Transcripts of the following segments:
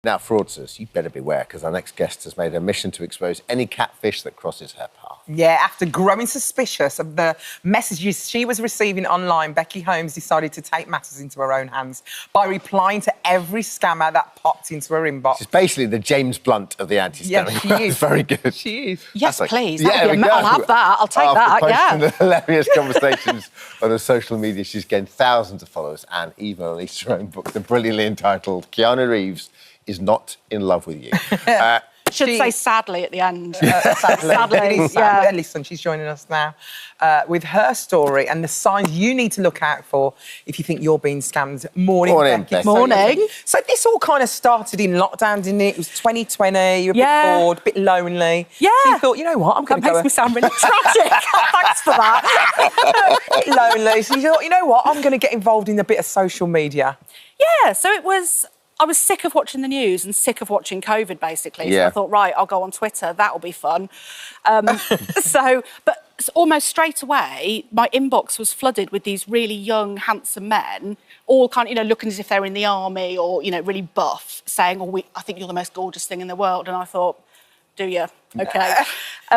Now, fraudsters, you better beware, because our next guest has made a mission to expose any catfish that crosses her path. Yeah, after growing suspicious of the messages she was receiving online, Becky Holmes decided to take matters into her own hands by replying to every scammer that popped into her inbox. She's basically the James Blunt of the anti-scamming. Yeah, she is. Very good. She is. Yes, please. Yeah, I'll have that. I'll take that, posting the hilarious conversations on her social media, she's gained thousands of followers and even released her own book, the brilliantly entitled Keanu Reeves is Not in Love with You. Should say sadly at the end. Sadly, yeah. Listen, she's joining us now with her story and the signs you need to look out for if you think you're being scammed. Morning, Becky. Morning. So this all kind of started in lockdown, didn't it? It was 2020, you were a bit bored, a bit lonely. Yeah. So you thought, you know what, I'm going to go... That makes me sound really tragic. Thanks for that. A bit lonely. So you thought, you know what, I'm going to get involved in a bit of social media. Yeah, so I was sick of watching the news and sick of watching COVID, basically. Yeah. So I thought, right, I'll go on Twitter. That'll be fun. But almost straight away, my inbox was flooded with these really young, handsome men, all kind of, looking as if they're in the army or, really buff, saying, I think you're the most gorgeous thing in the world. And I thought, do you? OK.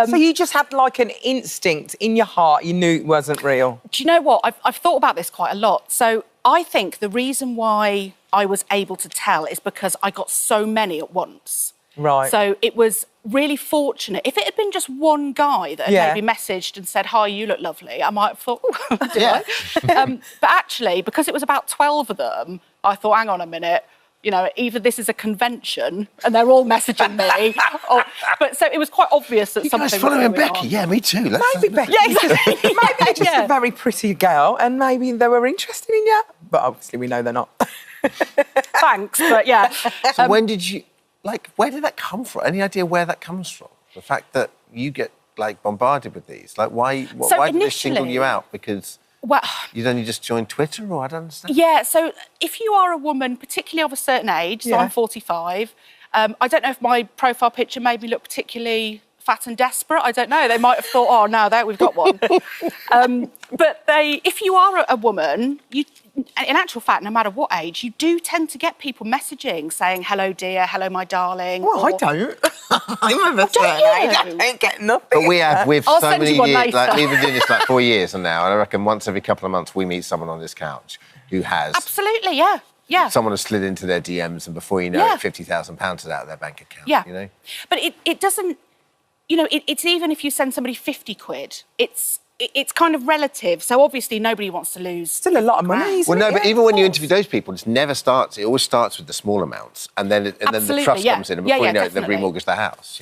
So you just had like an instinct in your heart, you knew it wasn't real? Do you know what? I've thought about this quite a lot. So I think the reason why I was able to tell is because I got so many at once. Right. So it was really fortunate. If it had been just one guy that had maybe messaged and said, hi, you look lovely, I might have thought, did I? But actually, because it was about 12 of them, I thought, hang on a minute, either this is a convention and they're all messaging me, but so it was quite obvious that something was going on. You guys following Becky? Yeah, me too. Maybe Becky. Yeah, exactly. Maybe they're just a very pretty girl and maybe they were interested in you. But obviously we know they're not. Thanks, but yeah. So when did you, where did that come from? Any idea where that comes from? The fact that you get, bombarded with these? Why did they single you out? Because you'd only just joined Twitter, or I don't understand. Yeah, so if you are a woman, particularly of a certain age, so I'm 45, I don't know if my profile picture made me look particularly fat and desperate. I don't know. They might have thought, oh, no, there, we've got one. But if you are a woman, in actual fact, no matter what age, you do tend to get people messaging saying, hello, dear, hello, my darling. Well, I don't. I'm of a certain age. I don't get nothing. But we've I'll so send many you one years, later. we've been doing this 4 years now, and I reckon once every couple of months we meet someone on this couch who has... Absolutely, yeah. Yeah. Someone has slid into their DMs and before you know it, £50,000 is out of their bank account, Yeah. But it doesn't... it's even if you send somebody 50 quid, it's kind of relative. So obviously nobody wants to lose. Still a lot of money, isn't it? Well, no, but even when you interview those people, it always starts with the small amounts, and then the trust comes in, and before you know it, they've remortgaged the house.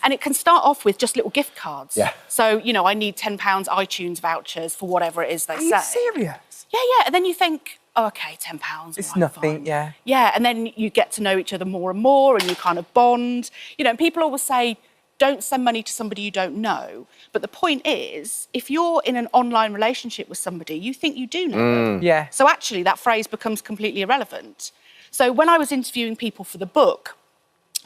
And it can start off with just little gift cards. Yeah. So, I need £10 iTunes vouchers for whatever it is they say. Are you serious? Yeah. And then you think, oh, OK, £10. It's nothing, fine. Yeah. Yeah, and then you get to know each other more and more, and you kind of bond. And people always say, don't send money to somebody you don't know. But the point is, if you're in an online relationship with somebody, you think you do know them. Yeah. So actually, that phrase becomes completely irrelevant. So when I was interviewing people for the book,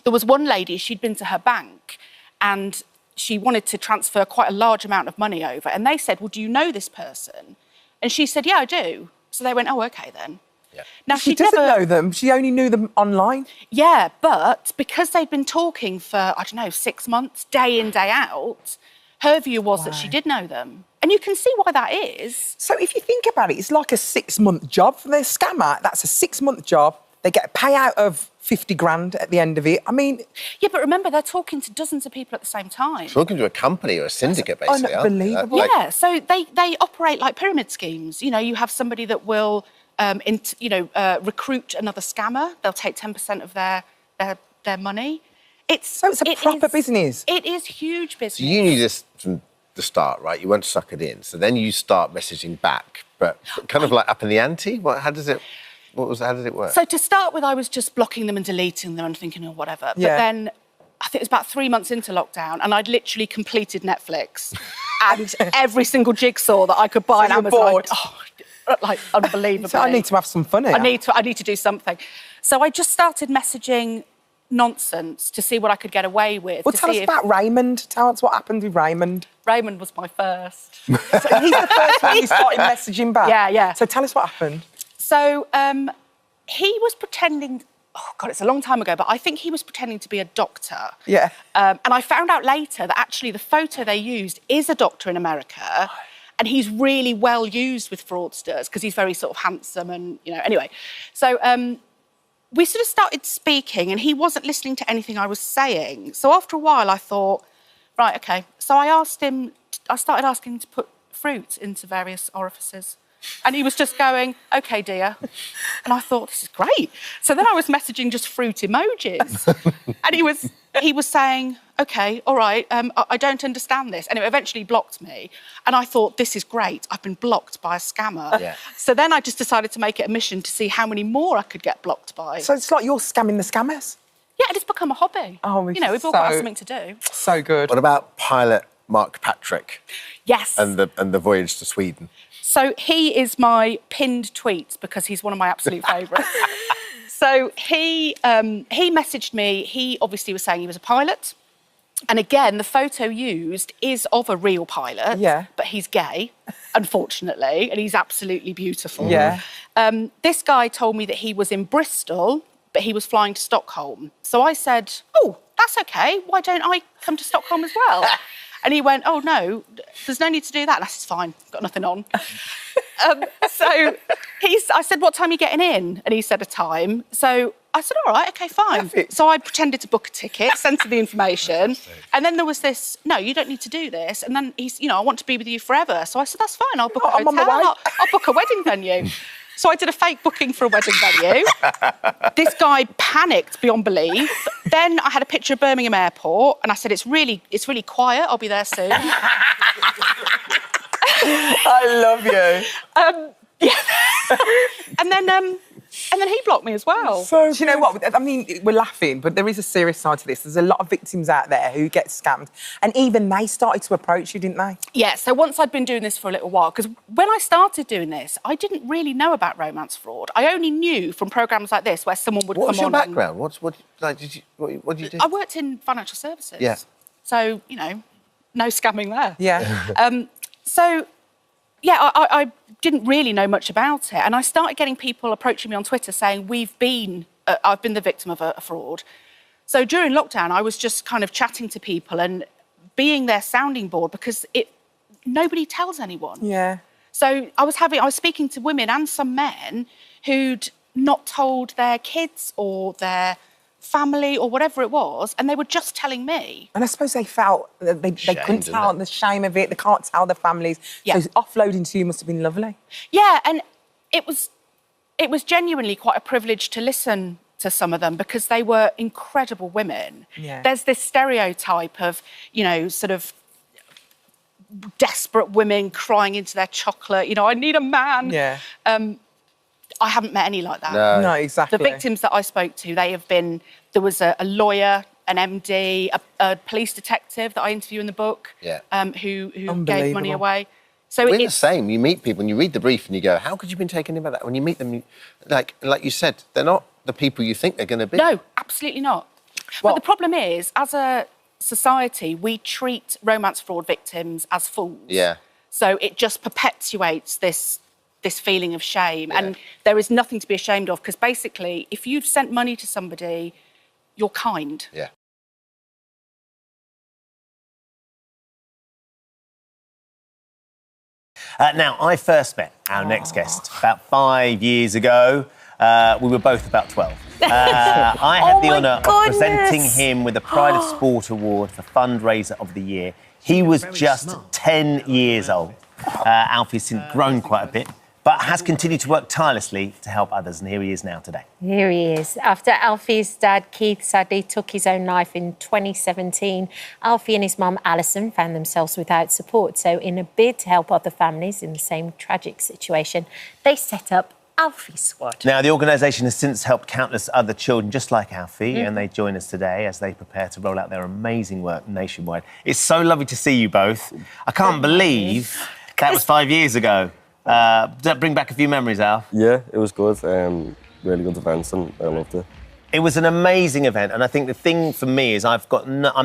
there was one lady, she'd been to her bank and she wanted to transfer quite a large amount of money over. And they said, well, do you know this person? And she said, yeah, I do. So they went, oh, OK, then. Yeah. Now, she doesn't know them. She only knew them online. Yeah, but because they'd been talking for, 6 months, day in, day out, her view was that she did know them. And you can see why that is. So if you think about it, it's like a 6-month job for their scammer. That's a 6-month job. They get a payout of 50 grand at the end of it. I mean... Yeah, but remember, they're talking to dozens of people at the same time. Talking to a company or a syndicate, basically. Unbelievable. Yeah, so they operate like pyramid schemes. You have somebody that will... recruit another scammer. They'll take 10% of their money. It's a proper business. It is huge business. So you knew this from the start, right? You weren't suckered in. So then you start messaging back, but kind of up in the ante. How did it work? So to start with, I was just blocking them and deleting them and thinking, oh, whatever. Yeah. But then I think it was about 3 months into lockdown, and I'd literally completed Netflix and every single jigsaw that I could buy on Amazon. Unbelievable. So I need to have some fun here. I need to do something. So I just started messaging nonsense to see what I could get away with. Well, tell us about Raymond. Tell us what happened with Raymond. Raymond was my first. So he's the first one you started messaging back? Yeah. So tell us what happened. So he was pretending... oh God, it's a long time ago, but I think he was pretending to be a doctor. Yeah. And I found out later that actually the photo they used is a doctor in America. And he's really well used with fraudsters because he's very sort of handsome and, you know, anyway. So we sort of started speaking and he wasn't listening to anything I was saying. So after a while I thought, right, OK. So I started asking him to put fruit into various orifices. And he was just going, OK, dear. And I thought, this is great. So then I was messaging just fruit emojis. And he was saying, OK, all right, I don't understand this. And it eventually blocked me. And I thought, this is great. I've been blocked by a scammer. Yeah. So then I just decided to make it a mission to see how many more I could get blocked by. So it's like you're scamming the scammers? Yeah, it's become a hobby. Oh, you know, we've all got something to do. So good. What about pilot Mark Patrick? Yes. And the voyage to Sweden? So he is my pinned tweet because he's one of my absolute favourites. So he messaged me. He obviously was saying he was a pilot. And again, the photo used is of a real pilot. Yeah. But he's gay, unfortunately, and he's absolutely beautiful. Yeah. This guy told me that he was in Bristol, but he was flying to Stockholm. So I said, oh, that's OK. Why don't I come to Stockholm as well? And he went, oh, no, there's no need to do that. And I said, fine, got nothing on. So I said, what time are you getting in? And he said a time. So I said, all right, OK, fine. Perfect. So I pretended to book a ticket, sent her the information. And then there was this, no, you don't need to do this. And then he's, you know, I want to be with you forever. So I said, that's fine, I'll book a hotel. I'm on my way. I'll book a wedding venue. So I did a fake booking for a wedding venue. This guy panicked beyond belief. Then I had a picture of Birmingham Airport and I said, it's really quiet, I'll be there soon. I love you. Yeah. And then he blocked me as well. So do you know what? I mean, we're laughing, but there is a serious side to this. There's a lot of victims out there who get scammed. And even they started to approach you, didn't they? Yeah, so once I'd been doing this for a little while, because when I started doing this, I didn't really know about romance fraud. I only knew from programmes like this where someone would come on. What was your background? What did you do? I worked in financial services. Yeah. So, you know, no scamming there. Yeah. So, yeah, I didn't really know much about it. And I started getting people approaching me on Twitter saying, I've been the victim of a fraud. So during lockdown, I was just kind of chatting to people and being their sounding board because nobody tells anyone. Yeah. So I was speaking to women and some men who'd not told their kids or their family or whatever it was, and they were just telling me. And I suppose they felt that they couldn't tell the shame of it. They can't tell their families. Yeah. So offloading to you must have been lovely. Yeah, and it was genuinely quite a privilege to listen to some of them because they were incredible women. Yeah. There's this stereotype of, you know, sort of desperate women crying into their chocolate, you know, I need a man. Yeah. I haven't met any like that. No, exactly. The victims that I spoke to, there was a lawyer, an MD, a police detective that I interview in the book, who gave money away. So we're the same. You meet people and you read the brief and you go, how could you have been taken in by that? When you meet them, like you said, they're not the people you think they're going to be. No, absolutely not. Well, but the problem is, as a society, we treat romance fraud victims as fools. Yeah. So it just perpetuates this feeling of shame. And there is nothing to be ashamed of because basically, if you've sent money to somebody, you're kind. Yeah. Now, I first met our next guest about 5 years ago. We were both about 12. I had the honour of presenting him with the Pride of Sport Award for Fundraiser of the Year. He was just 10 years old. Alfie's since grown quite a bit, but has continued to work tirelessly to help others, and here he is now today. Here he is. After Alfie's dad, Keith, sadly took his own life in 2017, Alfie and his mum, Alison, found themselves without support. So in a bid to help other families in the same tragic situation, they set up Alfie Squad. Now, the organisation has since helped countless other children just like Alfie, and they join us today as they prepare to roll out their amazing work nationwide. It's so lovely to see you both. I can't believe that was 5 years ago. Does that bring back a few memories, Alf? Yeah, it was good. Really good events, and I loved it. It was an amazing event, and I think the thing for me is I'm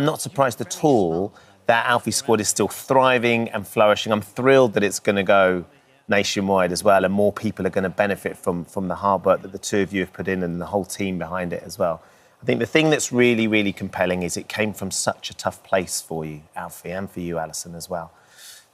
not surprised at all that Alfie Squad is still thriving and flourishing. I'm thrilled that it's going to go nationwide as well, and more people are going to benefit from the hard work that the two of you have put in and the whole team behind it as well. I think the thing that's really, really compelling is it came from such a tough place for you, Alfie, and for you, Alison, as well.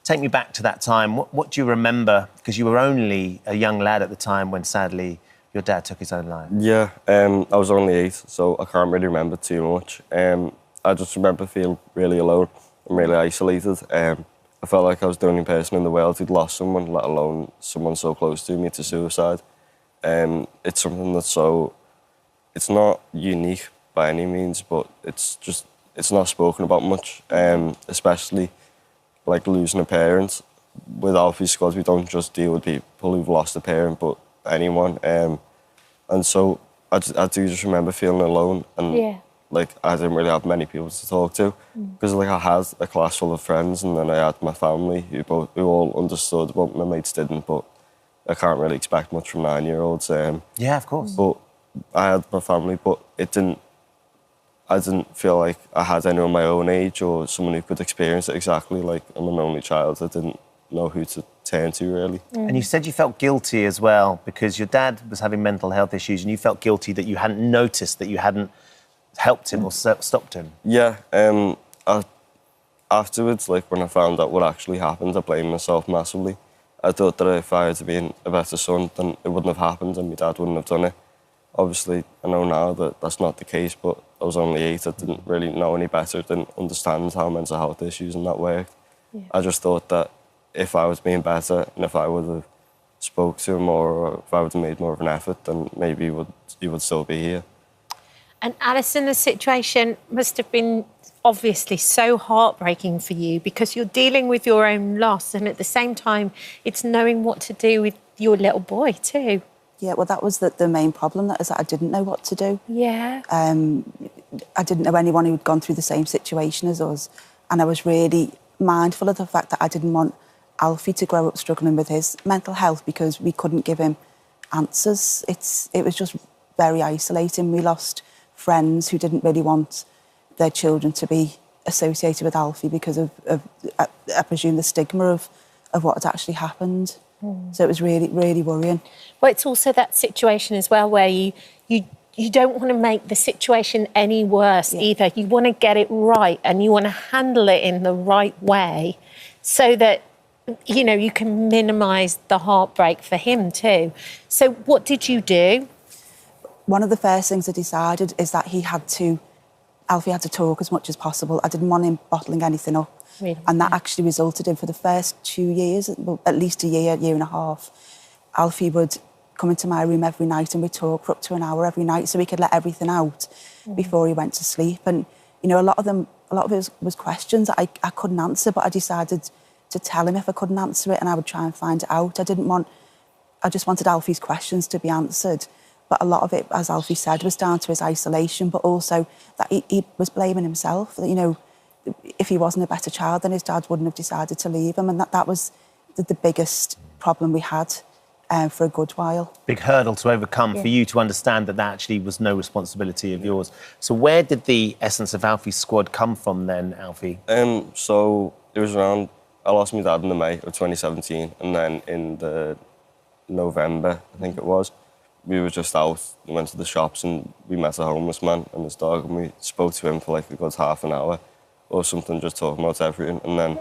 Take me back to that time. What do you remember? Because you were only a young lad at the time when, sadly, your dad took his own life. Yeah, I was only 8, so I can't really remember too much. I just remember feeling really alone and really isolated. I felt like I was the only person in the world who'd lost someone, let alone someone so close to me, to suicide. It's something that's it's not unique by any means, but it's not spoken about much, especially like losing a parent. With Alfie's squad, we don't just deal with people who've lost a parent, but anyone. And so I do just remember feeling alone, and like I didn't really have many people to talk to, because like I had a class full of friends, and then I had my family who all understood, but my mates didn't. But I can't really expect much from 9-year-olds. Yeah, of course. But I had my family, but I didn't feel like I had anyone my own age or someone who could experience it exactly. Like, I'm an only child. I didn't know who to turn to, really. And you said you felt guilty as well because your dad was having mental health issues and you felt guilty that you hadn't noticed, that you hadn't helped him or stopped him. Yeah. Afterwards, like, when I found out what actually happened, I blamed myself massively. I thought that if I had been a better son, then it wouldn't have happened and my dad wouldn't have done it. Obviously, I know now that that's not the case, but I was only 8. I didn't really know any better, didn't understand how mental health issues and that worked. Yeah. I just thought that if I was being better and if I would have spoke to him more, or if I would have made more of an effort, then maybe he would still be here. And Alison, the situation must have been obviously so heartbreaking for you because you're dealing with your own loss, and at the same time, it's knowing what to do with your little boy too. Yeah, well, that was the main problem, that is that I didn't know what to do. Yeah. I didn't know anyone who'd gone through the same situation as us, and I was really mindful of the fact that I didn't want Alfie to grow up struggling with his mental health because we couldn't give him answers. It was just very isolating. We lost friends who didn't really want their children to be associated with Alfie because of I presume, the stigma of what had actually happened. So it was really, really worrying. Well, it's also that situation as well where you don't want to make the situation any worse either. You want to get it right and you want to handle it in the right way so that, you know, you can minimise the heartbreak for him too. So what did you do? One of the first things I decided is that Alfie had to talk as much as possible. I didn't want him bottling anything up. Really? And that actually resulted in, for the first 2 years, well, at least a year and a half, Alfie would come into my room every night and we'd talk for up to an hour every night so he could let everything out before he went to sleep. And, you know, a lot of it was questions that I couldn't answer, but I decided to tell him if I couldn't answer it and I would try and find it out. I just wanted Alfie's questions to be answered. But a lot of it, as Alfie said, was down to his isolation, but also that he was blaming himself. That, you know, if he wasn't a better child, then his dad wouldn't have decided to leave him. And that was the biggest problem we had for a good while. Big hurdle to overcome for you to understand that actually was no responsibility of yours. So where did the essence of Alfie's squad come from then, Alfie? So it was around, I lost my dad in the May of 2017, and then in the November, I think it was, we were just out, we went to the shops and we met a homeless man and his dog, and we spoke to him for like a good half an hour or something, just talking about everything. And then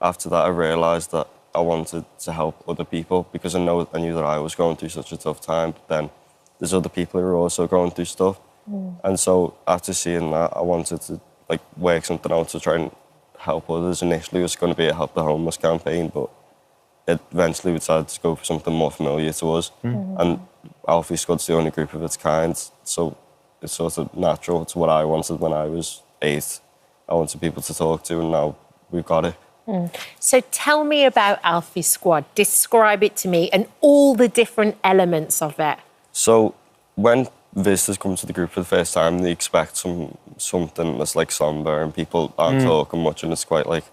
after that, I realised that I wanted to help other people because I knew that I was going through such a tough time, but then there's other people who are also going through stuff. And so after seeing that, I wanted to like work something out to try and help others. Initially, it was going to be a Help the Homeless campaign, but eventually we decided to go for something more familiar to us. And Alfie Squad's the only group of its kind, so it's sort of natural. It's what I wanted when I was 8. I wanted people to talk to, and now we've got it. So tell me about Alfie Squad. Describe it to me and all the different elements of it. So when visitors come to the group for the first time, they expect something that's like somber and people aren't talking much and it's quite like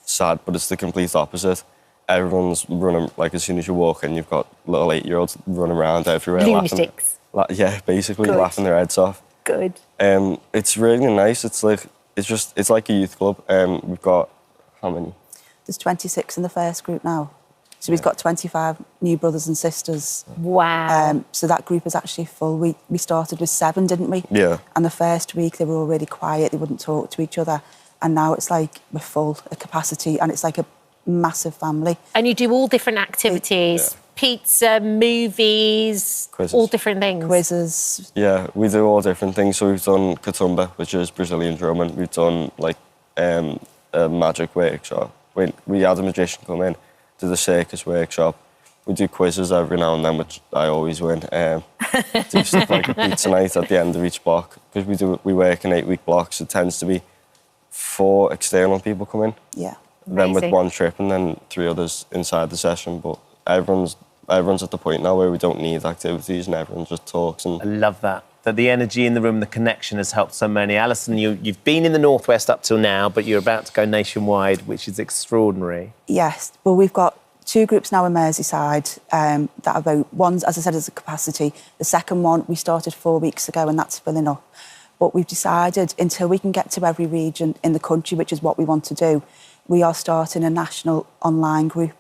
sad, but it's the complete opposite. Everyone's running, like as soon as you walk in, you've got little 8-year-olds running around everywhere. Lunatics. Yeah, basically laughing their heads off. Good. It's really nice. It's like a youth club. We've got, how many? There's 26 in the first group now. So he's got 25 new brothers and sisters. Wow. So that group is actually full. We started with 7, didn't we? Yeah. And the first week they were all really quiet, they wouldn't talk to each other. And now it's like we're full at capacity and it's like a massive family. And you do all different activities, pizza, movies, quizzes. All different things. Quizzes. Yeah, we do all different things. So we've done Katumba, which is Brazilian drumming. We've done like a magic workshop. We had a magician come in, do the circus workshop. We do quizzes every now and then, which I always win. Do stuff like a pizza night at the end of each block. Because we work in 8-week blocks, it tends to be 4 external people come in. Yeah. Then with 1 trip and then 3 others inside the session. But everyone's at the point now where we don't need activities and everyone just talks. And I love that the energy in the room, the connection has helped so many. Alison, you've been in the Northwest up till now, but you're about to go nationwide, which is extraordinary. Yes. Well, we've got 2 groups now in Merseyside that are about, one's, as I said, is a capacity. The second one we started 4 weeks ago and that's filling up. But we've decided until we can get to every region in the country, which is what we want to do, we are starting a national online group.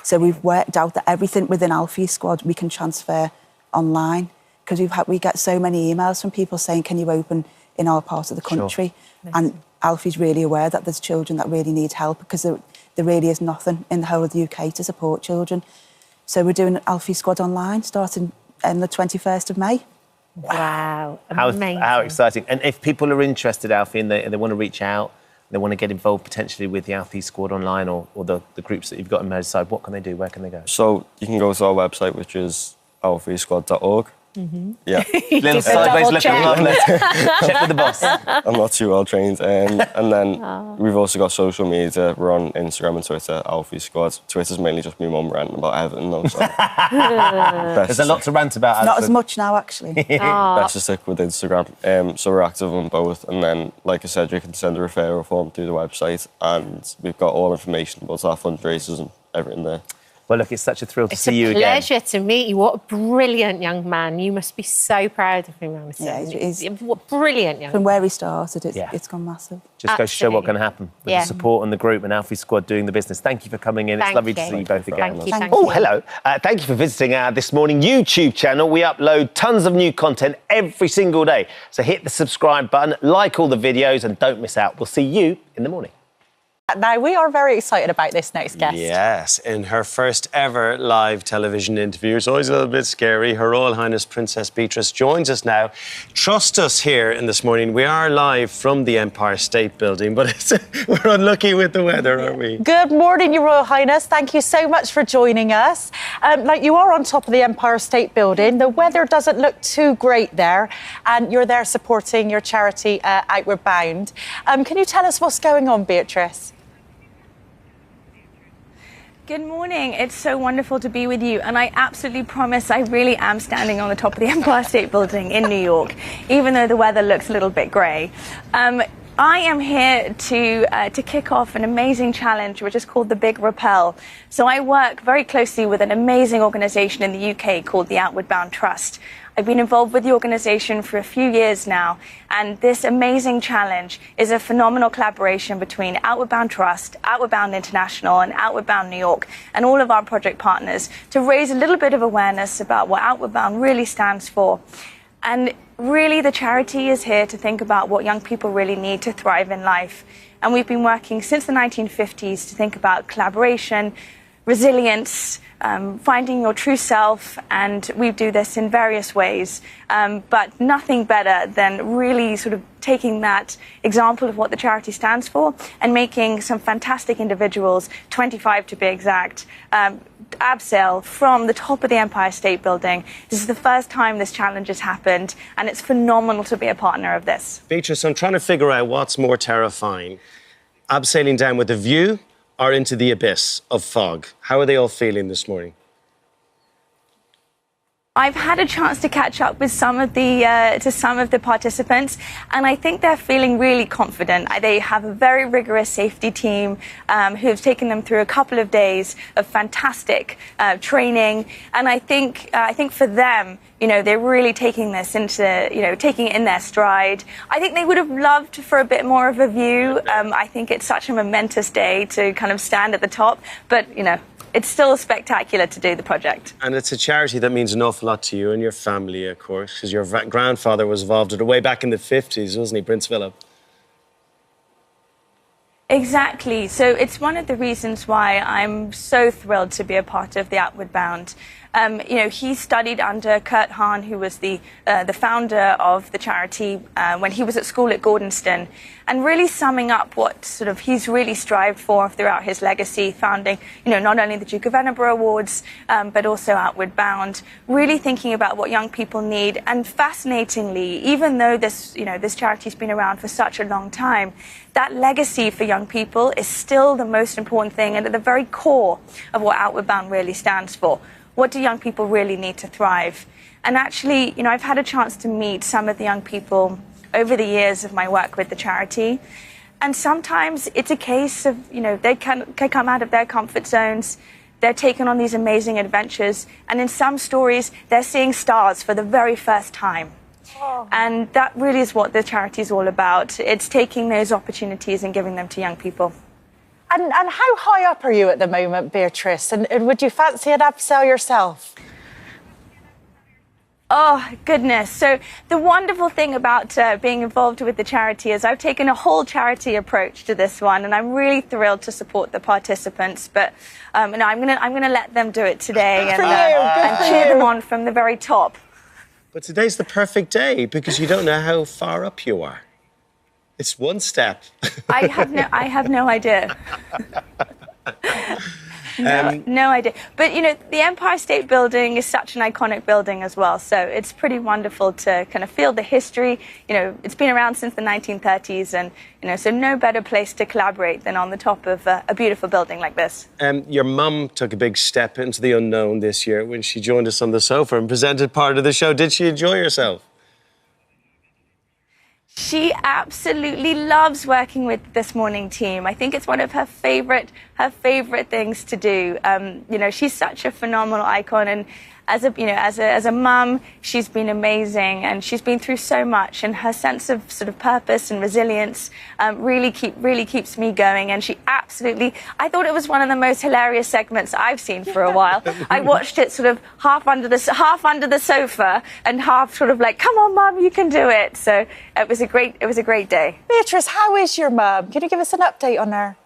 So we've worked out that everything within Alfie's squad we can transfer online because we get so many emails from people saying, can you open in our part of the country? Sure. And Alfie's really aware that there's children that really need help because there really is nothing in the whole of the UK to support children. So we're doing Alfie Squad online starting on the 21st of May. Wow, amazing. How exciting. And if people are interested, Alfie, and they want to reach out, they want to get involved potentially with the Alfie Squad online or the groups that you've got in Merseyside, what can they do? Where can they go? So you can go to our website, which is alfiesquad.org. Mm-hmm. Yeah. Little sideways look at me. Check with the boss. I'm not too well trained. And then we've also got social media. We're on Instagram and Twitter, Alfie Squad. Twitter's mainly just my mum ranting about Everton, though. So. There's a lot to rant about. Alison. Not as much now, actually. Best to stick with Instagram. So we're active on both. And then, like I said, you can send a referral form through the website. And we've got all information about our fundraisers and everything there. Well, look, it's such a thrill to see you again. It's a pleasure to meet you. What a brilliant young man. You must be so proud of him, Alison. Yeah, he's what brilliant young man. From where he started, it's gone massive. Just goes to show what can happen with the support and the group and Alfie Squad doing the business. Thank you for coming in. It's lovely to see you both again. Thank you. Oh, hello. Thank you for visiting our This Morning YouTube channel. We upload tons of new content every single day. So hit the subscribe button, like all the videos, and don't miss out. We'll see you in the morning. Now, we are very excited about this next guest. Yes, in her first ever live television interview. It's always a little bit scary. Her Royal Highness Princess Beatrice joins us now. Trust us here in This Morning. We are live from the Empire State Building, but we're unlucky with the weather, aren't we? Good morning, Your Royal Highness. Thank you so much for joining us. You are on top of the Empire State Building. The weather doesn't look too great there, and you're there supporting your charity, Outward Bound. Can you tell us what's going on, Beatrice? Good morning. It's so wonderful to be with you. And I absolutely promise I really am standing on the top of the Empire State Building in New York, even though the weather looks a little bit grey. I am here to kick off an amazing challenge, which is called the Big Rappel. So I work very closely with an amazing organisation in the UK called the Outward Bound Trust. I've been involved with the organisation for a few years now, and this amazing challenge is a phenomenal collaboration between Outward Bound Trust, Outward Bound International and Outward Bound New York and all of our project partners to raise a little bit of awareness about what Outward Bound really stands for. And really the charity is here to think about what young people really need to thrive in life. And we've been working since the 1950s to think about collaboration, resilience, finding your true self, and we do this in various ways. But nothing better than really sort of taking that example of what the charity stands for and making some fantastic individuals, 25 to be exact, abseil from the top of the Empire State Building. This is the first time this challenge has happened, and it's phenomenal to be a partner of this. Beatrice, I'm trying to figure out what's more terrifying. Abseiling down with a view or into the abyss of fog? How are they all feeling this morning? I've had a chance to catch up with some of the participants, and I think they're feeling really confident. They have a very rigorous safety team who have taken them through a couple of days of fantastic training, and I think for them, they're really taking this into, taking it in their stride. I think they would have loved for a bit more of a view. I think it's such a momentous day to kind of stand at the top, but it's still spectacular to do the project. And it's a charity that means an awful lot to you and your family, of course, because your grandfather was involved in it way back in the 50s, wasn't he, Prince Philip? Exactly. So it's one of the reasons why I'm so thrilled to be a part of the Outward Bound. You know, he studied under Kurt Hahn, who was the founder of the charity when he was at school at Gordonston, and really summing up what sort of he's really strived for throughout his legacy, founding, you know, not only the Duke of Edinburgh Awards, but also Outward Bound, really thinking about what young people need. And fascinatingly, even though this charity's been around for such a long time, that legacy for young people is still the most important thing and at the very core of what Outward Bound really stands for. What do young people really need to thrive? And actually, you know, I've had a chance to meet some of the young people over the years of my work with the charity. And sometimes it's a case of, you know, they can come out of their comfort zones. They're taken on these amazing adventures. And in some stories, they're seeing stars for the very first time. Oh. And that really is what the charity is all about. It's taking those opportunities and giving them to young people. And how high up are you at the moment, Beatrice? And would you fancy an upsell yourself? Oh, goodness. So the wonderful thing about being involved with the charity is I've taken a whole charity approach to this one, and I'm really thrilled to support the participants. But no, I'm gonna let them do it today and cheer them on from the very top. But today's the perfect day because you don't know how far up you are. It's one step. I have no idea. No idea. But, you know, the Empire State Building is such an iconic building as well. So it's pretty wonderful to kind of feel the history. You know, it's been around since the 1930s. And, you know, so no better place to collaborate than on the top of a beautiful building like this. Your mum took a big step into the unknown this year when she joined us on the sofa and presented part of the show. Did she enjoy herself? She absolutely loves working with This Morning team. I think it's one of her favorite things to do. You know, she's such a phenomenal icon, and as a mum, she's been amazing, and she's been through so much, and her sense of sort of purpose and resilience really keeps me going. And she absolutely, I thought it was one of the most hilarious segments I've seen for a while. I watched it sort of half under the sofa and half sort of like, come on, Mum, you can do it. So it was a great day. Beatrice, how is your mum? Can you give us an update on her?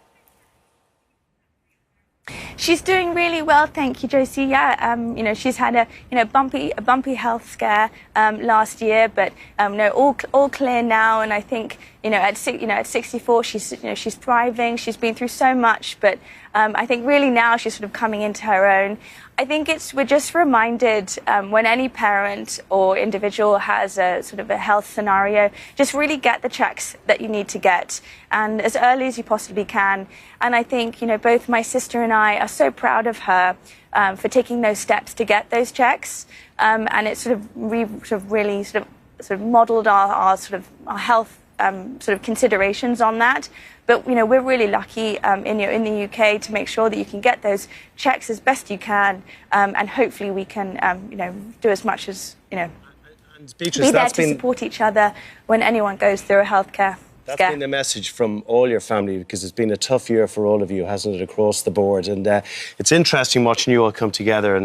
She's doing really well, thank you, Josie. Yeah, you know, she's had a bumpy health scare last year, but no, all clear now. And I think, at 64, she's thriving. She's been through so much, but I think really now she's sort of coming into her own. I think we're just reminded when any parent or individual has a sort of a health scenario, just really get the checks that you need to get, and as early as you possibly can. And I think, both my sister and I are so proud of her for taking those steps to get those checks. And it we've really modelled our health sort of considerations on that. But we're really lucky in the UK to make sure that you can get those checks as best you can, and hopefully we can do as much as and Beatrice, be there to support each other when anyone goes through a healthcare. That's been the message from all your family, because it's been a tough year for all of you, hasn't it, across the board? And it's interesting watching you all come together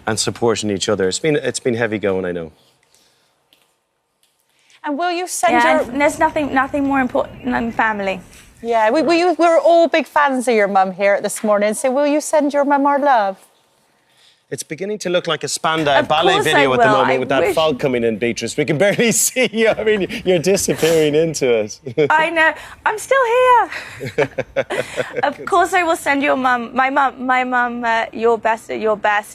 and supporting each other. It's been heavy going, I know. And will you send your... And there's nothing more important than family. Yeah, we're all big fans of your mum here this morning, so will you send your mum our love? It's beginning to look like a Spandau ballet video at the moment with that fog coming in, Beatrice. We can barely see you. I mean, you're disappearing into us. I know. I'm still here. Of course, I will send your mum, my mum, your best,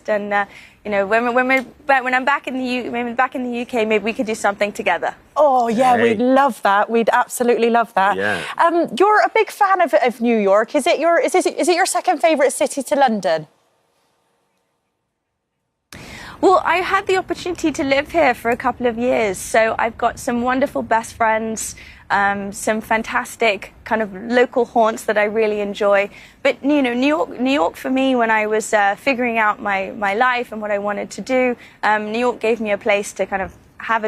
and when I'm back in the UK, maybe we could do something together. Oh yeah, We'd love that. We'd absolutely love that. Yeah. You're a big fan of New York. Is it your second favourite city to London? Well, I had the opportunity to live here for a couple of years, so I've got some wonderful best friends, some fantastic kind of local haunts that I really enjoy. But New York for me, when I was figuring out my life and what I wanted to do, New York gave me a place to kind of have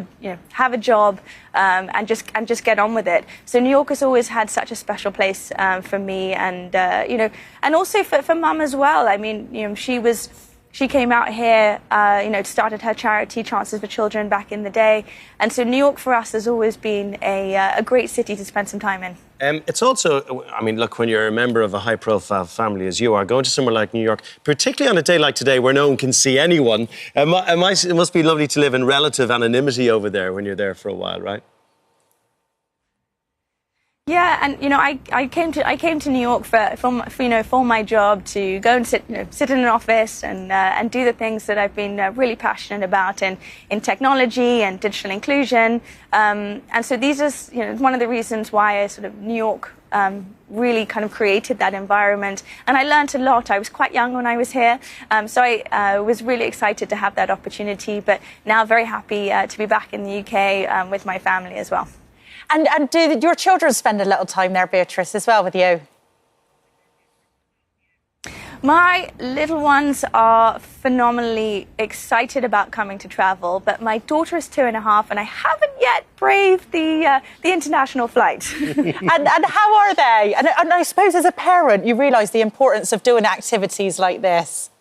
a job and just get on with it. So New York has always had such a special place for me, and and also for Mum as well. I mean, she came out here, started her charity, Chances for Children, back in the day. And so New York for us has always been a great city to spend some time in. It's also, I mean, look, when you're a member of a high-profile family as you are, going to somewhere like New York, particularly on a day like today where no one can see anyone, it must be lovely to live in relative anonymity over there when you're there for a while, right? Yeah, and I came to New York for my job, to go and sit in an office and do the things that I've been really passionate about in technology and digital inclusion. And so these are one of the reasons why New York really kind of created that environment. And I learned a lot. I was quite young when I was here, so I was really excited to have that opportunity. But now very happy to be back in the UK with my family as well. And do your children spend a little time there, Beatrice, as well with you? My little ones are phenomenally excited about coming to travel, but my daughter is 2.5 and I haven't yet braved the international flight. and how are they? And I suppose as a parent, you realise the importance of doing activities like this.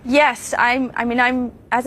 Yes, I'm as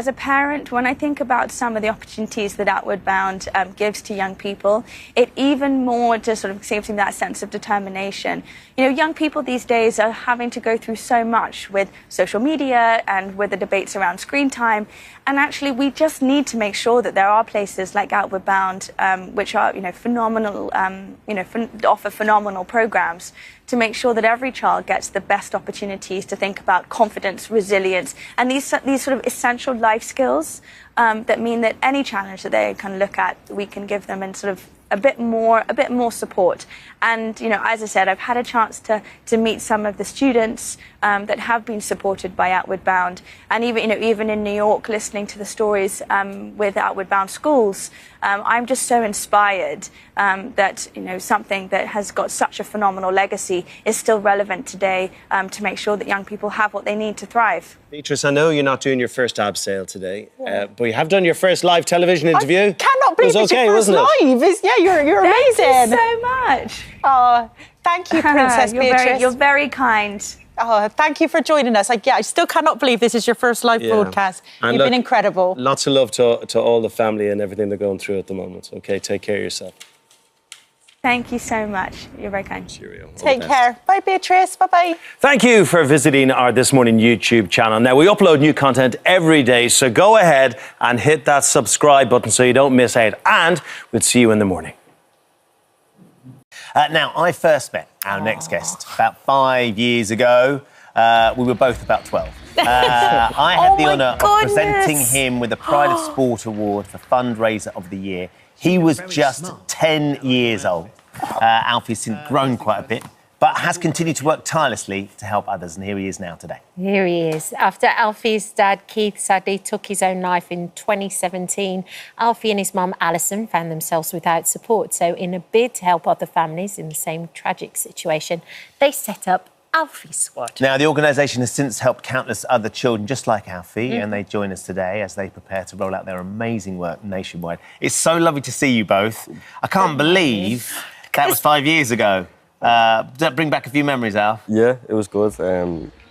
a parent, when I think about some of the opportunities that Outward Bound gives to young people, it even more just sort of gives them that sense of determination. Young people these days are having to go through so much with social media and with the debates around screen time, and actually we just need to make sure that there are places like Outward Bound, which are phenomenal, offer phenomenal programs, to make sure that every child gets the best opportunities to think about confidence, resilience, and these sort of essential life skills that mean that any challenge that they can look at, we can give them and sort of a bit more support. And as I said, I've had a chance to meet some of the students that have been supported by Outward Bound, and even in New York, listening to the stories with Outward Bound schools, I'm just so inspired that something that has got such a phenomenal legacy is still relevant today, to make sure that young people have what they need to thrive. Beatrice, I know you're not doing your first ab sale today, but you have done your first live television interview. I cannot believe it's your first live. You're amazing. Thank you so much. Oh, thank you, Princess Beatrice. You're very kind. Oh, thank you for joining us. I still cannot believe this is your first live broadcast. You've been incredible. Lots of love to all the family and everything they're going through at the moment. Okay, take care of yourself. Thank you so much. You're very kind. Cheerio. Take care. Bye, Beatrice. Bye-bye. Thank you for visiting our This Morning YouTube channel. Now, we upload new content every day, so go ahead and hit that subscribe button so you don't miss out. And we'll see you in the morning. Now, I first met our next guest about 5 years ago. We were both about 12. I had the honour of presenting him with the Pride of Sport Award for Fundraiser of the Year. He was just 10 years old. Alfie's since grown quite a bit, but has continued to work tirelessly to help others, and here he is now today. Here he is. After Alfie's dad, Keith, sadly took his own life in 2017, Alfie and his mum, Alison, found themselves without support. So in a bid to help other families in the same tragic situation, they set up Alfie's Squad. Now, the organisation has since helped countless other children just like Alfie, and they join us today as they prepare to roll out their amazing work nationwide. It's so lovely to see you both. I can't believe that was 5 years ago. Does that bring back a few memories, Alf? Yeah, it was good.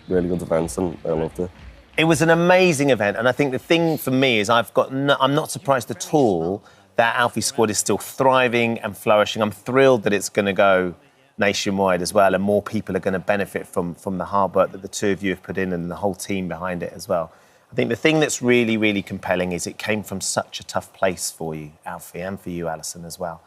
Really good events, and I loved it. It was an amazing event, and I think the thing for me is I'm not surprised at all that Alfie's Squad is still thriving and flourishing. I'm thrilled that it's going to go nationwide as well, and more people are going to benefit from the hard work that the two of you have put in and the whole team behind it as well. I think the thing that's really, really compelling is it came from such a tough place for you, Alfie, and for you, Alison, as well.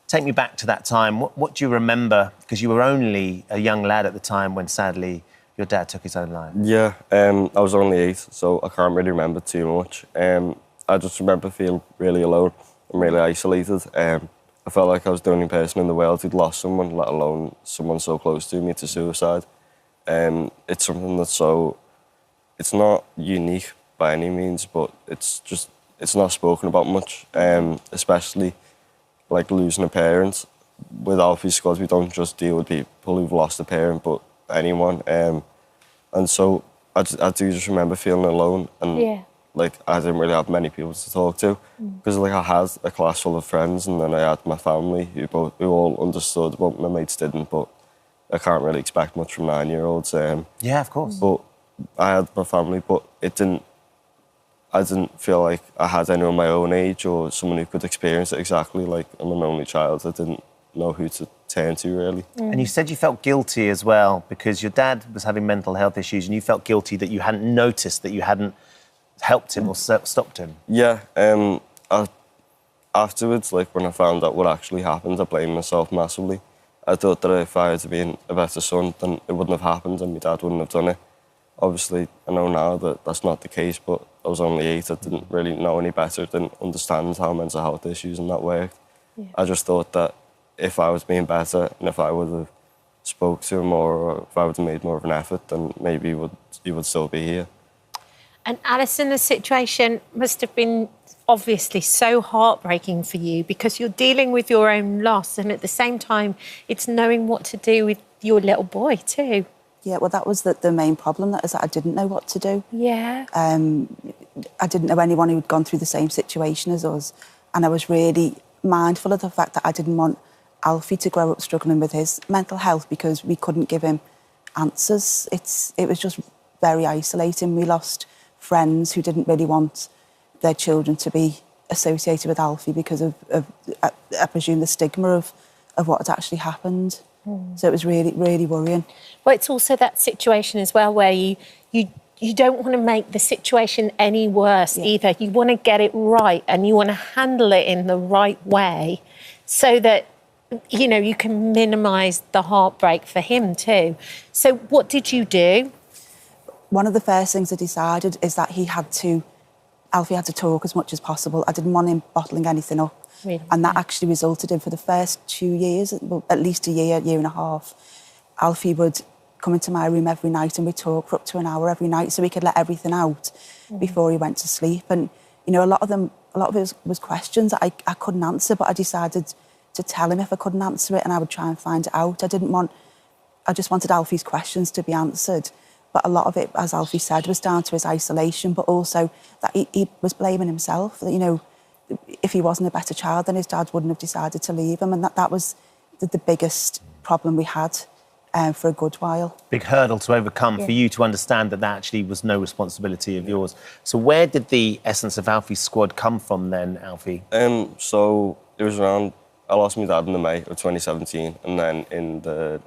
Take me back to that time. What do you remember? Because you were only a young lad at the time when, sadly, your dad took his own life. Yeah, I was only 8, so I can't really remember too much. I just remember feeling really alone and really isolated. I felt like I was the only person in the world who'd lost someone, let alone someone so close to me, to suicide. It's something that's it's not unique by any means, but it's not spoken about much, especially like losing a parent. With Alfie's Squad, we don't just deal with people who've lost a parent, but anyone. And so I do just remember feeling alone and like, I didn't really have many people to talk to because, like, I had a class full of friends and then I had my family who all understood, but my mates didn't, but I can't really expect much from 9-year-olds. Yeah, of course. But I had my family, but I didn't feel like I had anyone my own age or someone who could experience it exactly. Like, I'm an only child. I didn't know who to turn to, really. And you said you felt guilty as well because your dad was having mental health issues and you felt guilty that you hadn't noticed, that you hadn't helped him or stopped him. Yeah. Afterwards, like, when I found out what actually happened, I blamed myself massively. I thought that if I had been a better son, then it wouldn't have happened and my dad wouldn't have done it. Obviously, I know now that that's not the case, but I was only 8. I didn't really know any better, didn't understand how mental health issues and that worked. Yeah. I just thought that if I was being better and if I would have spoke to him more or if I would have made more of an effort, then maybe he would still be here. And Alison, the situation must have been obviously so heartbreaking for you because you're dealing with your own loss and at the same time it's knowing what to do with your little boy too. Yeah, well, that was the main problem, that is that I didn't know what to do. Yeah. I didn't know anyone who had gone through the same situation as us, and I was really mindful of the fact that I didn't want Alfie to grow up struggling with his mental health because we couldn't give him answers. It was just very isolating. We lost friends who didn't really want their children to be associated with Alfie because of I presume, the stigma of what had actually happened. So it was really, really worrying. Well, it's also that situation as well where you don't want to make the situation any worse either. You want to get it right and you want to handle it in the right way so that, you know, you can minimise the heartbreak for him too. So what did you do? One of the first things I decided is that Alfie had to talk as much as possible. I didn't want him bottling anything up. Really? And that actually resulted in, for the first 2 years, well, at least a year and a half, Alfie would come into my room every night and we'd talk for up to an hour every night so he could let everything out before he went to sleep. And, you know, a lot of it was questions that I couldn't answer, but I decided to tell him if I couldn't answer it and I would try and find it out. I just wanted Alfie's questions to be answered. But a lot of it, as Alfie said, was down to his isolation, but also that he was blaming himself. That, you know, if he wasn't a better child, then his dad wouldn't have decided to leave him. And that was the biggest problem we had for a good while. Big hurdle to overcome for you to understand that actually was no responsibility of yours. So where did the essence of Alfie's squad come from then, Alfie? So it was around, I lost my dad in the May of 2017, and then in the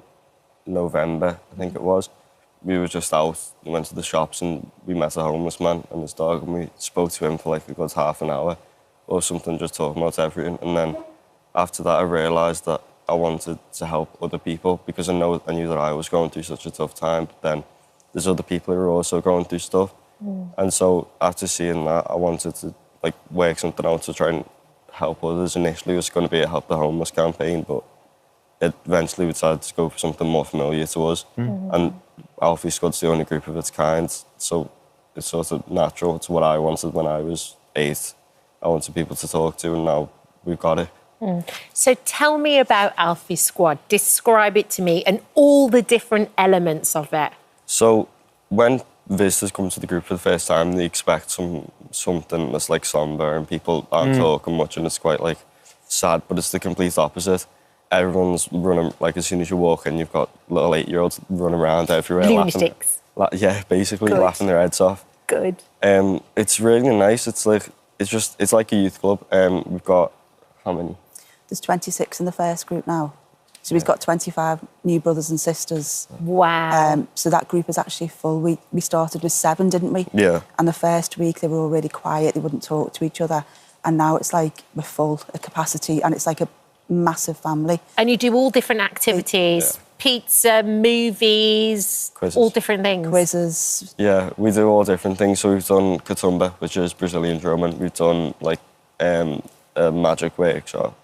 November, I think it was, we were just out, we went to the shops and we met a homeless man and his dog and we spoke to him for like a good half an hour or something, just talking about everything. And then after that I realised that I wanted to help other people because I knew that I was going through such a tough time, but then there's other people who are also going through stuff. And so after seeing that, I wanted to like work something out to try and help others. Initially it was going to be a Help the Homeless campaign, but eventually we decided to go for something more familiar to us. And Alfie Squad's the only group of its kind, so it's sort of natural. It's what I wanted when I was 8. I wanted people to talk to, and now we've got it. So tell me about Alfie Squad. Describe it to me and all the different elements of it. So when visitors come to the group for the first time, they expect something that's like somber and people aren't talking much and it's quite like sad, but it's the complete opposite. Everyone's running, like as soon as you walk in, you've got little 8-year-olds running around everywhere. Lunatics. Yeah, basically laughing their heads off. Good. It's really nice. It's like a youth club. We've got, how many? There's 26 in the first group now. So we've got 25 new brothers and sisters. Wow. So that group is actually full. We started with 7, didn't we? Yeah. And the first week they were all really quiet, they wouldn't talk to each other. And now it's like we're full at capacity and it's like a massive family. And you do all different activities, pizza, movies, quizzes. All different things. Quizzes. Yeah, we do all different things. So we've done Katumba, which is Brazilian drumming. We've done like a magic workshop.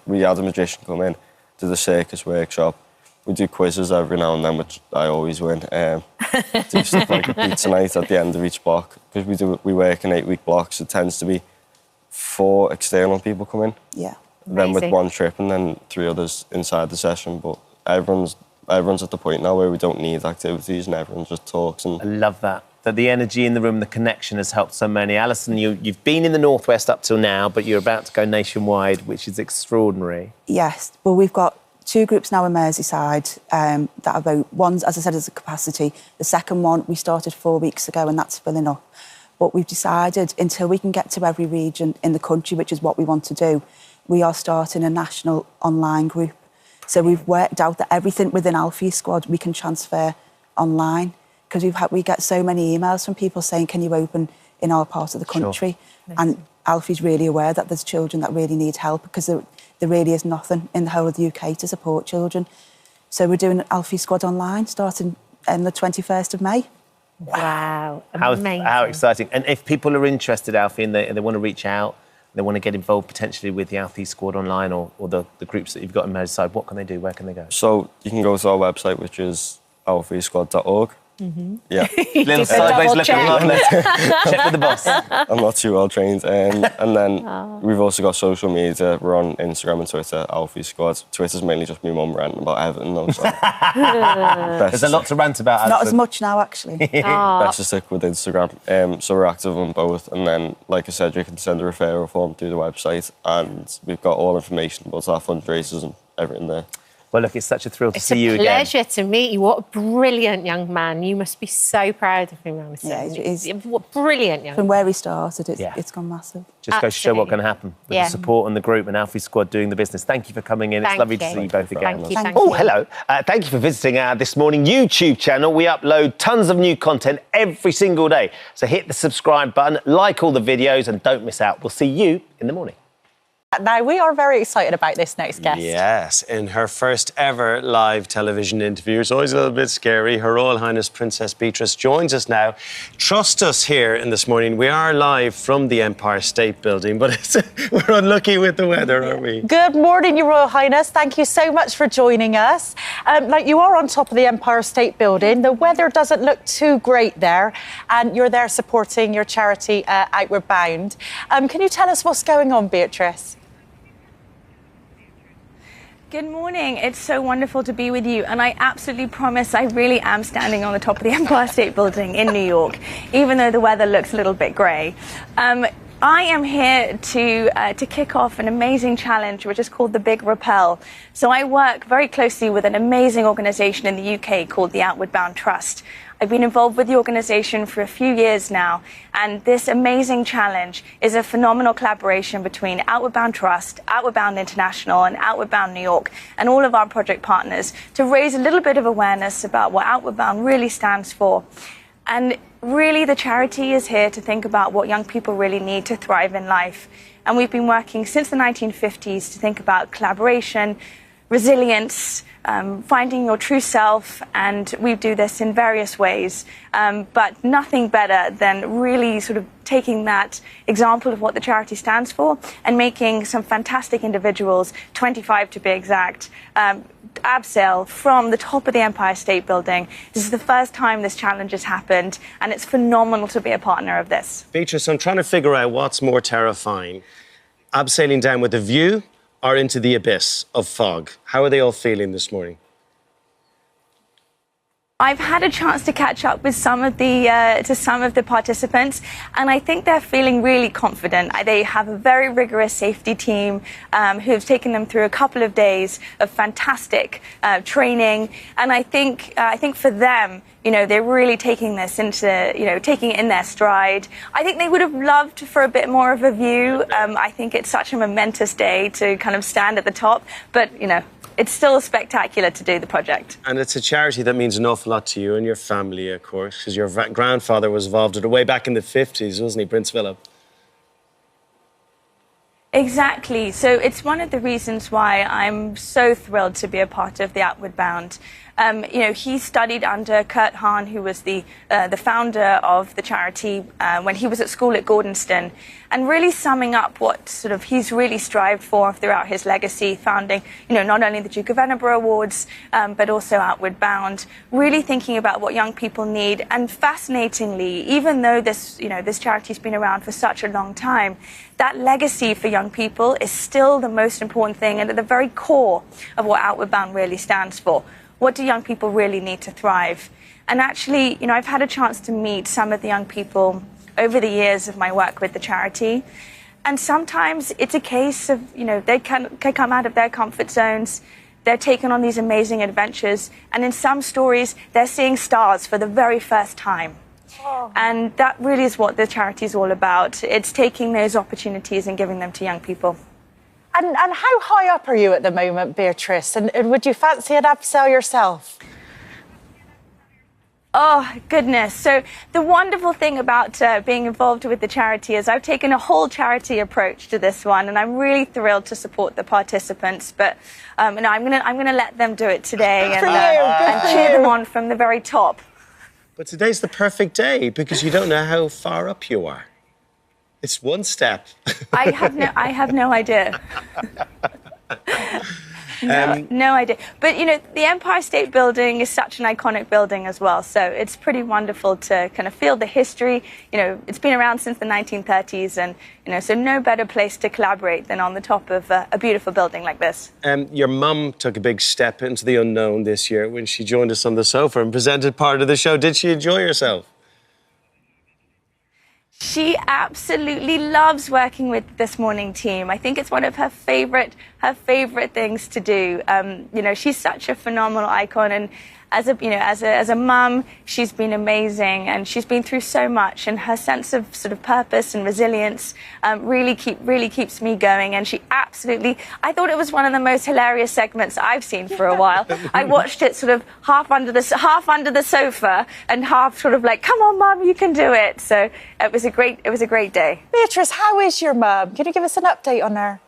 We had a magician come in, do the circus workshop. We do quizzes every now and then, which I always win. Do stuff like a pizza night at the end of each block. Because we work in 8-week blocks, it tends to be 4 external people come in. Yeah. Then with 1 trip and then 3 others inside the session. But everyone's at the point now where we don't need activities and everyone just talks. And I love that. that the energy in the room, the connection has helped so many. Alison, you've been in the Northwest up till now, but you're about to go nationwide, which is extraordinary. Yes. Well, we've got 2 groups now in Merseyside that are about, one's, as I said, is a capacity. The second one we started 4 weeks ago and that's filling up. But we've decided until we can get to every region in the country, which is what we want to do, we are starting a national online group. So we've worked out that everything within Alfie's squad we can transfer online, because we get so many emails from people saying, can you open in our part of the country? Sure. And Alfie's really aware that there's children that really need help, because there really is nothing in the whole of the UK to support children. So we're doing Alfie Squad online starting on the 21st of May. Wow, amazing. How exciting. And if people are interested, Alfie, and they want to reach out, they want to get involved potentially with the Alfie Squad online or the groups that you've got in Merseyside, what can they do? Where can they go? So you can go to our website, which is alfiesquad.org. Mm-hmm. Yeah. Little sideways look at me. Check with the boss. I'm not too well trained. And then we've also got social media. We're on Instagram and Twitter, Alfie Squad. Twitter's mainly just my mum ranting about Everton, though. So. There's a lot to rant about. Not as much now, actually. Best to stick with Instagram. So we're active on both. And then, like I said, you can send a referral form through the website. And we've got all information about our fundraisers and everything there. Well, look, it's such a thrill to see you again. It's a pleasure to meet you. What a brilliant young man. You must be so proud of him, Alison. Yeah, he's what brilliant young man. From where he started, it's gone massive. Just goes to show what can happen with the support and the group and Alfie Squad doing the business. Thank you for coming in. It's lovely to see you both again. Thank you. Oh, hello. Thank you for visiting our This Morning YouTube channel. We upload tons of new content every single day. So hit the subscribe button, like all the videos, and don't miss out. We'll see you in the morning. Now, we are very excited about this next guest. Yes, in her first ever live television interview. It's always a little bit scary. Her Royal Highness Princess Beatrice joins us now. Trust us here in This Morning. We are live from the Empire State Building, but we're unlucky with the weather, aren't we? Good morning, Your Royal Highness. Thank you so much for joining us. You are on top of the Empire State Building. The weather doesn't look too great there, and you're there supporting your charity, Outward Bound. Can you tell us what's going on, Beatrice? Good morning. It's so wonderful to be with you. And I absolutely promise I really am standing on the top of the Empire State Building in New York, even though the weather looks a little bit grey. I am here to kick off an amazing challenge, which is called the Big Rappel. So I work very closely with an amazing organisation in the UK called the Outward Bound Trust. I've been involved with the organisation for a few years now, and this amazing challenge is a phenomenal collaboration between Outward Bound Trust, Outward Bound International and Outward Bound New York and all of our project partners to raise a little bit of awareness about what Outward Bound really stands for. And really the charity is here to think about what young people really need to thrive in life. And we've been working since the 1950s to think about collaboration, resilience, finding your true self, and we do this in various ways. But nothing better than really sort of taking that example of what the charity stands for and making some fantastic individuals, 25 to be exact, abseil from the top of the Empire State Building. This is the first time this challenge has happened, and it's phenomenal to be a partner of this. Beatrice, I'm trying to figure out what's more terrifying, abseiling down with a view or into the abyss of fog. How are they all feeling this morning? I've had a chance to catch up with some of the participants, and I think they're feeling really confident. They have a very rigorous safety team who have taken them through a couple of days of fantastic training, and I think for them, they're really taking this taking it in their stride. I think they would have loved for a bit more of a view. I think it's such a momentous day to kind of stand at the top, but it's still spectacular to do the project. And it's a charity that means an awful lot to you and your family, of course, because your grandfather was involved with it way back in the 50s, wasn't he, Prince Philip? Exactly. So it's one of the reasons why I'm so thrilled to be a part of the Outward Bound. He studied under Kurt Hahn, who was the founder of the charity when he was at school at Gordonston, and really summing up what sort of he's really strived for throughout his legacy, founding, not only the Duke of Edinburgh Awards, but also Outward Bound, really thinking about what young people need. And fascinatingly, even though this charity's been around for such a long time, that legacy for young people is still the most important thing and at the very core of what Outward Bound really stands for. What do young people really need to thrive? And actually, you know, I've had a chance to meet some of the young people over the years of my work with the charity. And sometimes it's a case of, you know, they can come out of their comfort zones. They're taken on these amazing adventures. And in some stories, they're seeing stars for the very first time. Oh. And that really is what the charity is all about. It's taking those opportunities and giving them to young people. And how high up are you at the moment, Beatrice? And would you fancy an upsell yourself? Oh, goodness. So the wonderful thing about being involved with the charity is I've taken a whole charity approach to this one, and I'm really thrilled to support the participants. But no, I'm gonna let them do it today and cheer them on from the very top. But today's the perfect day because you don't know how far up you are. It's one step. I have no idea. No idea. But, you know, the Empire State Building is such an iconic building as well. So it's pretty wonderful to kind of feel the history. You know, it's been around since the 1930s. And, you know, so no better place to collaborate than on the top of a beautiful building like this. Your mum took a big step into the unknown this year when she joined us on the sofa and presented part of the show. Did she enjoy herself? She absolutely loves working with This Morning team. I think it's one of her favorite things to do. You know, she's such a phenomenal icon, and as a mum, she's been amazing, and she's been through so much, and her sense of sort of purpose and resilience really keeps me going. And she absolutely, I thought it was one of the most hilarious segments I've seen for a while. I watched it sort of half under the sofa and half sort of like, come on, Mum, you can do it. So it was a great day. Beatrice, how is your mum? Can you give us an update on her?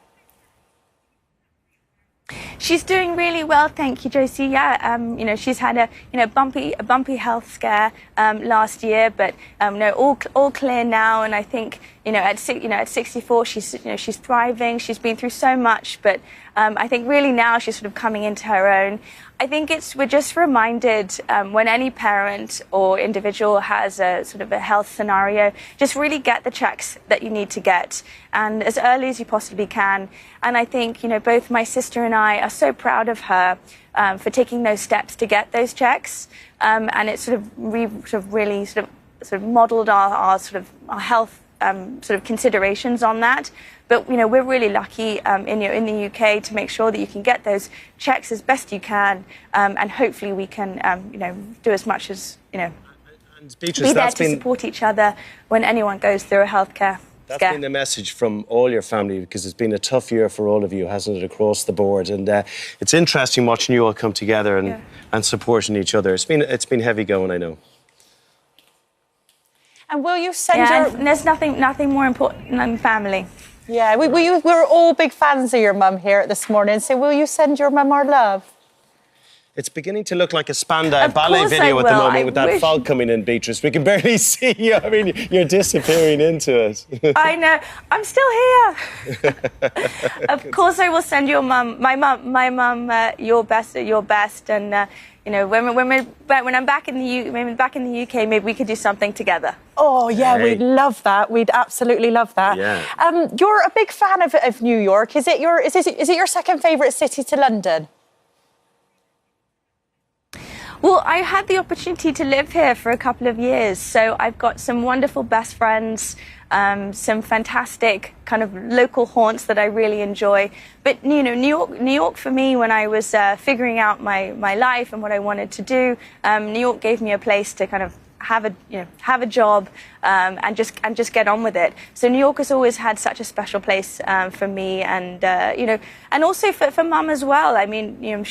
She's doing really well, thank you, Josie. Yeah, you know, she's had a bumpy health scare last year, but no, all clear now. And I think at 64, she's thriving. She's been through so much, but I think really now she's sort of coming into her own. I think we're just reminded when any parent or individual has a sort of a health scenario, just really get the checks that you need to get, and as early as you possibly can. And I think, you know, both my sister and I are so proud of her for taking those steps to get those checks, and it really modelled our health sort of considerations on that. But, you know, we're really lucky in the UK to make sure that you can get those checks as best you can, and hopefully we can, do as much as, and Beatrice, be there to support each other when anyone goes through a healthcare scare. That's been the message from all your family, because it's been a tough year for all of you, hasn't it, across the board? And it's interesting watching you all come together and supporting each other. It's been heavy going, I know. And will you send your... And there's nothing more important than family. Yeah, we're all big fans of your mum here this morning, so will you send your mum our love? It's beginning to look like a Spandau ballet video at the moment with that fog coming in, Beatrice. We can barely see you. I mean, you're disappearing into us. I know. I'm still here. Of course, I will send your mum, my mum, your best at your best, and when I'm back in the UK, maybe we could do something together. Oh yeah, We'd love that. We'd absolutely love that. Yeah. You're a big fan of New York. Is it your second favourite city to London? Well, I had the opportunity to live here for a couple of years, so I've got some wonderful best friends, some fantastic kind of local haunts that I really enjoy. But, you know, New York for me, when I was figuring out my life and what I wanted to do, New York gave me a place to kind of have a job and just get on with it. So New York has always had such a special place for me, and and also for Mum as well. I mean, you know,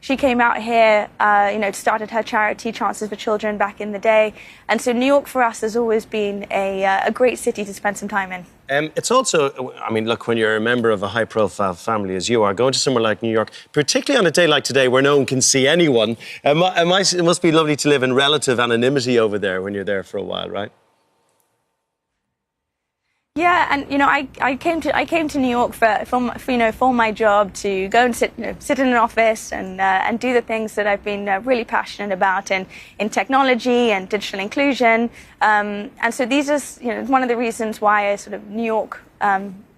she came out here, started her charity, Chances for Children, back in the day. And so New York for us has always been a great city to spend some time in. It's also, I mean, look, when you're a member of a high-profile family as you are, going to somewhere like New York, particularly on a day like today where no one can see anyone, it must be lovely to live in relative anonymity over there when you're there for a while, right? Yeah, and you know, I came to New York for my job, to go and sit in an office and do the things that I've been really passionate about in technology and digital inclusion. And so these are one of the reasons why New York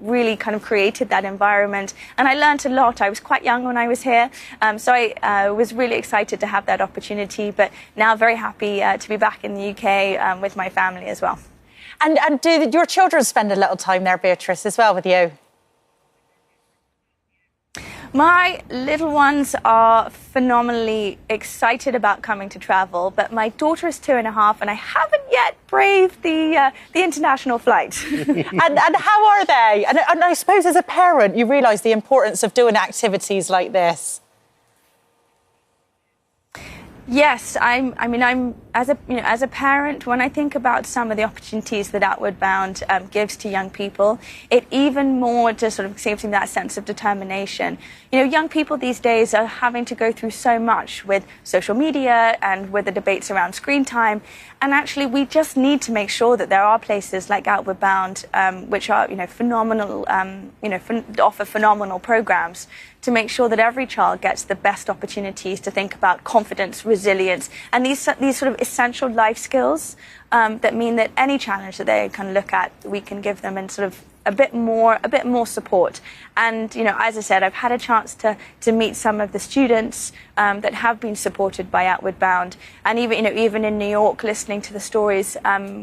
really kind of created that environment. And I learned a lot. I was quite young when I was here, so I was really excited to have that opportunity, but now very happy to be back in the UK with my family as well. And do your children spend a little time there, Beatrice, as well with you? My little ones are phenomenally excited about coming to travel, but my daughter is 2.5 and I haven't yet braved the international flight. and how are they? And I suppose as a parent, you realise the importance of doing activities like this. Yes, I'm as a parent, when I think about some of the opportunities that Outward Bound gives to young people, it even more just sort of gives them that sense of determination. You know, young people these days are having to go through so much with social media and with the debates around screen time, and actually we just need to make sure that there are places like Outward Bound, which are phenomenal, offer phenomenal programs, to make sure that every child gets the best opportunities to think about confidence, resilience, and these sort of essential life skills that mean that any challenge that they can look at, we can give them and sort of a bit more support. And as I said, I've had a chance to meet some of the students that have been supported by Outward Bound, and even in New York, listening to the stories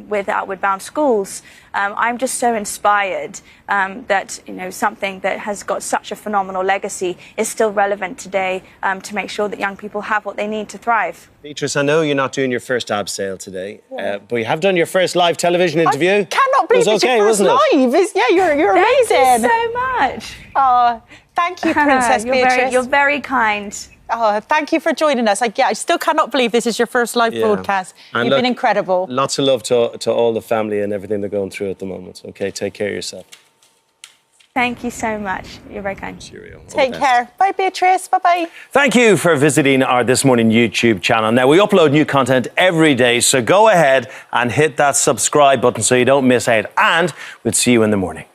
with Outward Bound schools, I'm just so inspired that something that has got such a phenomenal legacy is still relevant today to make sure that young people have what they need to thrive. Beatrice, I know you're not doing your first ab sale today, but you have done your first live television interview. I cannot believe it's your first live. You're amazing. Thank you so much. Oh, thank you, Princess Beatrice. You're very kind. Oh, thank you for joining us. I still cannot believe this is your first live broadcast. You've been incredible. Lots of love to all the family and everything they're going through at the moment. Okay, take care of yourself. Thank you so much. You're very kind. Cheerio. Take care. Bye, Beatrice. Bye-bye. Thank you for visiting our This Morning YouTube channel. Now, we upload new content every day, so go ahead and hit that subscribe button so you don't miss out. And we'll see you in the morning.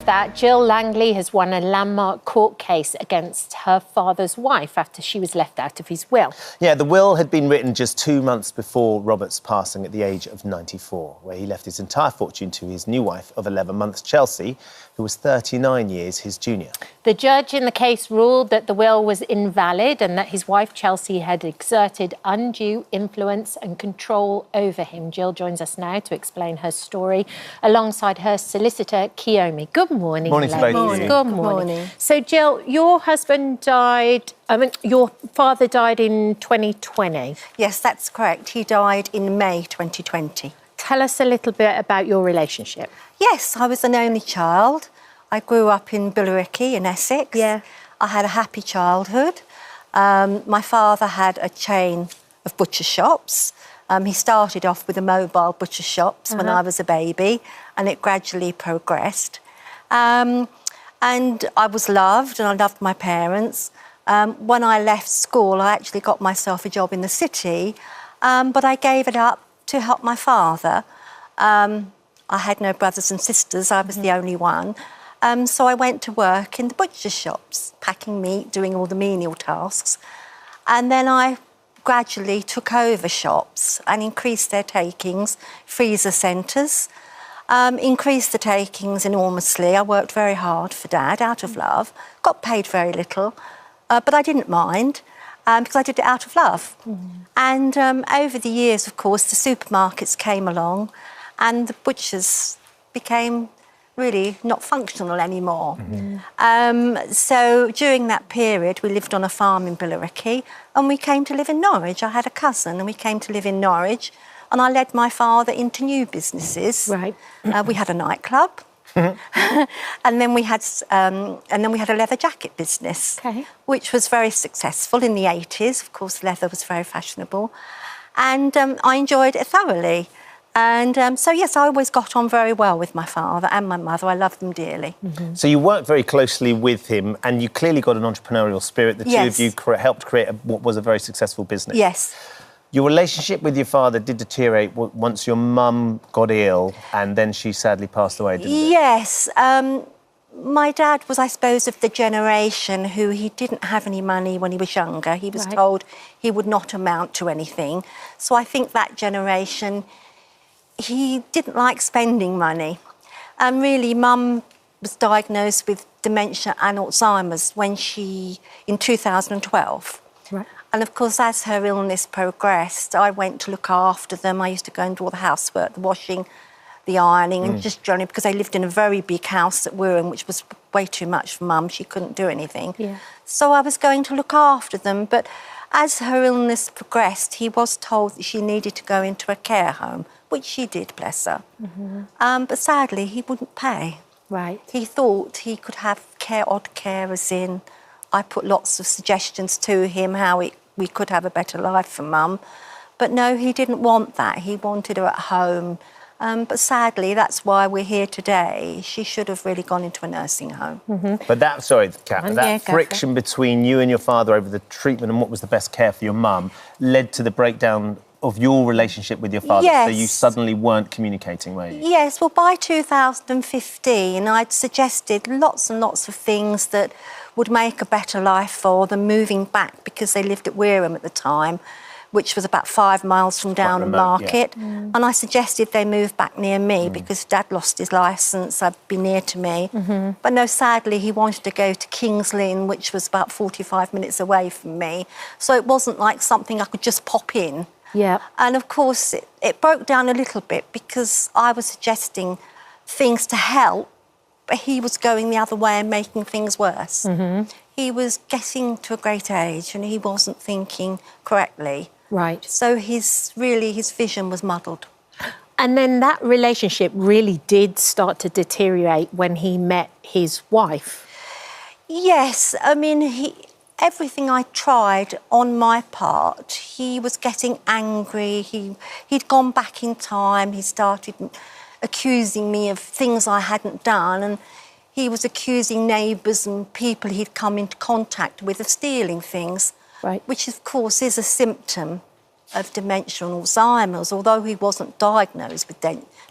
That Jill Langley has won a landmark court case against her father's wife after she was left out of his will. Yeah, the will had been written just 2 months before Robert's passing at the age of 94, where he left his entire fortune to his new wife of 11 months, Chelsea, who was 39 years his junior. The judge in the case ruled that the will was invalid and that his wife Chelsea had exerted undue influence and control over him. Jill joins us now to explain her story alongside her solicitor, Kiyomi. Good morning. Morning to both of you. Good morning. So, Jill, your father died in 2020. Yes, that's correct. He died in May 2020. Tell us a little bit about your relationship. Yes, I was an only child. I grew up in Billericay in Essex. Yeah. I had a happy childhood. My father had a chain of butcher shops. He started off with the mobile butcher shops when I was a baby, and it gradually progressed. And I was loved, and I loved my parents. When I left school, I actually got myself a job in the city, but I gave it up to help my father. I had no brothers and sisters, I was the only one. So I went to work in the butcher shops, packing meat, doing all the menial tasks. And then I gradually took over shops and increased their takings, freezer centres, increased the takings enormously. I worked very hard for Dad, out of love, got paid very little, but I didn't mind. Because I did it out of love. And over the years, of course, the supermarkets came along and the butchers became really not functional anymore. So during that period, we lived on a farm in Billericay and we came to live in Norwich. I had a cousin and we came to live in Norwich, and I led my father into new businesses. Right. We had a nightclub. and then we had a leather jacket business, which was very successful in the 80s. Of course, leather was very fashionable, and I enjoyed it thoroughly. And so yes, I always got on very well with my father and my mother. I loved them dearly. So you worked very closely with him, and you clearly got an entrepreneurial spirit. The two of you helped create what was a very successful business. Yes. Your relationship with your father did deteriorate once your mum got ill, and then she sadly passed away, didn't it? Yes. My dad was, I suppose, of the generation who he didn't have any money when he was younger. He was told he would not amount to anything. So I think that generation, he didn't like spending money. And really, Mum was diagnosed with dementia and Alzheimer's in 2012. Right. And of course, as her illness progressed, I went to look after them. I used to go and do all the housework, the washing, the ironing, and just generally, because they lived in a very big house that we were in, which was way too much for Mum. She couldn't do anything. Yeah. So I was going to look after them. But as her illness progressed, he was told that she needed to go into a care home, which she did, bless her. But sadly, he wouldn't pay. Right. He thought he could have odd carers in. I put lots of suggestions to him how we could have a better life for Mum. But no, he didn't want that. He wanted her at home. But sadly, that's why we're here today. She should have really gone into a nursing home. But that friction between you and your father over the treatment and what was the best care for your mum led to the breakdown of your relationship with your father. Yes. So you suddenly weren't communicating, were you? Yes, well, by 2015, I'd suggested lots and lots of things that would make a better life for them, moving back, because they lived at Wareham at the time, which was about 5 miles from Downham Market. Yeah. And I suggested they move back near me because Dad lost his licence, I'd be near to me. But no, sadly, he wanted to go to Kings Lynn, which was about 45 minutes away from me. So it wasn't like something I could just pop in. Yeah. And of course, it broke down a little bit because I was suggesting things to help, but he was going the other way and making things worse. He was getting to a great age and he wasn't thinking correctly. Right. So his vision was muddled. And then that relationship really did start to deteriorate when he met his wife. Yes, I mean, everything I tried on my part, he was getting angry. He'd gone back in time. He started accusing me of things I hadn't done, and he was accusing neighbours and people he'd come into contact with of stealing things. Right. Which, of course, is a symptom of dementia and Alzheimer's. Although he wasn't diagnosed with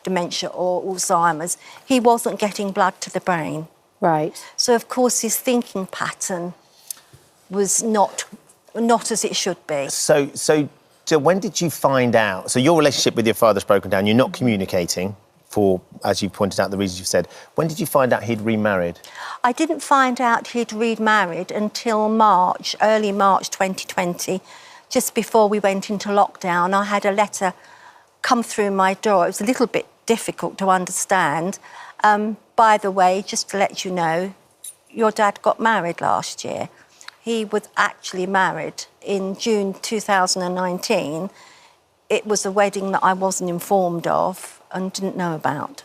dementia or Alzheimer's, he wasn't getting blood to the brain. Right. So, of course, his thinking pattern was not as it should be. So when did you find out? So your relationship with your father's broken down. You're not communicating for, as you pointed out, the reasons you've said. When did you find out he'd remarried? I didn't find out he'd remarried until early March 2020, just before we went into lockdown. I had a letter come through my door. It was a little bit difficult to understand. By the way, just to let you know, your dad got married last year. He was actually married in June 2019. It was a wedding that I wasn't informed of and didn't know about.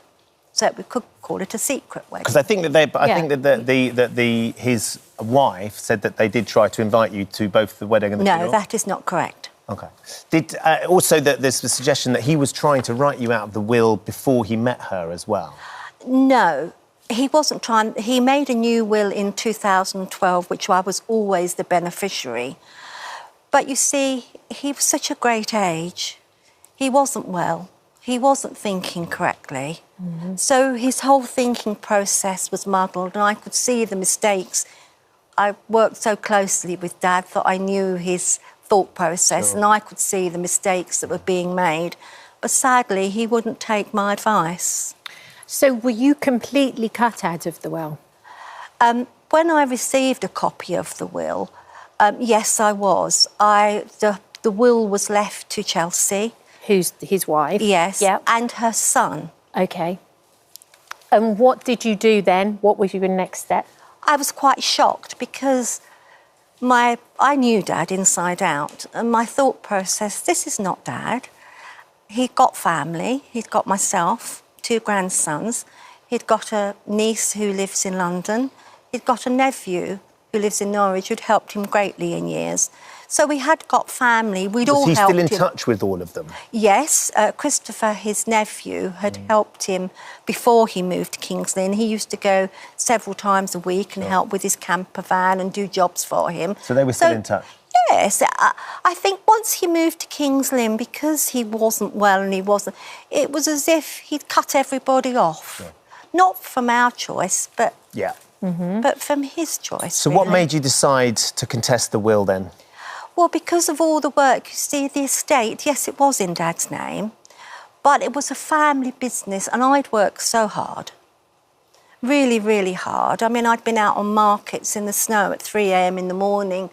So we could call it a secret wedding. Because I think that his wife said that they did try to invite you to both the wedding and the funeral. No, that is not correct. OK. Also, that there's the suggestion that he was trying to write you out of the will before he met her as well. No, he wasn't trying. He made a new will in 2012, which I was always the beneficiary. But you see, he was such a great age. He wasn't well. He wasn't thinking correctly. So his whole thinking process was muddled, and I could see the mistakes. I worked so closely with Dad that I knew his thought process, and I could see the mistakes that were being made. But sadly, he wouldn't take my advice. So were you completely cut out of the will? When I received a copy of the will, yes, I was. The will was left to Chelsea. Who's his wife? Yes, yep. And her son. OK. And what did you do then? What was your next step? I was quite shocked because I knew Dad inside out, and my thought process, this is not Dad. He'd got family. He'd got myself, 2 grandsons. He'd got a niece who lives in London. He'd got a nephew who lives in Norwich who'd helped him greatly in years. So we had got family. We'd all helped him. Was he still in touch with all of them? Yes. Christopher, his nephew, had helped him before he moved to Kings Lynn. He used to go several times a week and help with his camper van and do jobs for him. So they were still in touch? Yes. I think once he moved to Kings Lynn, because he wasn't well and it was as if he'd cut everybody off. Yeah. Not from our choice, but... Yeah. But from his choice. So what made you decide to contest the will then? Well, because of all the work. You see, the estate, yes, it was in Dad's name, but it was a family business and I'd worked so hard. Really, really hard. I mean, I'd been out on markets in the snow at 3 a.m. in the morning.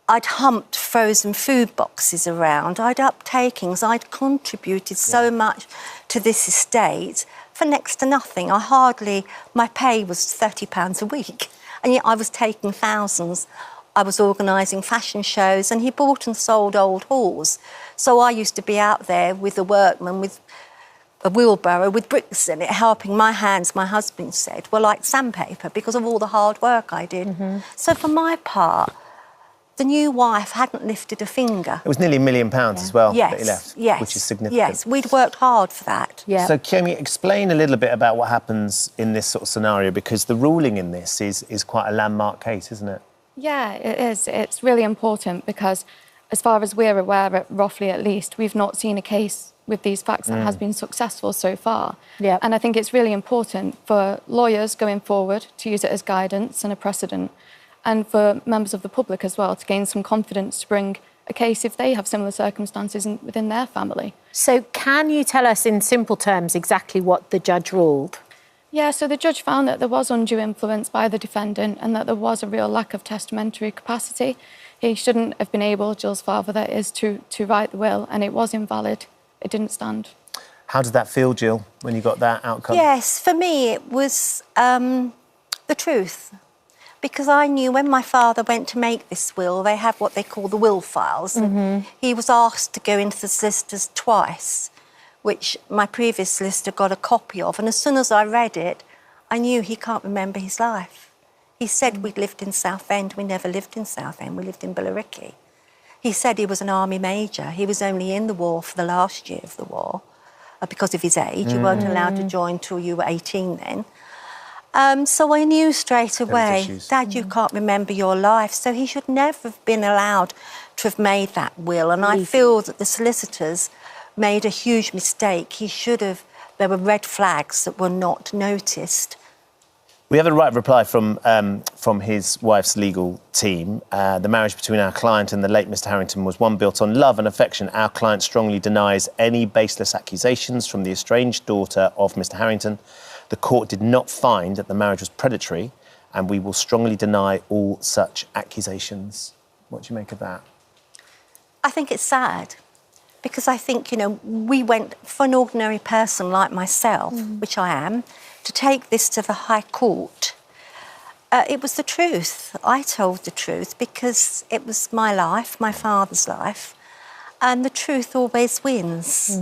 I'd humped frozen food boxes around. I'd up takings. I'd contributed so much to this estate for next to nothing. My pay was £30 a week, and yet I was taking thousands. I was organising fashion shows, and he bought and sold old halls. So I used to be out there with a workman with a wheelbarrow with bricks in it, helping. My hands, my husband said, were like sandpaper because of all the hard work I did. So for my part, the new wife hadn't lifted a finger. It was nearly £1 million as well that he left, which is significant. Yes, we'd worked hard for that. Yeah. So, Kiyomi, explain a little bit about what happens in this sort of scenario, because the ruling in this is quite a landmark case, isn't it? Yeah, it is. It's really important because, as far as we're aware, roughly at least, we've not seen a case with these facts that has been successful so far. Yeah. And I think it's really important for lawyers going forward to use it as guidance and a precedent, and for members of the public as well to gain some confidence to bring a case if they have similar circumstances within their family. So can you tell us in simple terms exactly what the judge ruled? Yeah, so the judge found that there was undue influence by the defendant and that there was a real lack of testamentary capacity. He shouldn't have been able, Jill's father that is, to write the will, and it was invalid. It didn't stand. How did that feel, Jill, when you got that outcome? Yes, for me it was the truth. Because I knew when my father went to make this will, they have what they call the will files. And he was asked to go into the solicitors twice, which my previous solicitor got a copy of. And as soon as I read it, I knew he can't remember his life. He said we'd lived in Southend. We never lived in Southend. We lived in Billericay. He said he was an army major. He was only in the war for the last year of the war because of his age. You weren't allowed to join till you were 18 then. So I knew straight away, Dad, you can't remember your life. So he should never have been allowed to have made that will. And I feel that the solicitors made a huge mistake. There were red flags that were not noticed. We have a right of reply from his wife's legal team. The marriage between our client and the late Mr. Harrington was one built on love and affection. Our client strongly denies any baseless accusations from the estranged daughter of Mr. Harrington. The court did not find that the marriage was predatory, and we will strongly deny all such accusations. What do you make of that? I think it's sad, because I think, we went for an ordinary person like myself, which I am, to take this to the High Court. It was the truth. I told the truth because it was my life, my father's life, and the truth always wins.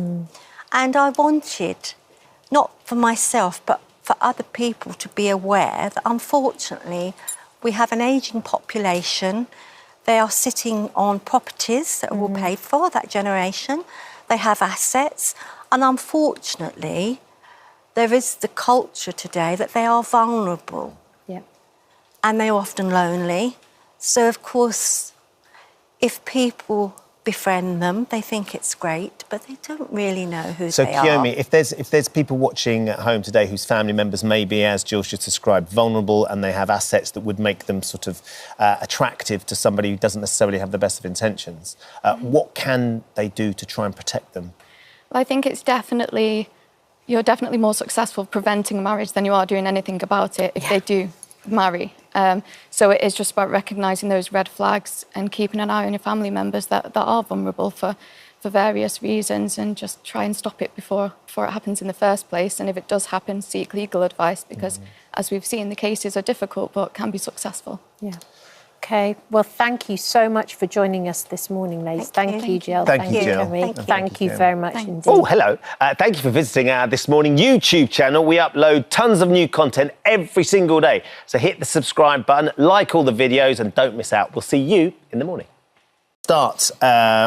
And I wanted, not for myself, but for other people to be aware that, unfortunately, we have an ageing population. They are sitting on properties that are all paid for, that generation. They have assets. And unfortunately, there is the culture today that they are vulnerable. Yeah. And they're often lonely. So, of course, if people befriend them, they think it's great, but they don't really know who they are. So, Kiyomi, if there's people watching at home today whose family members may be, as Jill just described, vulnerable, and they have assets that would make them sort of attractive to somebody who doesn't necessarily have the best of intentions, what can they do to try and protect them? Well, I think you're definitely more successful preventing a marriage than you are doing anything about it if they do marry. So it is just about recognising those red flags and keeping an eye on your family members that are vulnerable for various reasons, and just try and stop it before it happens in the first place. And if it does happen, seek legal advice, because as we've seen, the cases are difficult but can be successful. Yeah. OK, well, thank you so much for joining us this morning, ladies. Thank you, Jill. Thank you, Jill. Thank you very much indeed. Oh, hello. Thank you for visiting our This Morning YouTube channel. We upload tons of new content every single day. So hit the subscribe button, like all the videos, and don't miss out. We'll see you in the morning. Start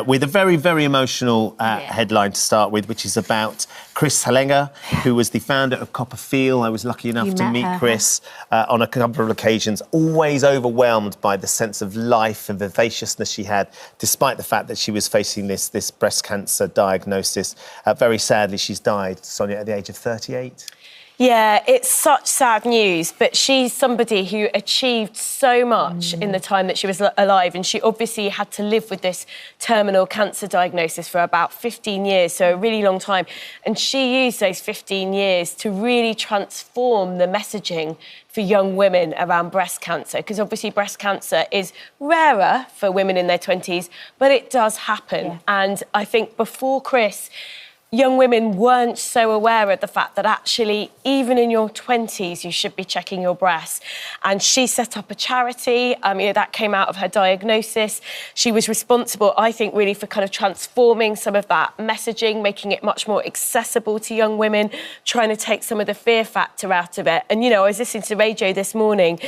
with a very, very emotional headline to start with, which is about Chris Halenga, who was the founder of Copperfield. I was lucky enough to meet Chris on a couple of occasions, always overwhelmed by the sense of life and vivaciousness she had, despite the fact that she was facing this breast cancer diagnosis. Very sadly, she's died, Sonia, at the age of 38. Yeah, it's such sad news, but she's somebody who achieved so much in the time that she was alive, and she obviously had to live with this terminal cancer diagnosis for about 15 years, so a really long time. And she used those 15 years to really transform the messaging for young women around breast cancer, because obviously breast cancer is rarer for women in their 20s, but it does happen. Yeah. And I think before Chris, young women weren't so aware of the fact that actually, even in your 20s, you should be checking your breasts. And she set up a charity, that came out of her diagnosis. She was responsible, I think, really for kind of transforming some of that messaging, making it much more accessible to young women, trying to take some of the fear factor out of it. And, I was listening to radio this morning.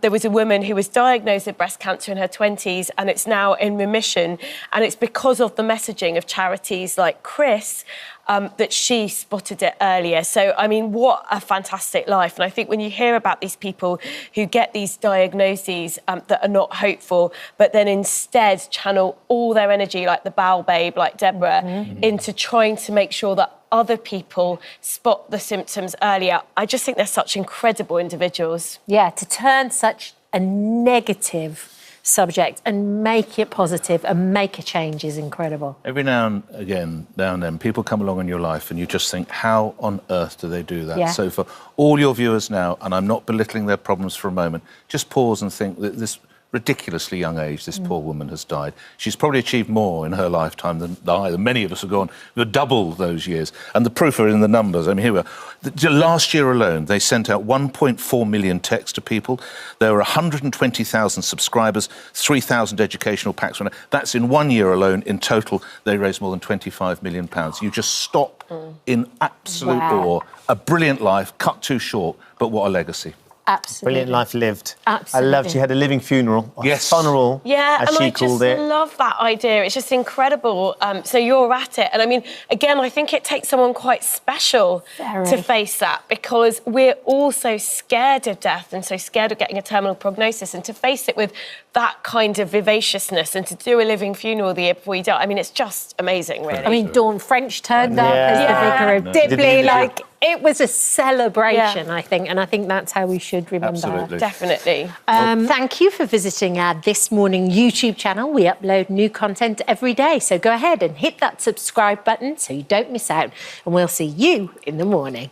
There was a woman who was diagnosed with breast cancer in her 20s, and it's now in remission. And it's because of the messaging of charities like Chris, that she spotted it earlier. So, what a fantastic life. And I think when you hear about these people who get these diagnoses that are not hopeful, but then instead channel all their energy, like the bowel babe, like Deborah, into trying to make sure that other people spot the symptoms earlier, I just think they're such incredible individuals. Yeah, to turn such a negative subject and make it positive and make a change is incredible. Every now and then, people come along in your life and you just think, how on earth do they do that? Yeah. So for all your viewers now, and I'm not belittling their problems for a moment, just pause and think that this ridiculously young age, this poor woman has died. She's probably achieved more in her lifetime than many of us have gone. We've double those years. And the proof are in the numbers. Here we are. Last year alone, they sent out 1.4 million texts to people. There were 120,000 subscribers, 3,000 educational packs. That's in 1 year alone. In total, they raised more than £25 million. You just stop in absolute awe. A brilliant life, cut too short, but what a legacy. Absolutely. Brilliant life lived. Absolutely. I loved she had a living funeral. Yes. Funeral, as she called it. I just love that idea. It's just incredible. So you're at it. And again, I think it takes someone quite special to face that, because we're all so scared of death and so scared of getting a terminal prognosis, and to face it with that kind of vivaciousness and to do a living funeral the year before you die, it's just amazing, really. Dawn French turned up as the vicar of Dibley, it was a celebration, I think, and I think that's how we should remember her. Definitely. Thank you for visiting our This Morning YouTube channel. We upload new content every day, so go ahead and hit that subscribe button so you don't miss out, and we'll see you in the morning.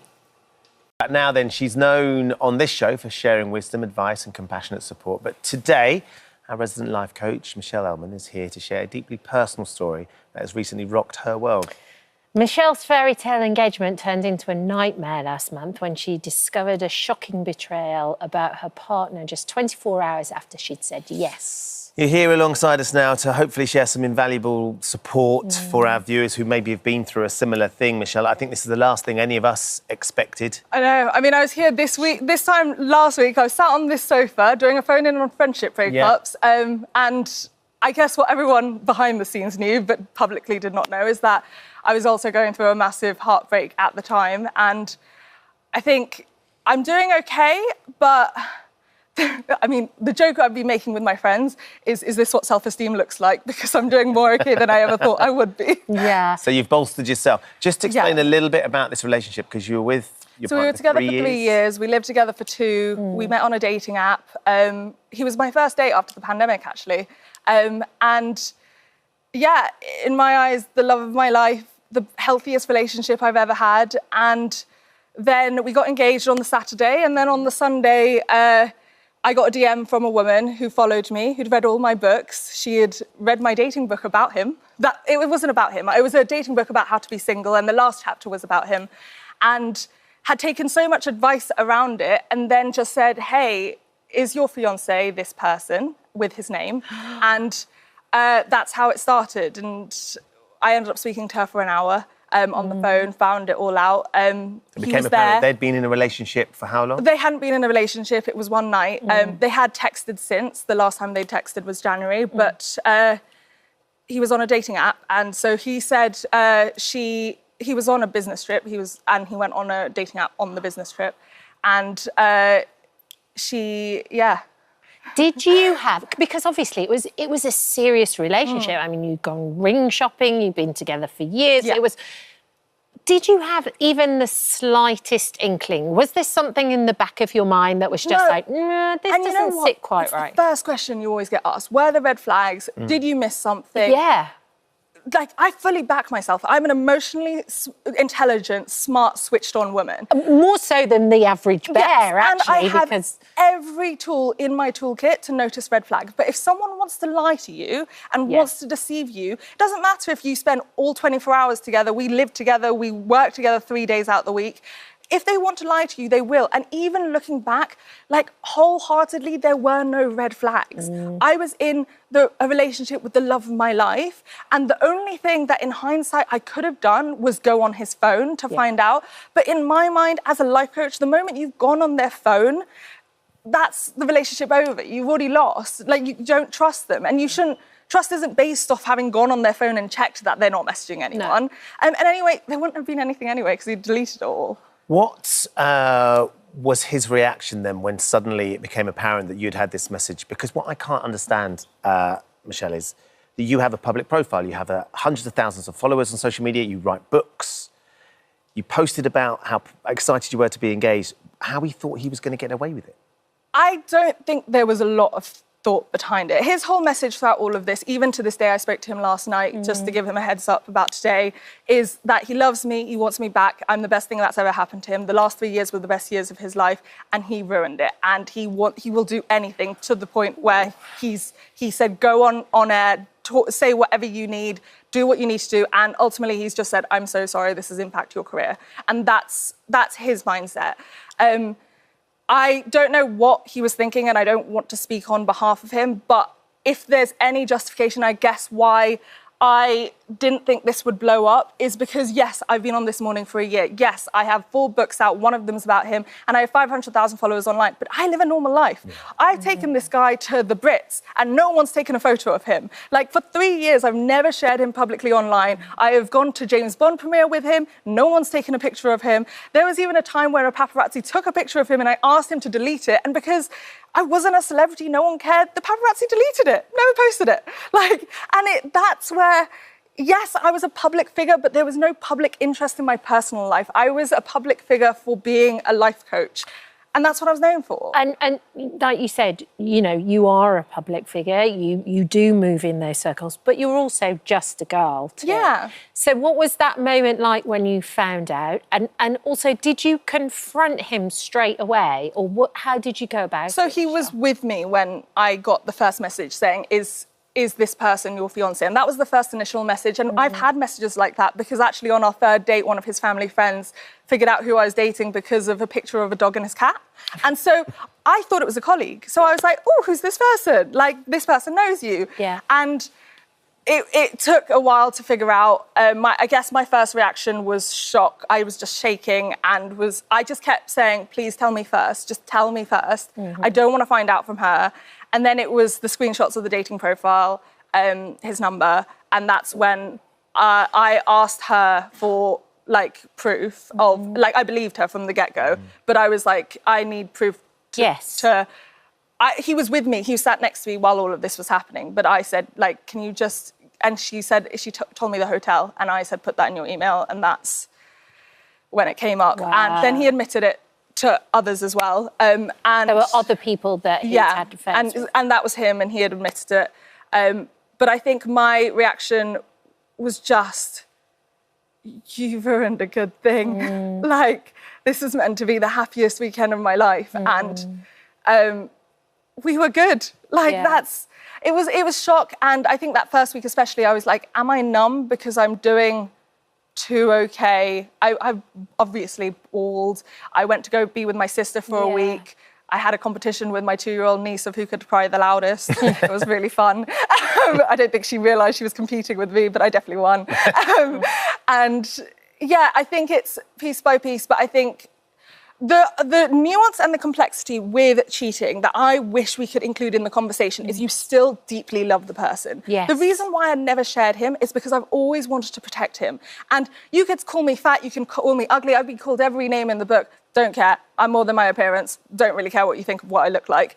Now then, she's known on this show for sharing wisdom, advice and compassionate support, but today our resident life coach, Michelle Elman, is here to share a deeply personal story that has recently rocked her world. Michelle's fairy tale engagement turned into a nightmare last month when she discovered a shocking betrayal about her partner just 24 hours after she'd said yes. You're here alongside us now to hopefully share some invaluable support for our viewers who maybe have been through a similar thing, Michelle. I think this is the last thing any of us expected. I know. I was here this time last week, I was sat on this sofa doing a phone-in on friendship breakups, and I guess what everyone behind the scenes knew but publicly did not know is that I was also going through a massive heartbreak at the time, and I think I'm doing okay, but the joke I'd be making with my friends is this what self-esteem looks like? Because I'm doing more okay than I ever thought I would be. Yeah. So you've bolstered yourself. Just explain a little bit about this relationship, because you were with your partner we were together for 3 years. years. We lived together for 2. We met on a dating app. He was my first date after the pandemic, actually. And yeah, in my eyes, the love of my life, the healthiest relationship I've ever had. And then we got engaged on the Saturday, and then on the Sunday, I got a DM from a woman who followed me, who'd read all my books. She had read my dating book about him. It wasn't about him. It was a dating book about how to be single, and the last chapter was about him. And had taken so much advice around it, and then just said, hey, is your fiancé this person with his name? And that's how it started. And I ended up speaking to her for an hour on the phone, found it all out. It became apparent they'd been in a relationship for how long? They hadn't been in a relationship, it was one night. They had texted since. The last time they texted was January, but he was on a dating app. And so he said he was on a business trip, he went on a dating app on the business trip. And Did you have, because obviously it was a serious relationship. You'd gone ring shopping, you'd been together for years. Yeah. did you have even the slightest inkling? Was there something in the back of your mind that was just like, nah, this doesn't sit quite right? The first question you always get asked, were there red flags? Did you miss something? Yeah. Like, I fully back myself. I'm an emotionally intelligent, smart, switched-on woman. More so than the average bear, and actually. I have because every tool in my toolkit to notice red flags. But if someone wants to lie to you and wants to deceive you, it doesn't matter if you spend all 24 hours together, we live together, we work together 3 days out the week. If they want to lie to you, they will. And even looking back, like, wholeheartedly, there were no red flags. I was in a relationship with the love of my life, and the only thing that in hindsight I could have done was go on his phone to find out. But in my mind, as a life coach, the moment you've gone on their phone, that's the relationship over. You've already lost. Like, you don't trust them, and you shouldn't. Trust isn't based off having gone on their phone and checked that they're not messaging anyone. And anyway, there wouldn't have been anything anyway, because he deleted it all. What was his reaction then when suddenly it became apparent that you'd had this message? Because what I can't understand, Michelle, is that you have a public profile. You have hundreds of thousands of followers on social media. You write books. You posted about how excited you were to be engaged. How he thought he was going to get away with it? I don't think there was a lot of thought behind it. His whole message throughout all of this, even to this day, I spoke to him last night just to give him a heads up about today, is that he loves me, he wants me back, I'm the best thing that's ever happened to him. The last 3 years were the best years of his life, and he ruined it. And he will do anything, to the point where he said, go on air, say whatever you need, do what you need to do. And ultimately, he's just said, I'm so sorry, this has impacted your career. And that's his mindset. I don't know what he was thinking, and I don't want to speak on behalf of him, but if there's any justification, I guess, why I didn't think this would blow up is because, yes, I've been on This Morning for a year. Yes, I have 4 books out. One of them is about him, and I have 500,000 followers online, but I live a normal life. I've taken this guy to the Brits, and no one's taken a photo of him. Like, for 3 years, I've never shared him publicly online. I have gone to James Bond premiere with him. No one's taken a picture of him. There was even a time where a paparazzi took a picture of him, and I asked him to delete it, and because I wasn't a celebrity, no one cared, the paparazzi deleted it, never posted it. Like, and that's where, yes, I was a public figure, but there was no public interest in my personal life. I was a public figure for being a life coach. And that's what I was known for. And like you said, you know, you are a public figure. You do move in those circles, but you're also just a girl too. Yeah. So what was that moment like when you found out? And also, did you confront him straight away, or how did you go about it? So he was with me when I got the first message saying, is this person your fiancé? And that was the first initial message. And I've had messages like that because actually on our 3rd date, one of his family friends figured out who I was dating because of a picture of a dog and his cat. And so I thought it was a colleague. So I was like, oh, who's this person? Like, this person knows you. Yeah. And it took a while to figure out. I guess my first reaction was shock. I was just shaking and I just kept saying, please tell me first. Just tell me first. I don't want to find out from her. And then it was the screenshots of the dating profile, his number, and that's when I asked her for, like, proof of, like, I believed her from the get-go, but I was like, I need proof he was with me, he sat next to me while all of this was happening, but I said, like, can you just, and she said, told me the hotel, and I said, put that in your email, and that's when it came up. Wow. And then he admitted it to others as well. And there were other people that he had affairs with. And that was him, and he had admitted it. But I think my reaction was just, you've ruined a good thing. Like, this is meant to be the happiest weekend of my life. And we were good. Like, it was shock. And I think that first week especially, I was like, am I numb because I'm doing too okay? I've obviously bawled. I went to go be with my sister for a week. I had a competition with my 2-year-old niece of who could cry the loudest. It was really fun. I don't think she realised she was competing with me, but I definitely won. And yeah, I think it's piece by piece, but I think the nuance and the complexity with cheating that I wish we could include in the conversation is you still deeply love the person. Yes. The reason why I never shared him is because I've always wanted to protect him. And you could call me fat, you can call me ugly, I've been called every name in the book. Don't care. I'm more than my appearance. Don't really care what you think of what I look like.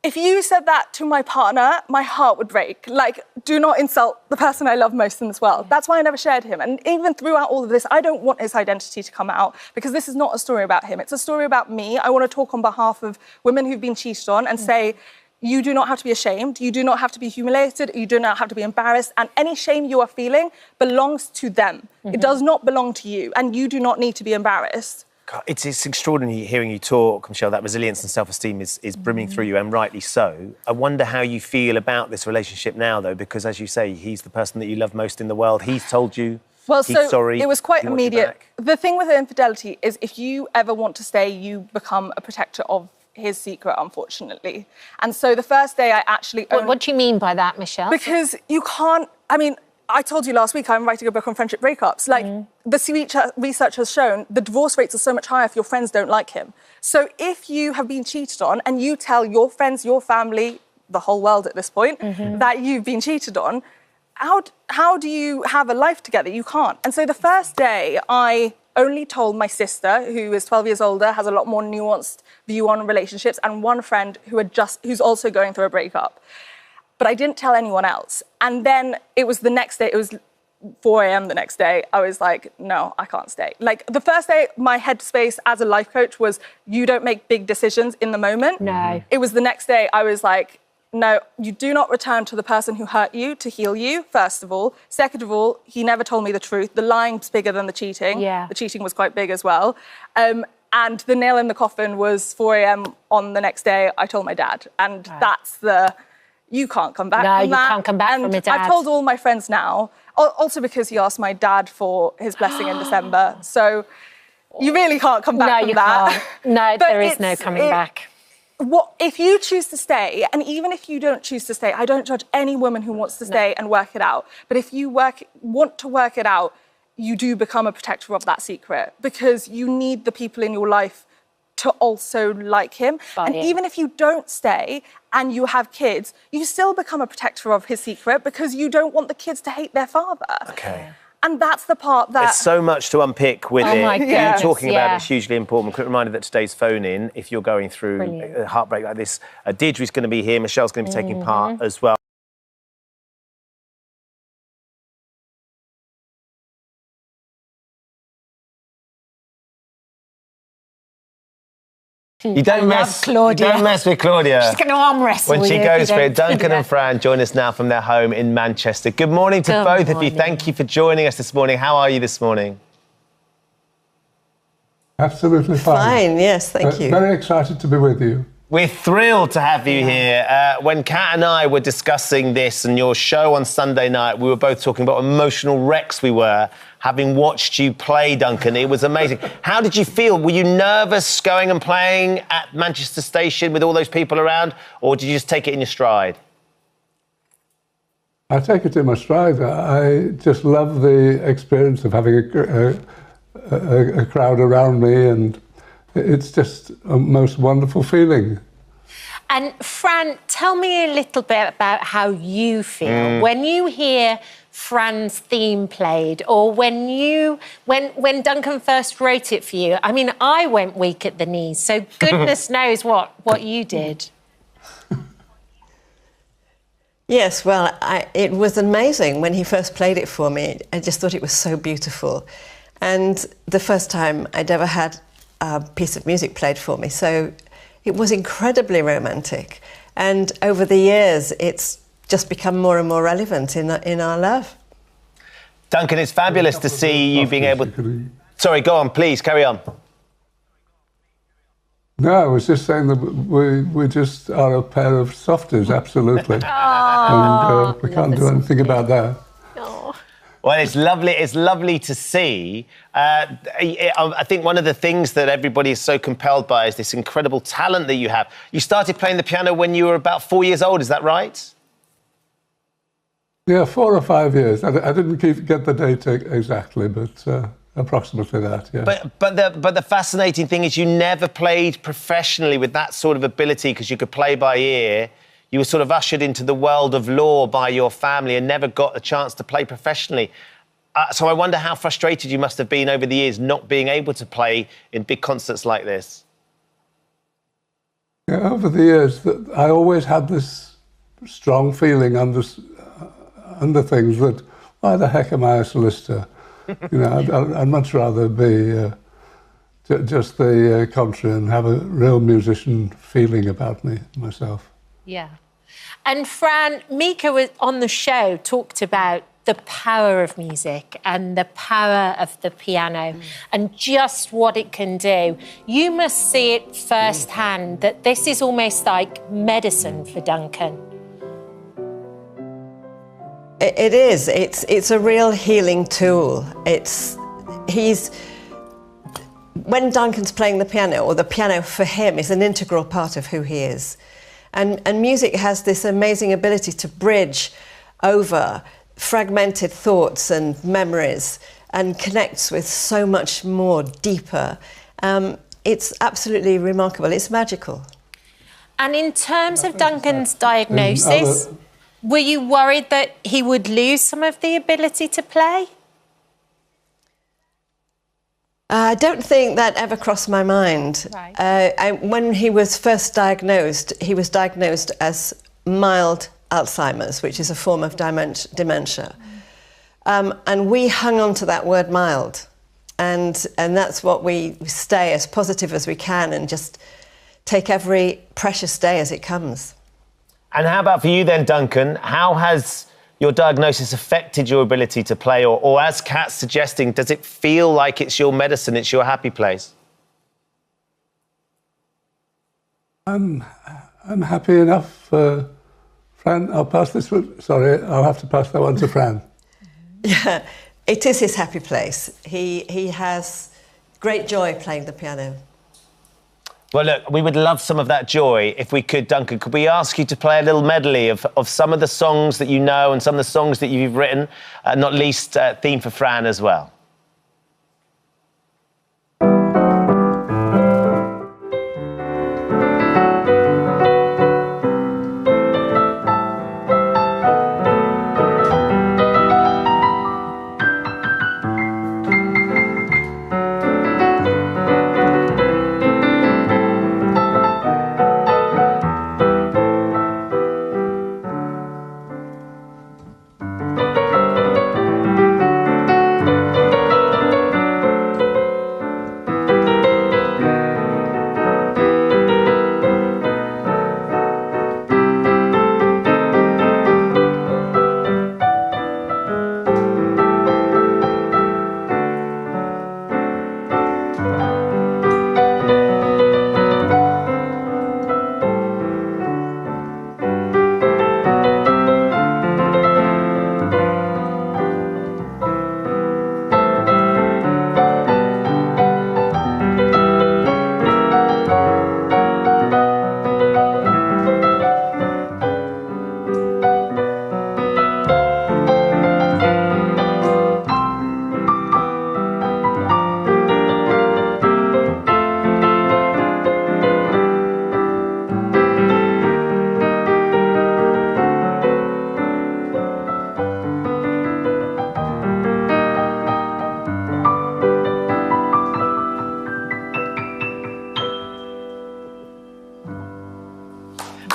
if you said that to my partner, my heart would break. Like, do not insult the person I love most in this world. That's why I never shared him. And even throughout all of this, I don't want his identity to come out because this is not a story about him. It's a story about me. I want to talk on behalf of women who've been cheated on and say, you do not have to be ashamed. You do not have to be humiliated. You do not have to be embarrassed. And any shame you are feeling belongs to them. It does not belong to you. And you do not need to be embarrassed. God, it's extraordinary hearing you talk, Michelle. That resilience and self-esteem is brimming through you, and rightly so. I wonder how you feel about this relationship now, though, because, as you say, he's the person that you love most in the world. He's told you he's sorry. It was quite immediate. The thing with infidelity is if you ever want to stay, you become a protector of his secret, unfortunately. And so the first day I actually... What do you mean by that, Michelle? Because you can't... I mean, I told you last week I'm writing a book on friendship breakups. Like, the research has shown the divorce rates are so much higher if your friends don't like him. So if you have been cheated on and you tell your friends, your family, the whole world at this point, that you've been cheated on, how do you have a life together? You can't. And so the first day I only told my sister, who is 12 years older, has a lot more nuanced view on relationships, and one friend who's also going through a breakup. But I didn't tell anyone else. And then it was the next day, it was 4 a.m. the next day, I was like, no, I can't stay. Like, the first day, my headspace as a life coach was, you don't make big decisions in the moment. No. It was the next day, I was like, no, you do not return to the person who hurt you to heal you, first of all. Second of all, he never told me the truth. The lying's bigger than the cheating. Yeah. The cheating was quite big as well. And the nail in the coffin was 4 a.m. on the next day, I told my dad. And that's you can't come back from that. No, you can't come back from it, Dad. I've told all my friends now, also because he asked my dad for his blessing in December. So you really can't come back from that. No, there is no coming back. If you choose to stay, and even if you don't choose to stay, I don't judge any woman who wants to stay and work it out. But if you want to work it out, you do become a protector of that secret because you need the people in your life to also like him. And even if you don't stay and you have kids, you still become a protector of his secret because you don't want the kids to hate their father. Okay. And that's the part that... There's so much to unpick with it. My goodness, you talking about it's hugely important. Quick reminder that today's phone-in, if you're going through a heartbreak like this, Deirdre's going to be here, Michelle's going to be taking part as well. You don't mess with Claudia. She's going to arm wrestle when she goes for it. Duncan and Fran join us now from their home in Manchester. Good morning to both of you. Thank you for joining us this morning. How are you this morning? Absolutely fine. Fine, yes, thank you. Very excited to be with you. We're thrilled to have you here. When Kat and I were discussing this and your show on Sunday night, we were both talking about emotional wrecks we were, having watched you play, Duncan. It was amazing. How did you feel? Were you nervous going and playing at Manchester Station with all those people around, or did you just take it in your stride? I take it in my stride. I just love the experience of having a crowd around me, and it's just a most wonderful feeling. And Fran, tell me a little bit about how you feel when you hear Fran's theme played, or when Duncan first wrote it for you. I mean, I went weak at the knees, so goodness knows what you did. Yes, well, it was amazing when he first played it for me. I just thought it was so beautiful. And the first time I'd ever had a piece of music played for me, so it was incredibly romantic. And over the years, it's just become more and more relevant in our love. Duncan, it's fabulous to see you being able... Sorry, go on, please, carry on. No, I was just saying that we just are a pair of softies, absolutely. And we can't do anything about that. Well, it's lovely to see. I think one of the things that everybody is so compelled by is this incredible talent that you have. You started playing the piano when you were about 4 years old, is that right? Yeah, 4 or 5 years. I didn't get the date exactly, but approximately that, yeah. But the fascinating thing is you never played professionally with that sort of ability because you could play by ear. You were sort of ushered into the world of law by your family and never got a chance to play professionally. So I wonder how frustrated you must have been over the years not being able to play in big concerts like this. Yeah, over the years, that I always had this strong feeling under things that, why the heck am I a solicitor? You know, I'd much rather be just the contrary and have a real musician feeling about myself. Yeah. And Fran, Mika was on the show, talked about the power of music and the power of the piano and just what it can do. You must see it firsthand that this is almost like medicine for Duncan. It is. It's a real healing tool. When Duncan's playing the piano, or the piano for him is an integral part of who he is. And music has this amazing ability to bridge over fragmented thoughts and memories and connects with so much more deeper. It's absolutely remarkable. It's magical. And in terms of Duncan's diagnosis, were you worried that he would lose some of the ability to play? I don't think that ever crossed my mind. Right. When he was first diagnosed, he was diagnosed as mild Alzheimer's, which is a form of dementia. And we hung on to that word mild. And that's what we stay as positive as we can and just take every precious day as it comes. And how about for you then, Duncan? How has your diagnosis affected your ability to play? Or as Kat's suggesting, does it feel like it's your medicine, it's your happy place? I'm happy enough. Fran, I'll pass this one. Sorry, I'll have to pass that one to Fran. Yeah, it is his happy place. He has great joy playing the piano. Well, look, we would love some of that joy if we could, Duncan. Could we ask you to play a little medley of some of the songs that you know and some of the songs that you've written, not least theme for Fran as well?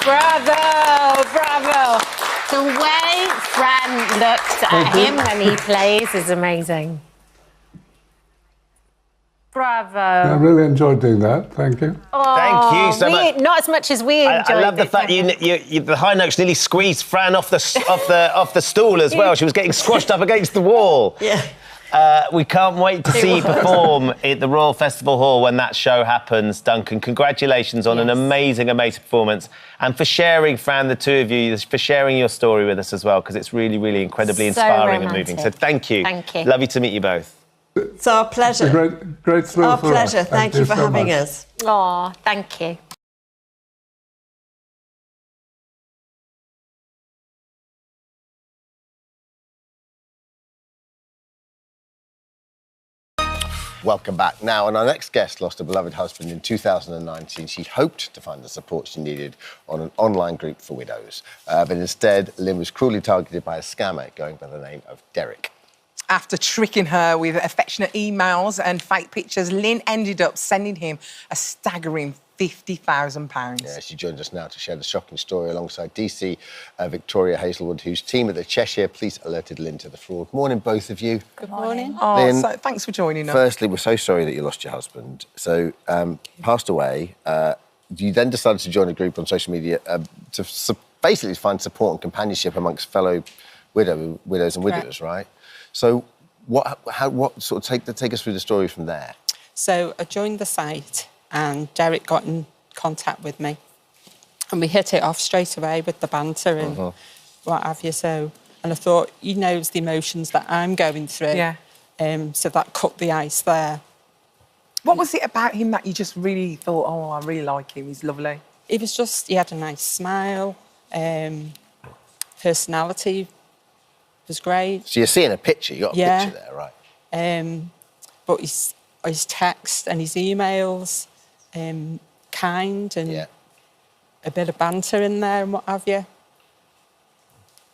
Bravo, bravo. The way Fran looks at him when he plays is amazing. Bravo. I really enjoyed doing that. Thank you. Oh, thank you so much. Not as much as we enjoyed. I love the fact the high notes nearly squeezed Fran off the stool as well. She was getting squashed up against the wall. Yeah. We can't wait to see you perform at the Royal Festival Hall when that show happens, Duncan. Congratulations on an amazing, amazing performance. And for sharing, Fran, the two of you, for sharing your story with us as well, because it's really, really incredibly inspiring and moving. So thank you. Thank you. Lovely to meet you both. It's our pleasure. It's a great thrill our for pleasure. us. Thank you for so having much. us. Oh, thank you. Welcome back. Now, when our next guest lost a beloved husband in 2019, she hoped to find the support she needed on an online group for widows. But instead, Lynn was cruelly targeted by a scammer going by the name of Derek. After tricking her with affectionate emails and fake pictures, Lynn ended up sending him a staggering £50,000. Yeah, she joined us now to share the shocking story alongside DC Victoria Hazelwood, whose team at the Cheshire Police alerted Lynn to the fraud. Morning, both of you. Good morning. Oh, Lynn, so thanks for joining us. Firstly, we're so sorry that you lost your husband. So, passed away. You then decided to join a group on social media to basically find support and companionship amongst fellow widows and widowers, right? So, what sort of take us through the story from there? So I joined the site and Derek got in contact with me and we hit it off straight away with the banter and what have you. So, and I thought, he knows the emotions that I'm going through. Yeah. So that cut the ice there. What was it about him that you just really thought, oh, I really like him, he's lovely? He had a nice smile, personality was great. So you're seeing a picture, you got a picture there, right? But his text and his emails, kind and a bit of banter in there and what have you.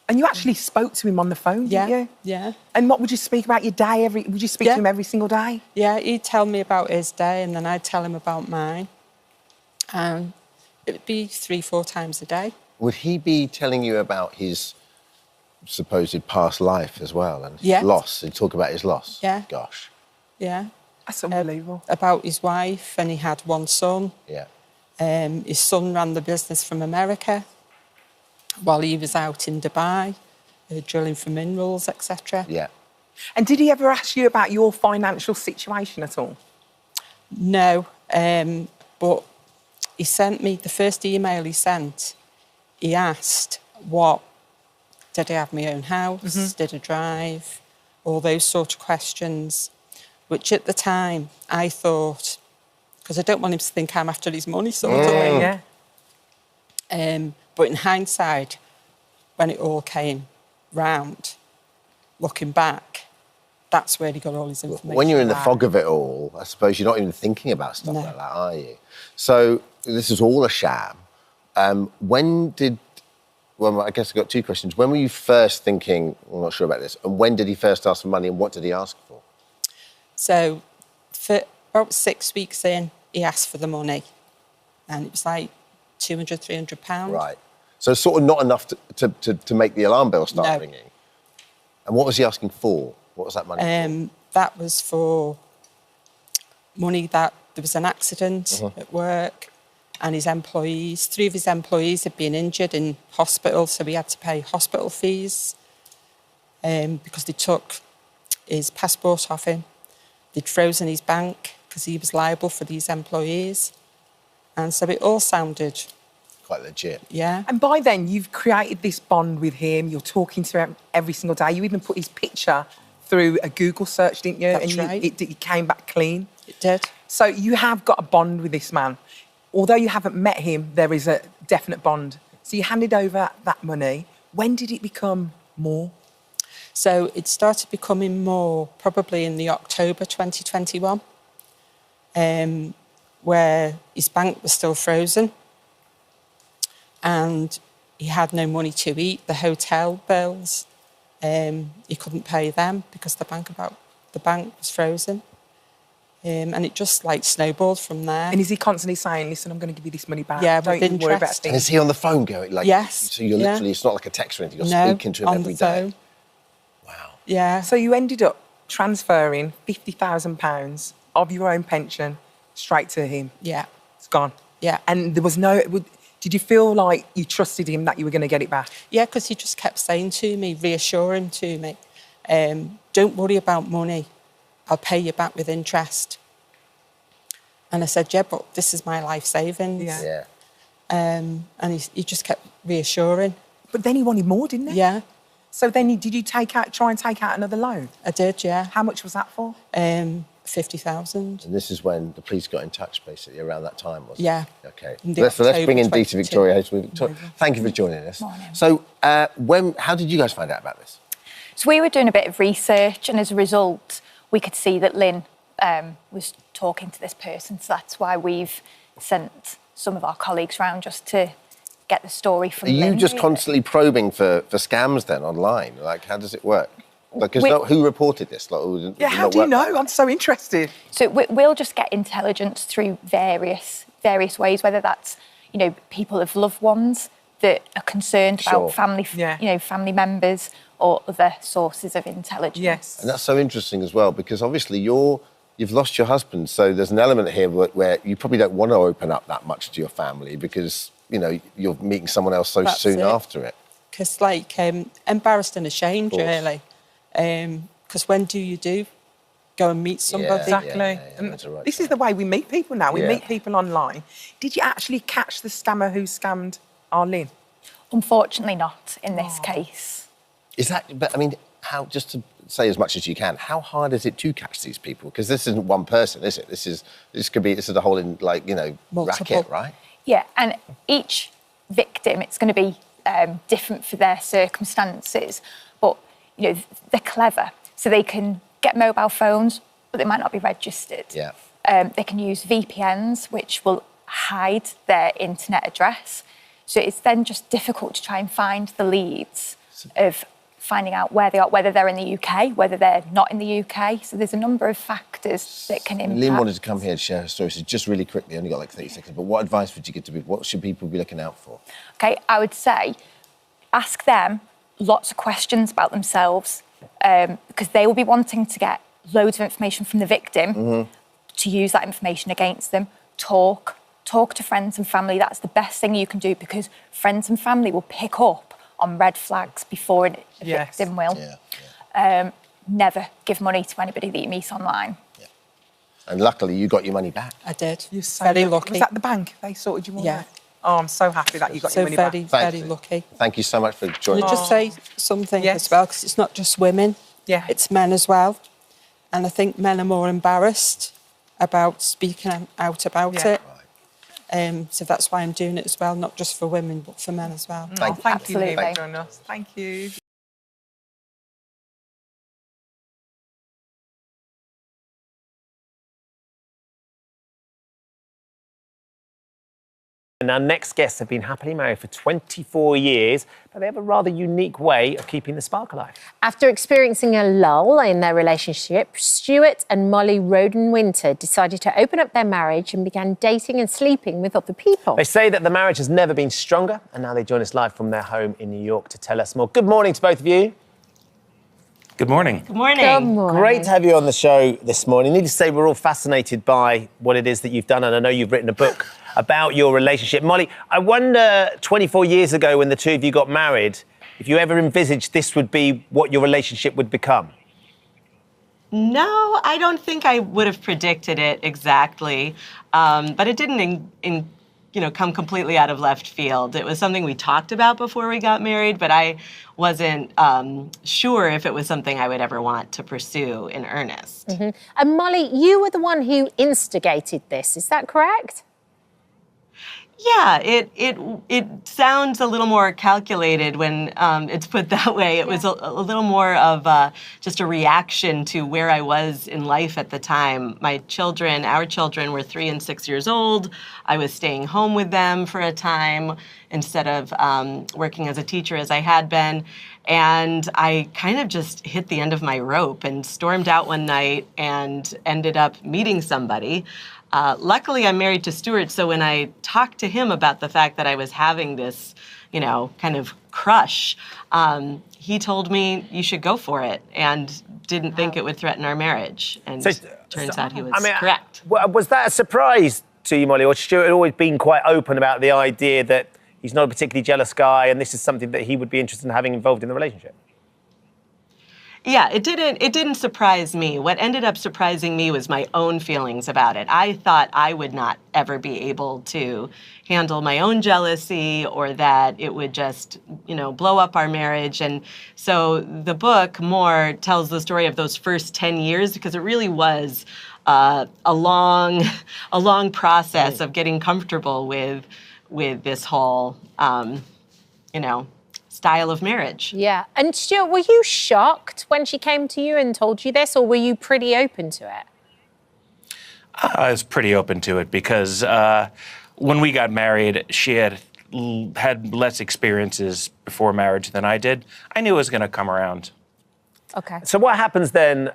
And you actually spoke to him on the phone, didn't you? Yeah. And what would you speak about your day? Would you speak to him every single day? Yeah, he'd tell me about his day and then I'd tell him about mine. And it'd be 3-4 times a day. Would he be telling you about his supposed past life as well and loss? He'd talk about his loss? Yeah. Gosh. Yeah. That's unbelievable. About his wife, and he had one son. Yeah. His son ran the business from America while he was out in Dubai, drilling for minerals, etc. Yeah. And did he ever ask you about your financial situation at all? No, but he sent me, the first email he sent, he asked did I have my own house, did I drive, all those sort of questions, which at the time I thought, because I don't want him to think I'm after his money sort of thing. Yeah. But in hindsight, when it all came round, looking back, that's where he got all his information. When you're in the fog of it all, I suppose you're not even thinking about stuff like that, are you? So this is all a sham. Well, I guess I've got 2 questions. When were you first thinking, I'm not sure about this, and when did he first ask for money and what did he ask for? So for about 6 weeks in, he asked for the money and it was like £200-300. Right. So sort of not enough to make the alarm bell start ringing. And what was he asking for? What was that money for? That was for money that there was an accident at work and his employees, 3 of his employees had been injured in hospital, so he had to pay hospital fees because they took his passport off him. They'd frozen his bank because he was liable for these employees. And so it all sounded quite legit. Yeah. And by then, you've created this bond with him. You're talking to him every single day. You even put his picture through a Google search, didn't you? That's right. It came back clean. It did. So you have got a bond with this man. Although you haven't met him, there is a definite bond. So you handed over that money. When did it become more? So it started becoming more probably in the October 2021, where his bank was still frozen and he had no money to eat. The hotel bills, he couldn't pay them because the bank was frozen. And it just like snowballed from there. And is he constantly saying, listen, I'm going to give you this money back? Yeah, don't with you worry about interest. things. And is he on the phone going? Like, yes. So you're literally, it's not like a text or anything, you're speaking to him every day. Wow. Yeah. So you ended up transferring £50,000 of your own pension straight to him. Yeah. It's gone. Yeah. And there was did you feel like you trusted him that you were going to get it back? Yeah, because he just kept saying to me, reassuring to me, don't worry about money. I'll pay you back with interest. And I said, yeah, but this is my life savings. Yeah. And he just kept reassuring. But then he wanted more, didn't he? Yeah. So then did you try and take out another loan? I did, yeah. How much was that for? 50,000. And this is when the police got in touch, basically, around that time, wasn't Yeah. it? Okay. In the So let's bring in October DC Victoria. Thank you for joining us. Morning. So how did you guys find out about this? So we were doing a bit of research and as a result, we could see that Lynn was talking to this person. So that's why we've sent some of our colleagues round just to get the story from Lynn. Are you just constantly probing for scams then online? Like, how does it work? Because who reported this? Like, how do you know? I'm so interested. So we'll just get intelligence through various various ways, whether that's, you know, people of loved ones that are concerned about family, you know, family members or other sources of intelligence. Yes. And that's so interesting as well, because obviously you've lost your husband, so there's an element here where you probably don't want to open up that much to your family because, you know, you're meeting someone else so soon after it. Because, like, embarrassed and ashamed, really. Because when do you go and meet somebody? Exactly. This is the way we meet people now. We meet people online. Did you actually catch the scammer who scammed Arlene? Unfortunately not in this case. Is that, but I mean, how, just to say as much as you can, how hard is it to catch these people? Because this isn't one person, is it? This is the whole, like, you know, racket, right? Yeah, and each victim, it's going to be different for their circumstances, but, you know, they're clever, so they can get mobile phones, but they might not be registered. Yeah. They can use VPNs, which will hide their internet address. So it's then just difficult to try and find the leads of finding out where they are, whether they're in the UK, whether they're not in the UK. So there's a number of factors that can impact. Lynn wanted to come here and share her story, so just really quickly, only got like 30 seconds, but what advice would you give to people? What should people be looking out for? Okay, I would say ask them lots of questions about themselves, because they will be wanting to get loads of information from the victim to use that information against them. Talk to friends and family. That's the best thing you can do, because friends and family will pick up on red flags before a victim will. Never give money to anybody that you meet online. And luckily, you got your money back. I did. You're so very lucky. Was that the bank? They sorted you money Yeah. back? Oh, I'm so happy that you got your money back. Very lucky. Thank you so much for joining Can I just say something as well, because it's not just women, it's men as well. And I think men are more embarrassed about speaking out about it. So that's why I'm doing it as well, not just for women, but for men as well. Thank you, Lee, for joining us. Thank you. And our next guests have been happily married for 24 years, but they have a rather unique way of keeping the spark alive. After experiencing a lull in their relationship, Stuart and Molly Roden-Winter decided to open up their marriage and began dating and sleeping with other people. They say that the marriage has never been stronger, and now they join us live from their home in New York to tell us more. Good morning to both of you. Good morning. Good morning. Great to have you on the show this morning. Needless to say, we're all fascinated by what it is that you've done, and I know you've written a book about your relationship. Molly, I wonder, 24 years ago when the two of you got married, if you ever envisaged this would be what your relationship would become? No, I don't think I would have predicted it exactly, but it didn't come completely out of left field. It was something we talked about before we got married, but I wasn't sure if it was something I would ever want to pursue in earnest. And Molly, you were the one who instigated this, is that correct? Yeah, it sounds a little more calculated when it's put that way. It was a little more of just a reaction to where I was in life at the time. Our children were 3 and 6 years old. I was staying home with them for a time instead of working as a teacher as I had been. And I kind of just hit the end of my rope and stormed out one night and ended up meeting somebody. Luckily, I'm married to Stuart, so when I talked to him about the fact that I was having this, kind of crush, he told me you should go for it and didn't think it would threaten our marriage. And turns out he was correct. Was that a surprise to you, Molly, or Stuart had always been quite open about the idea that he's not a particularly jealous guy and this is something that he would be interested in having involved in the relationship? Yeah, it didn't surprise me. What ended up surprising me was my own feelings about it. I thought I would not ever be able to handle my own jealousy, or that it would just, blow up our marriage. And so the book more tells the story of those first 10 years, because it really was a long process of getting comfortable with this whole, style of marriage. Yeah. And Stuart, were you shocked when she came to you and told you this, or were you pretty open to it? I was pretty open to it because when we got married, she had less experiences before marriage than I did. I knew it was going to come around. Okay. So what happens then,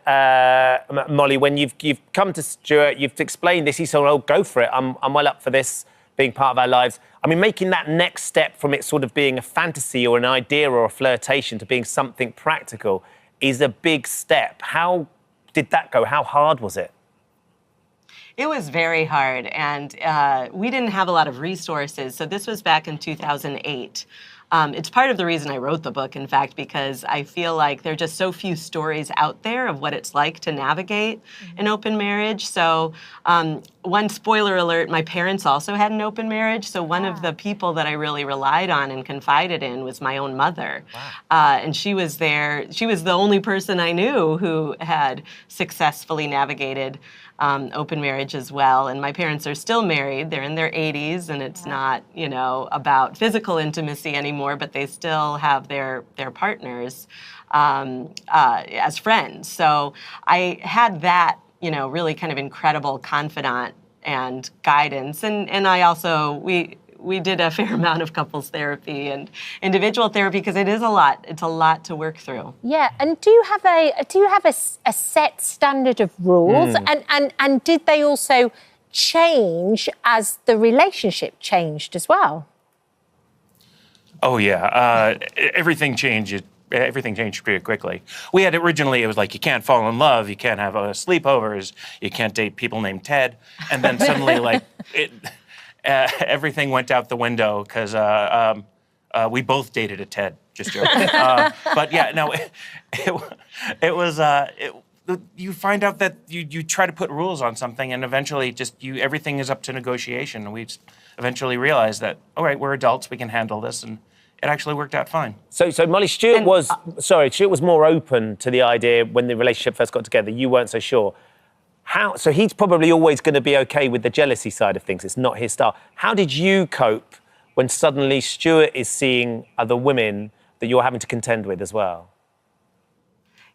Molly, when you've come to Stuart, you've explained this, he's saying, oh, go for it, I'm well up for this, being part of our lives. I mean, making that next step from it sort of being a fantasy or an idea or a flirtation to being something practical is a big step. How did that go? How hard was it? It was very hard, and we didn't have a lot of resources. So this was back in 2008. It's part of the reason I wrote the book, in fact, because I feel like there are just so few stories out there of what it's like to navigate an open marriage. So one spoiler alert, my parents also had an open marriage. So one of the people that I really relied on and confided in was my own mother. And she was there. She was the only person I knew who had successfully navigated open marriage as well. And my parents are still married. They're in their 80s, and it's not, you know, about physical intimacy anymore, but they still have their partners as friends. So I had that, you know, really kind of incredible confidant and guidance. And I also, we did a fair amount of couples therapy and individual therapy because it is a lot. It's a lot to work through. Yeah, and do you have a set standard of rules? And did they also change as the relationship changed as well? Oh yeah, everything changed. Everything changed pretty quickly. We had originally, it was like, you can't fall in love, you can't have sleepovers, you can't date people named Ted, and then suddenly like everything went out the window because we both dated a Ted, just joking. But yeah, no, it was, you find out that you try to put rules on something and eventually everything is up to negotiation. And we eventually realized that, all right, we're adults, we can handle this, and it actually worked out fine. So Molly, Stuart was more open to the idea when the relationship first got together. You weren't so sure. So he's probably always going to be okay with the jealousy side of things. It's not his style. How did you cope when suddenly Stuart is seeing other women that you're having to contend with as well?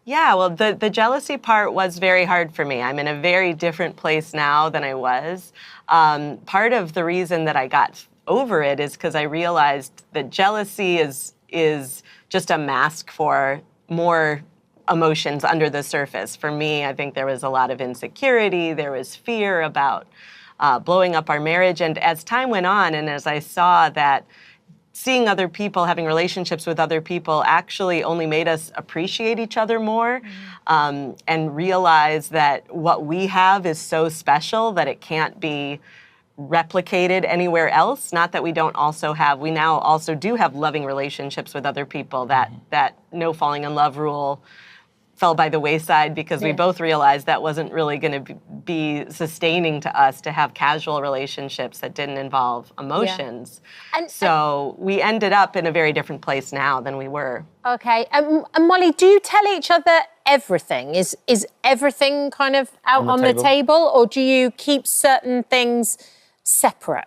Yeah, well, the jealousy part was very hard for me. I'm in a very different place now than I was. Part of the reason that I got over it is because I realized that jealousy is just a mask for more emotions under the surface. For me, I think there was a lot of insecurity. There was fear about blowing up our marriage. And as time went on, and as I saw that seeing other people, having relationships with other people actually only made us appreciate each other more and realize that what we have is so special that it can't be replicated anywhere else. Not that we don't also have, we now also do have loving relationships with other people. That no falling in love rule fell by the wayside because we both realized that wasn't really going to be sustaining to us to have casual relationships that didn't involve emotions. Yeah. So we ended up in a very different place now than we were. Okay, and Molly, do you tell each other everything? Is everything kind of out on the table, or do you keep certain things separate?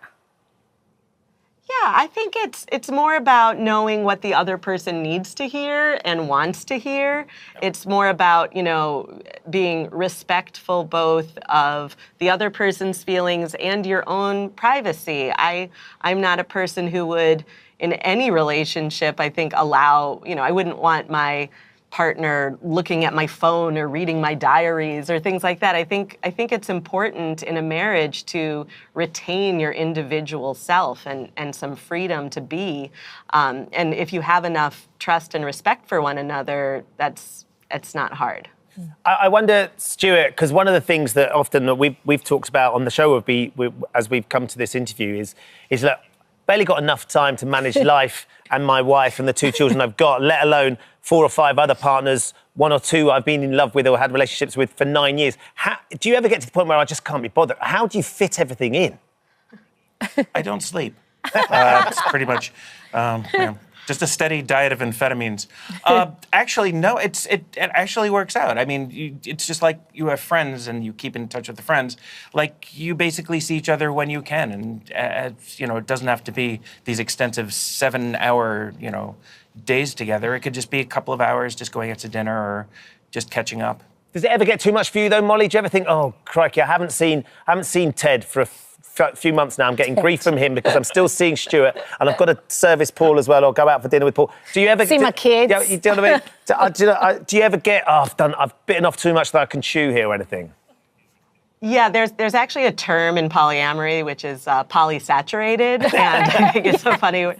Yeah, I think it's more about knowing what the other person needs to hear and wants to hear. It's more about, you know, being respectful both of the other person's feelings and your own privacy. I'm not a person who would, in any relationship, I think, allow, you know, I wouldn't want my partner looking at my phone or reading my diaries or things like that. I think it's important in a marriage to retain your individual self and some freedom to be. And if you have enough trust and respect for one another, it's not hard. I wonder, Stuart, because one of the things that often that we've talked about on the show as we've come to this interview is that barely got enough time to manage life and my wife and the 2 children I've got, let alone 4 or 5 other partners, 1 or 2 I've been in love with or had relationships with for 9 years. Do you ever get to the point where I just can't be bothered? How do you fit everything in? I don't sleep. It's pretty much just a steady diet of amphetamines. Actually, no, it actually works out. I mean, it's just like you have friends and you keep in touch with the friends. Like, you basically see each other when you can. And, you know, it doesn't have to be these extensive 7-hour, you know, days together. It could just be a couple of hours just going out to dinner or just catching up. Does it ever get too much for you, though, Molly? Do you ever think, oh, crikey, I haven't seen Ted for few months now, I'm getting grief from him because I'm still seeing Stuart, and I've got to service Paul as well, or go out for dinner with Paul. Do you ever see my kids? Yeah, you know what I mean? Do you ever get, I've bitten off too much that I can chew here or anything? Yeah, there's actually a term in polyamory which is polysaturated, and I think it's so funny.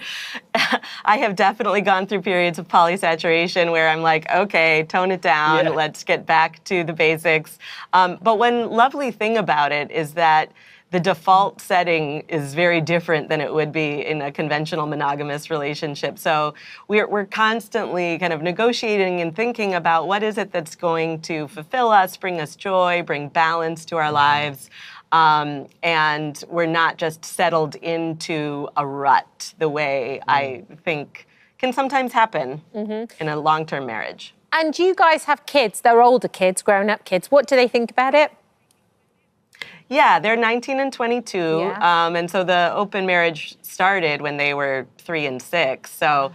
I have definitely gone through periods of polysaturation where I'm like, okay, tone it down, let's get back to the basics. But one lovely thing about it is that the default setting is very different than it would be in a conventional monogamous relationship. So we're constantly kind of negotiating and thinking about what is it that's going to fulfill us, bring us joy, bring balance to our lives. And we're not just settled into a rut the way I think can sometimes happen in a long-term marriage. And you guys have kids. They're older kids, grown-up kids. What do they think about it? Yeah, they're 19 and 22. And so the open marriage started when they were 3 and 6. So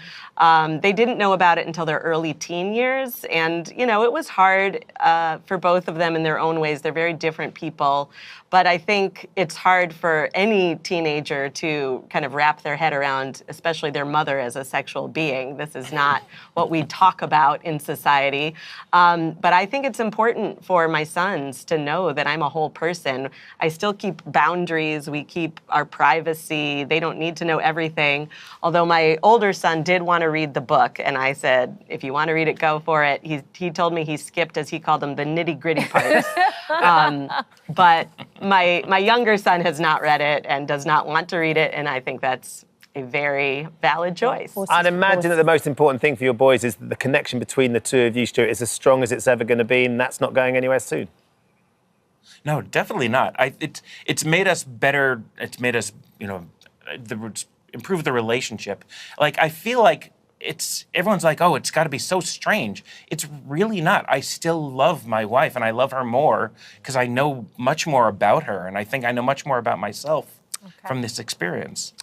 they didn't know about it until their early teen years. And, you know, it was hard for both of them in their own ways. They're very different people. But I think it's hard for any teenager to kind of wrap their head around, especially their mother as a sexual being. This is not what we talk about in society. But I think it's important for my sons to know that I'm a whole person. I still keep boundaries. We keep our privacy. They don't need to know everything. Although my older son did want to read the book, and I said, if you want to read it, go for it. He told me he skipped, as he called them, the nitty-gritty parts. But my younger son has not read it and does not want to read it, and I think that's a very valid choice. I'd imagine that the most important thing for your boys is that the connection between the two of you, Stuart, is as strong as it's ever going to be, and that's not going anywhere soon. No, definitely not. It's made us better. It's made us, you know, improve the relationship. Like, I feel like everyone's like, oh, it's got to be so strange. It's really not. I still love my wife, and I love her more because I know much more about her, and I think I know much more about myself from this experience.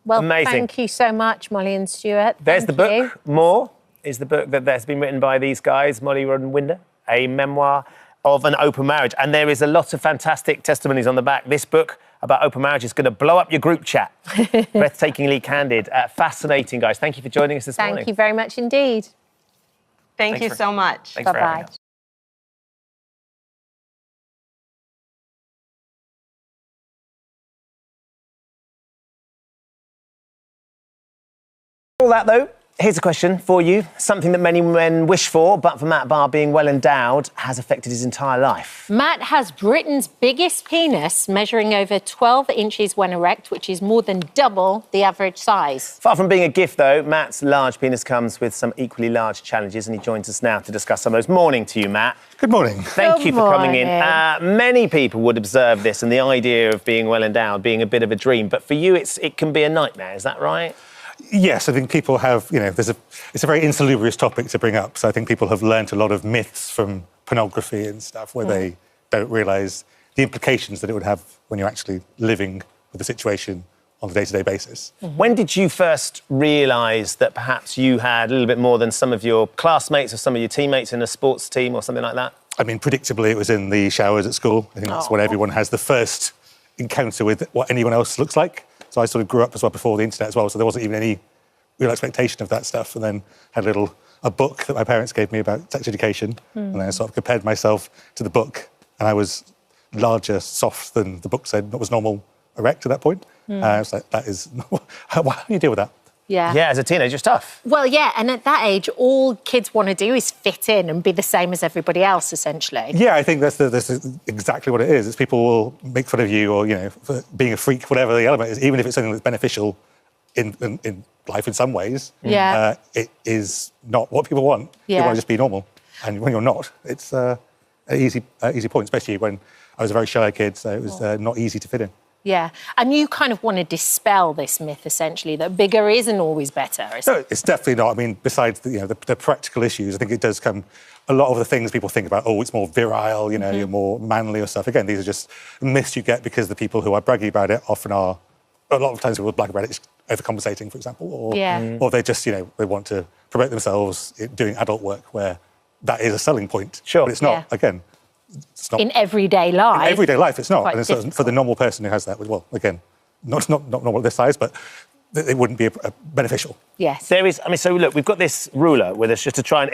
Well, amazing. Thank you so much, Molly and Stuart. There's the book. More is the book that's been written by these guys, Molly and Winder, a memoir of an open marriage. And there is a lot of fantastic testimonies on the back. This book about open marriage is going to blow up your group chat. Breathtakingly candid. Fascinating, guys. Thank you for joining us this morning. Thank you very much indeed. Thank you so much. Thanks for having us. All that, though, here's a question for you. Something that many men wish for, but for Matt Barr, being well endowed has affected his entire life. Matt has Britain's biggest penis, measuring over 12 inches when erect, which is more than double the average size. Far from being a gift, though, Matt's large penis comes with some equally large challenges, and he joins us now to discuss some of those. Morning to you, Matt. Good morning. Thank you for coming in. Many people would observe this and the idea of being well endowed being a bit of a dream, but for you, it can be a nightmare. Is that right? Yes, I think people have, you know, it's a very insalubrious topic to bring up. So I think people have learnt a lot of myths from pornography and stuff where they don't realise the implications that it would have when you're actually living with the situation on a day-to-day basis. When did you first realise that perhaps you had a little bit more than some of your classmates or some of your teammates in a sports team or something like that? I mean, predictably, it was in the showers at school. I think that's when everyone has the first encounter with what anyone else looks like. So I sort of grew up as well before the internet as well, so there wasn't even any real expectation of that stuff. And then had a book that my parents gave me about sex education, and then I sort of compared myself to the book, and I was larger, soft than the book said. That was normal erect at that point. I was like, that is, how do you deal with that? Yeah. Yeah, as a teenager, it's tough. Well, yeah, and at that age, all kids want to do is fit in and be the same as everybody else, essentially. Yeah, I think that's exactly what it is. It's people will make fun of you or, you know, for being a freak, whatever the element is, even if it's something that's beneficial in life in some ways. Yeah. It is not what people want. Yeah. They want to just be normal. And when you're not, it's an easy point, especially when I was a very shy kid, so it was not easy to fit in. Yeah, and you kind of want to dispel this myth, essentially, that bigger isn't always better. No, it's definitely not. I mean, besides the practical issues, I think it does come. A lot of the things people think about, oh, it's more virile, you know, you're more manly or stuff. Again, these are just myths you get because the people who are bragging about it often are. A lot of times people brag about it overcompensating, for example, or they just, you know, they want to promote themselves doing adult work where that is a selling point. Sure, but it's not. Again, it's not... In everyday life? In everyday life, it's not. And So for the normal person who has that, well, again, not normal this size, but it wouldn't be beneficial. Yes. There is, I mean, so look, we've got this ruler with us just to try and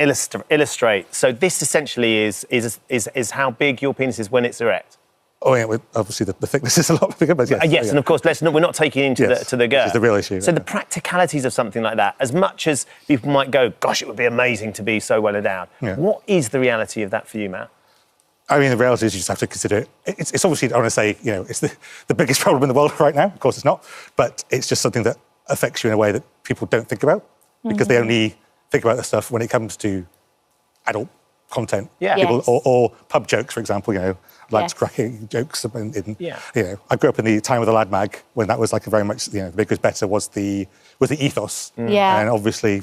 illustrate. So this essentially is how big your penis is when it's erect. Oh, yeah, obviously the thickness is a lot bigger, but yes. Yes, and of course, we're not taking into the girth. Which is the real issue. So the practicalities of something like that, as much as people might go, gosh, it would be amazing to be so well endowed, what is the reality of that for you, Matt? I mean, the reality is you just have to consider it. It's obviously, I want to say, it's the biggest problem in the world right now. Of course it's not. But it's just something that affects you in a way that people don't think about because they only think about the stuff when it comes to adult content. Yeah. People, or pub jokes, for example, lads cracking jokes. I grew up in the time of the Lad mag when that was like a very much, the bigger is better was the ethos. Yeah. And obviously,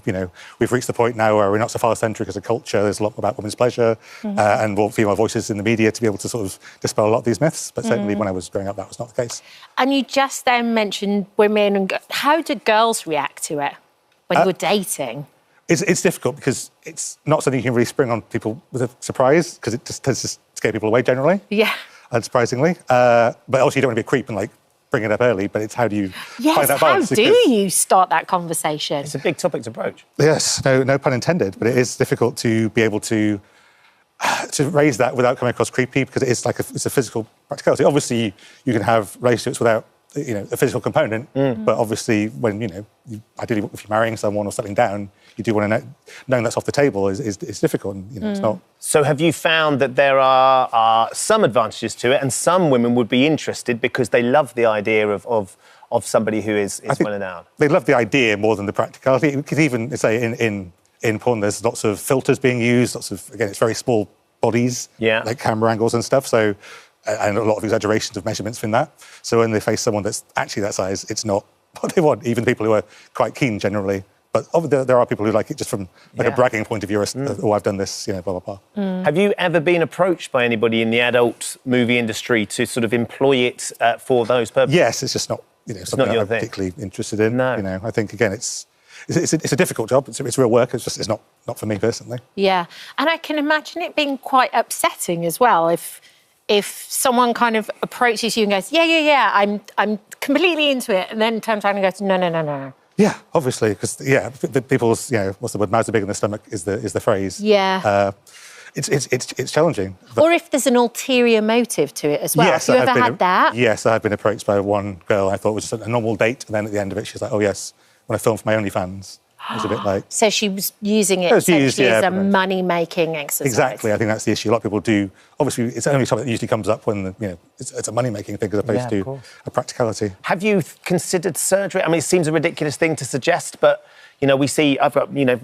we've reached the point now where we're not so far-centric as a culture. There's a lot about women's pleasure and more female voices in the media to be able to sort of dispel a lot of these myths. But certainly when I was growing up, that was not the case. And you just then mentioned women and how do girls react to it when you're dating? It's difficult because it's not something you can really spring on people with a surprise because it just tends to scare people away generally. Yeah. Unsurprisingly. But also you don't want to be a creep and bring it up early, but it's how do you find that balance? How do you start that conversation? It's a big topic to broach. Yes, no pun intended, but it is difficult to be able to raise that without coming across creepy because it is it's a physical practicality. Obviously, you can have relationships without a physical component, but obviously when, ideally if you're marrying someone or settling down, you do want to knowing that's off the table is difficult and, it's not. So have you found that there are some advantages to it and some women would be interested because they love the idea of somebody who is well endowed? They love the idea more than the practicality. Because even, say, in porn, there's lots of filters being used, again, it's very small bodies, like camera angles and stuff, so... and a lot of exaggerations of measurements in that. So when they face someone that's actually that size, it's not what they want, even people who are quite keen generally. But there are people who like it just from a bragging point of view, oh, I've done this, blah, blah, blah. Have you ever been approached by anybody in the adult movie industry to sort of employ it for those purposes? Yes, it's just not, something I'm particularly interested in. No. I think, again, it's a difficult job. It's real work. It's not for me personally. Yeah. And I can imagine it being quite upsetting as well if someone kind of approaches you and goes, yeah, I'm completely into it, and then turns around and goes, no. Yeah, obviously, because people's what's the word? Mouths are big in the stomach is the phrase. Yeah. It's challenging. Or if there's an ulterior motive to it as well. Yes, have you ever had that? Yes, I have been approached by one girl I thought was just a normal date, and then at the end of it, she's like, oh yes, when I filmed for my OnlyFans. It was a bit like... So she was using it essentially as a money-making exercise. Exactly, I think that's the issue. A lot of people do... Obviously, it's only something that usually comes up when, it's a money-making thing as opposed to a practicality. Have you considered surgery? I mean, it seems a ridiculous thing to suggest, but, we see...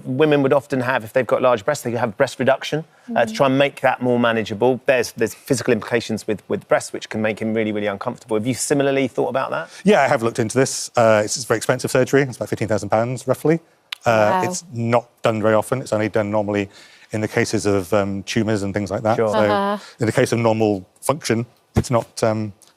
women would often have, if they've got large breasts, they have breast reduction to try and make that more manageable. There's physical implications with breasts which can make him really, really uncomfortable. Have you similarly thought about that? Yeah, I have looked into this. It's very expensive surgery. It's about £15,000, roughly. Wow. It's not done very often. It's only done normally in the cases of tumours and things like that. Sure. So in the case of normal function, it's not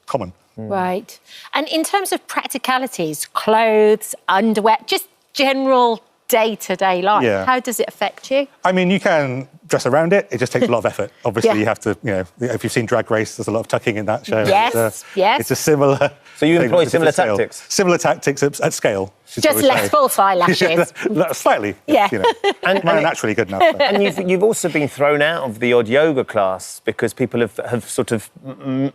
common. Right. And in terms of practicalities, clothes, underwear, just general day-to-day life, how does it affect you? I mean, you can dress around it. It just takes a lot of effort. Obviously, you have to, if you've seen Drag Race, there's a lot of tucking in that show. Yes, It's a similar... So you employ similar tactics? Similar tactics at scale. Just less false eyelashes. Slightly. Yeah. And mine are naturally good enough. So. And you've also been thrown out of the odd yoga class because people have sort of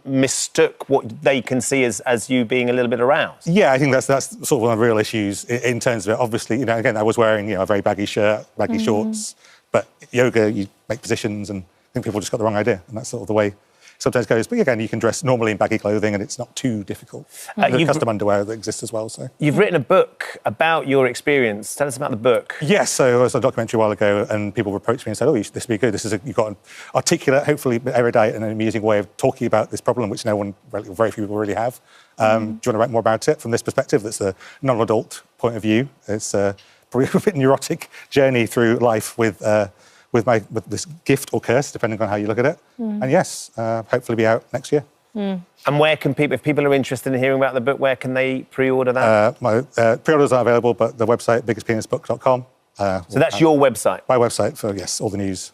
mistook what they can see as you being a little bit aroused. Yeah, I think that's sort of one of the real issues in terms of it. Obviously, again, I was wearing a very baggy shirt, baggy shorts, but yoga, you make positions, and I think people just got the wrong idea, and that's sort of the way it sometimes goes. But again, you can dress normally in baggy clothing, and it's not too difficult. There's custom underwear that exists as well. So you've written a book about your experience. Tell us about the book. Yes, so I was on a documentary a while ago, and people approached me and said, "Oh, this would be good. You've got an articulate, hopefully erudite, and an amusing way of talking about this problem, which very few people really have. Do you want to write more about it from this perspective? That's a non-adult point of view. It's probably a bit neurotic journey through life with this gift or curse, depending on how you look at it. And yes, hopefully be out next year. And where can people, if people are interested in hearing about the book, where can they pre-order that? My pre-orders are available, but the website, biggestpenisbook.com. So that's your website? My website for, yes, all the news.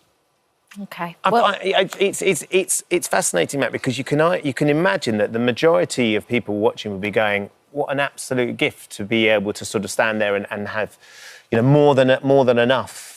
Okay. Well, it's fascinating, Matt, because you can imagine that the majority of people watching will be going, "What an absolute gift to be able to sort of stand there and have, more than enough."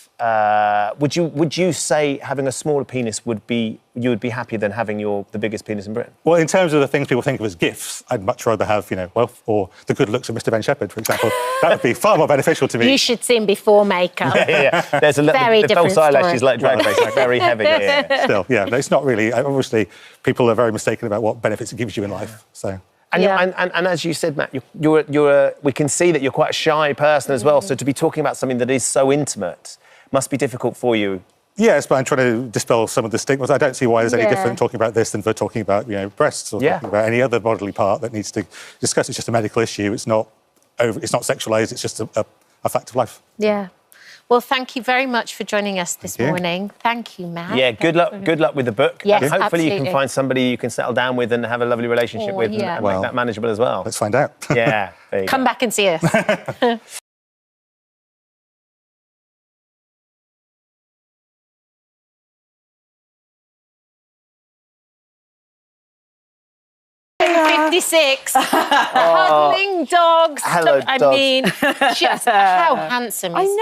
Would you say having a smaller penis you would be happier than having the biggest penis in Britain? Well, in terms of the things people think of as gifts, I'd much rather have, wealth or the good looks of Mr. Ben Shepherd, for example. That would be far more beneficial to me. You should see him before makeup. Yeah. There's a very the false eyelashes like drag race, like very heavy. Yeah. Still, no, it's not really. Obviously, people are very mistaken about what benefits it gives you in life. So. And, and as you said, Matt, we can see that you're quite a shy person as well. So to be talking about something that is so intimate must be difficult for you. Yes, but I'm trying to dispel some of the stigmas. I don't see why there's any different talking about this than for talking about, breasts or talking about any other bodily part that needs to discuss. It's just a medical issue. It's not sexualised. It's just a fact of life. Yeah. Well, thank you very much for joining us this morning. Thank you, Matt. Yeah, good luck with the book. Yes, and hopefully absolutely. you can find somebody you can settle down with and have a lovely relationship with and make that manageable as well. Let's find out. Yeah. Come back and see us. Cuddling dogs. Hello, dogs. I mean, just how handsome is he?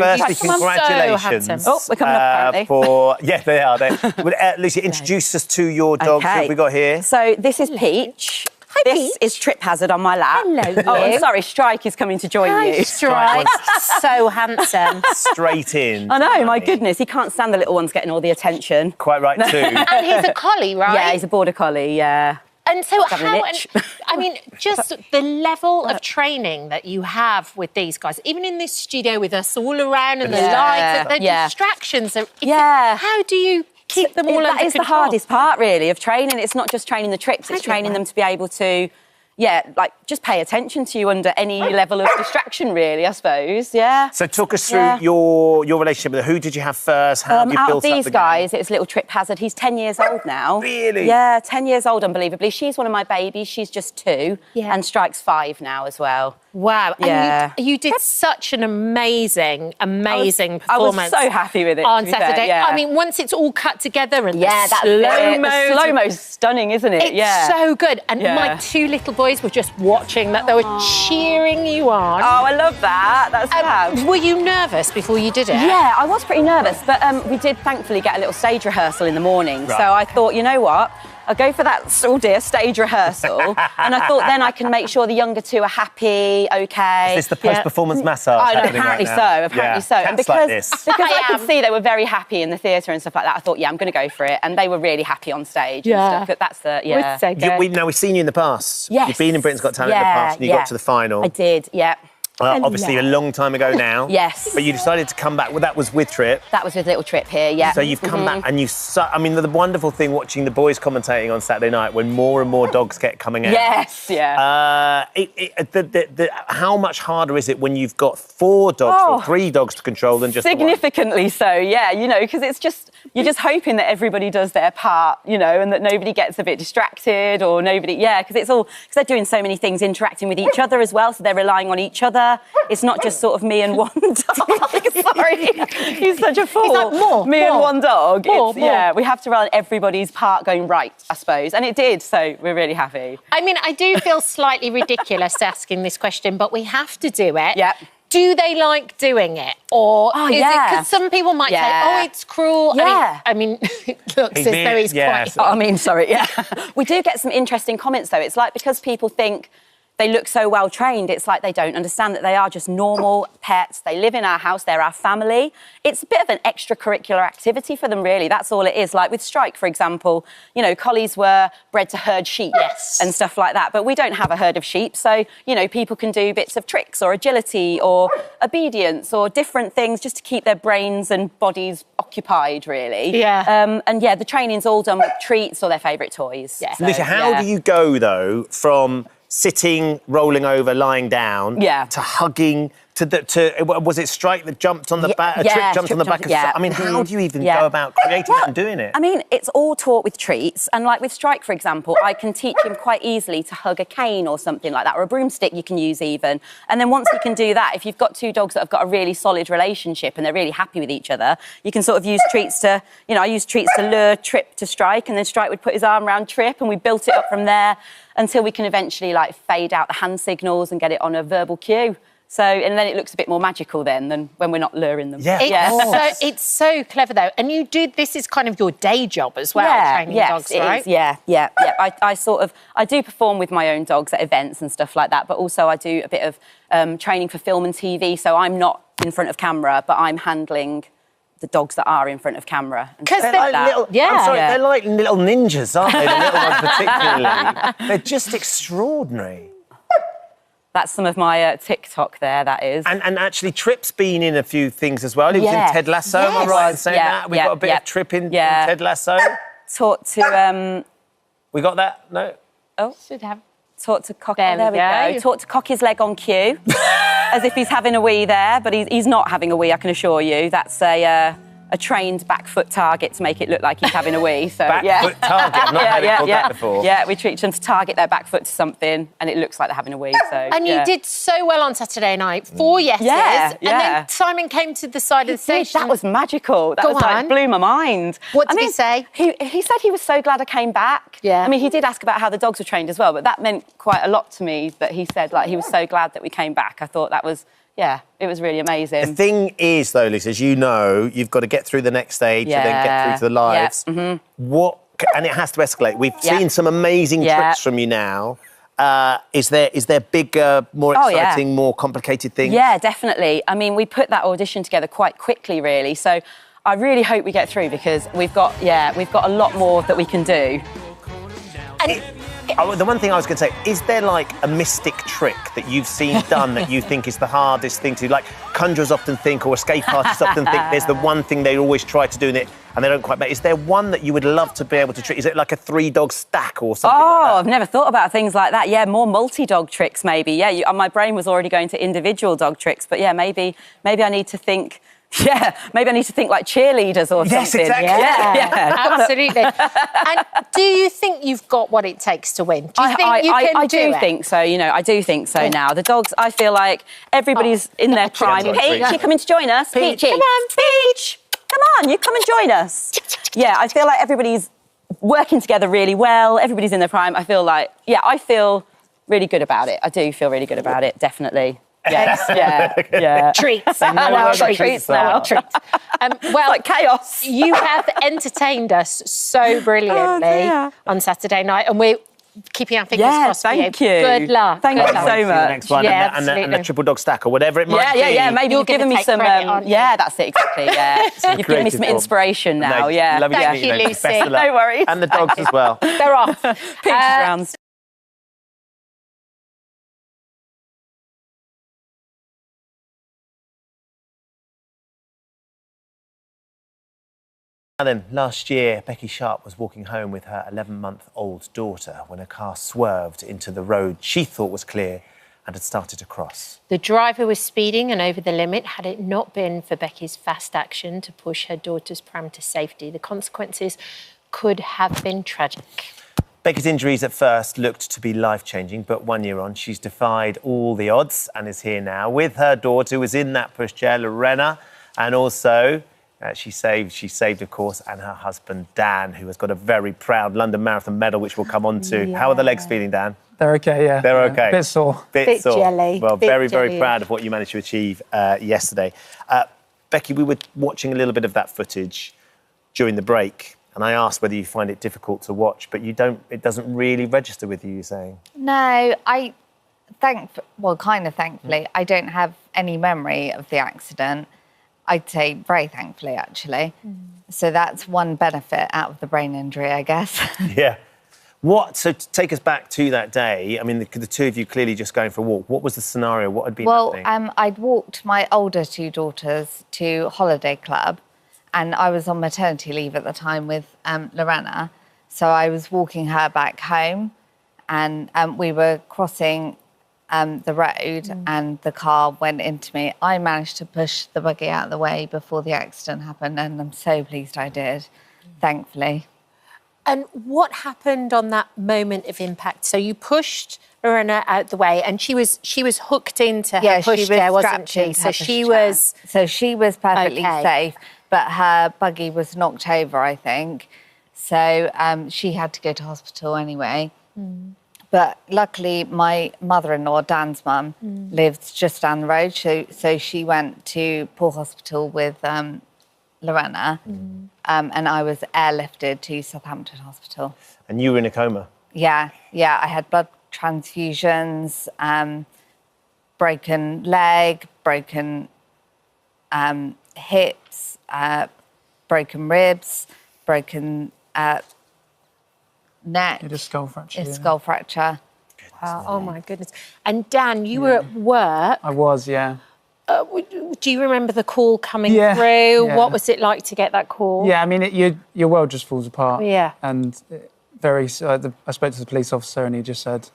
Firstly, congratulations. So oh, we're coming up, apparently. Yeah, they are. Lucy, introduce us to your dogs. Who have we got here? So this is Peach. Hi, this Peach. is Trip Hazard on my lap. Hello, Oh, I'm you. sorry, Strike is coming to join you. Strike. So handsome. Straight in. I know, my goodness, he can't stand the little ones getting all the attention. Quite right, too. And he's a collie, right? Yeah, he's a border collie, yeah. And so Having an itch. I mean, just the level of training that you have with these guys, even in this studio with us all around and the lights, the distractions. How do you keep them all under control? That is the hardest part, really, of training. It's not just training the tricks, it's training them to be able to, just pay attention to you under any level of distraction, really, I suppose, So talk us through your relationship with them. Who did you have first? How have you out built of up these the guys, it's little Trip Hazard. He's 10 years old now. Really? Yeah, 10 years old, unbelievably. She's one of my babies. She's just 2. And Strike's 5 now as well. Wow. Yeah. And you did such an amazing performance. I was so happy with it on Saturday. I mean, once it's all cut together and the slow-mo's stunning, isn't it? It's so good. And my 2 little boys were just watching that. They were cheering you on. Oh, I love that. That's fab. Were you nervous before you did it? Yeah, I was pretty nervous, but we did thankfully get a little stage rehearsal in the morning. Right. So I thought, you know what? I'll go for that, stage rehearsal. And I thought then I can make sure the younger 2 are happy, OK. Is this the post-performance massage happening apparently right now? Apparently so. And because I could see they were very happy in the theatre and stuff like that, I thought, I'm going to go for it. And they were really happy on stage. Yeah. And stuff. That's the, We've seen you in the past. Yes. You've been in Britain's Got Talent in the past and you got to the final. I did, Obviously a long time ago now. Yes. But you decided to come back. Well, that was with Trip. That was with little Trip here, yeah. So you've come back and I mean, the wonderful thing watching the boys commentating on Saturday night when more and more dogs kept coming out. Yes, how much harder is it when you've got 4 dogs or 3 dogs to control than just significantly so, yeah, because it's just, you're just hoping that everybody does their part, and that nobody gets a bit distracted or nobody, because they're doing so many things interacting with each other as well, so they're relying on each other. It's not just sort of me and one dog. Sorry, he's such a fool. He's like, and one dog. More. Yeah, we have to run everybody's part going right, I suppose. And it did, so we're really happy. I mean, I do feel slightly ridiculous asking this question, but we have to do it. Yeah. Do they like doing it? Or is it, because some people might say, it's cruel. Yeah. I mean, it looks as though he's quite... I mean, sorry, We do get some interesting comments, though. It's like because people think they look so well trained, it's like they don't understand that they are just normal pets. They live in our house, they're our family. It's a bit of an extracurricular activity for them, really. That's all it is. Like with Strike, for example, collies were bred to herd sheep and stuff like that. But we don't have a herd of sheep. So, people can do bits of tricks or agility or obedience or different things just to keep their brains and bodies occupied, really. Yeah. The training's all done with treats or their favourite toys. Yeah. Lisa, how do you go, though, from sitting, rolling over, lying down, to hugging, Was it Strike that jumped on the back? Trip jumped on the back. I mean, how do you even go about creating that and doing it? I mean, it's all taught with treats. And like with Strike, for example, I can teach him quite easily to hug a cane or something like that, or a broomstick you can use even. And then once he can do that, if you've got two dogs that have got a really solid relationship and they're really happy with each other, you can sort of use treats to, I use treats to lure Trip to Strike, and then Strike would put his arm around Trip, and we built it up from there until we can eventually like fade out the hand signals and get it on a verbal cue. So, and then it looks a bit more magical then than when we're not luring them. It's so clever though. And you do, this is kind of your day job as well, training dogs, right? Yeah. I do perform with my own dogs at events and stuff like that, but also I do a bit of training for film and TV. So I'm not in front of camera, but I'm handling the dogs that are in front of camera. Because they're like little, they're like little ninjas, aren't they? The little ones particularly. They're just extraordinary. That's some of my TikTok there, that is. And actually, Trip's been in a few things as well. He was in Ted Lasso, am I right in saying that? We've got a bit of Trip in Ted Lasso. Taught to... We got that? No? Oh. Should have. Taught to cock... There we go. Taught to cock his leg on cue. As if he's having a wee there, but he's not having a wee, I can assure you. That's a trained back foot target to make it look like he's having a wee. So, back foot target? I've not heard it called that before. Yeah, we teach them to target their back foot to something and it looks like they're having a wee. So, and you did so well on Saturday night, 4 yeses. And then Simon came to the side of the station. That was magical. That like blew my mind. What did he say? He said he was so glad I came back. Yeah. I mean, he did ask about how the dogs were trained as well, but that meant quite a lot to me that he said, like, he was so glad that we came back. I thought that was... Yeah, it was really amazing. The thing is, though, Lisa, as you know, you've got to get through the next stage and then get through to the lives. And it has to escalate. We've seen some amazing tricks from you now. Is there bigger, more exciting, more complicated things? Yeah, definitely. I mean, we put that audition together quite quickly, really. So I really hope we get through because we've got a lot more that we can do. And the one thing I was going to say, is there like a mystic trick that you've seen done that you think is the hardest thing to do? Like conjurers often think, or escape artists often think there's the one thing they always try to do and they don't quite make. Is there one that you would love to be able to trick? Is it like a 3-dog stack or something like that? Oh, I've never thought about things like that. Yeah, more multi-dog tricks maybe. Yeah, my brain was already going to individual dog tricks, but yeah, maybe I need to think... Yeah, maybe I need to think like cheerleaders or something. Yes, exactly. Yeah. Absolutely. And do you think you've got what it takes to win? Do you think you can I do think so, I do think so now. The dogs, I feel like everybody's in their prime. Peach, you coming to join us? Peachy. Come on, Peach. Come on, you come and join us. Yeah, I feel like everybody's working together really well. Everybody's in their prime. I feel like, I feel really good about it. I do feel really good about it, definitely. Yes, yeah. Treats. Treats now. Treats. Well, like chaos. You have entertained us so brilliantly on Saturday night, and we're keeping our fingers crossed for you. Thank you. Good luck. Thank you so much. The next one, and the 3-dog stack or whatever it might be. Yeah. Maybe you've given me some. That's it exactly. Yeah, you've given me some inspiration now. Thank you, Lucy. No worries. And the dogs as well. They're off. Peach rounds. Now then, last year, Becky Sharp was walking home with her 11-month-old daughter when a car swerved into the road she thought was clear and had started to cross. The driver was speeding and over the limit. Had it not been for Becky's fast action to push her daughter's pram to safety, the consequences could have been tragic. Becky's injuries at first looked to be life-changing, but 1 year on, she's defied all the odds and is here now with her daughter, who was in that pushchair, Lorena, and also... she saved, of course, and her husband, Dan, who has got a very proud London Marathon medal, which we'll come on to. How are the legs feeling, Dan? They're OK, yeah. They're OK? Bit sore. Bit sore. Jelly. Well, very proud of what you managed to achieve yesterday. Becky, we were watching a little bit of that footage during the break, and I asked whether you find it difficult to watch, but it doesn't really register with you, you're saying? No, thankfully, I don't have any memory of the accident. I'd say very thankfully, actually. So that's one benefit out of the brain injury, I guess. Yeah. So take us back to that day. I mean, the two of you clearly just going for a walk. What was the scenario? What had been happening? I'd walked my older 2 daughters to holiday club, and I was on maternity leave at the time with Lorena. So I was walking her back home, and we were crossing the road and the car went into me. I managed to push the buggy out of the way before the accident happened, and I'm so pleased I did, thankfully. And what happened on that moment of impact? So you pushed Lorena out the way, and she was hooked into her pushchair, wasn't she? So she was perfectly okay. safe, but her buggy was knocked over, I think. So she had to go to hospital anyway. But luckily, my mother-in-law, Dan's mum, lives just down the road. So she went to Poole Hospital with Lorena, and I was airlifted to Southampton Hospital. And you were in a coma? Yeah. I had blood transfusions, broken leg, broken hips, broken ribs, broken neck. You had a skull fracture. Skull fracture. Wow. Oh my goodness. And Dan, you were at work. I was, yeah. Do you remember the call coming through? Yeah. What was it like to get that call? Yeah, I mean, your world just falls apart. Yeah. And I spoke to the police officer and he just said,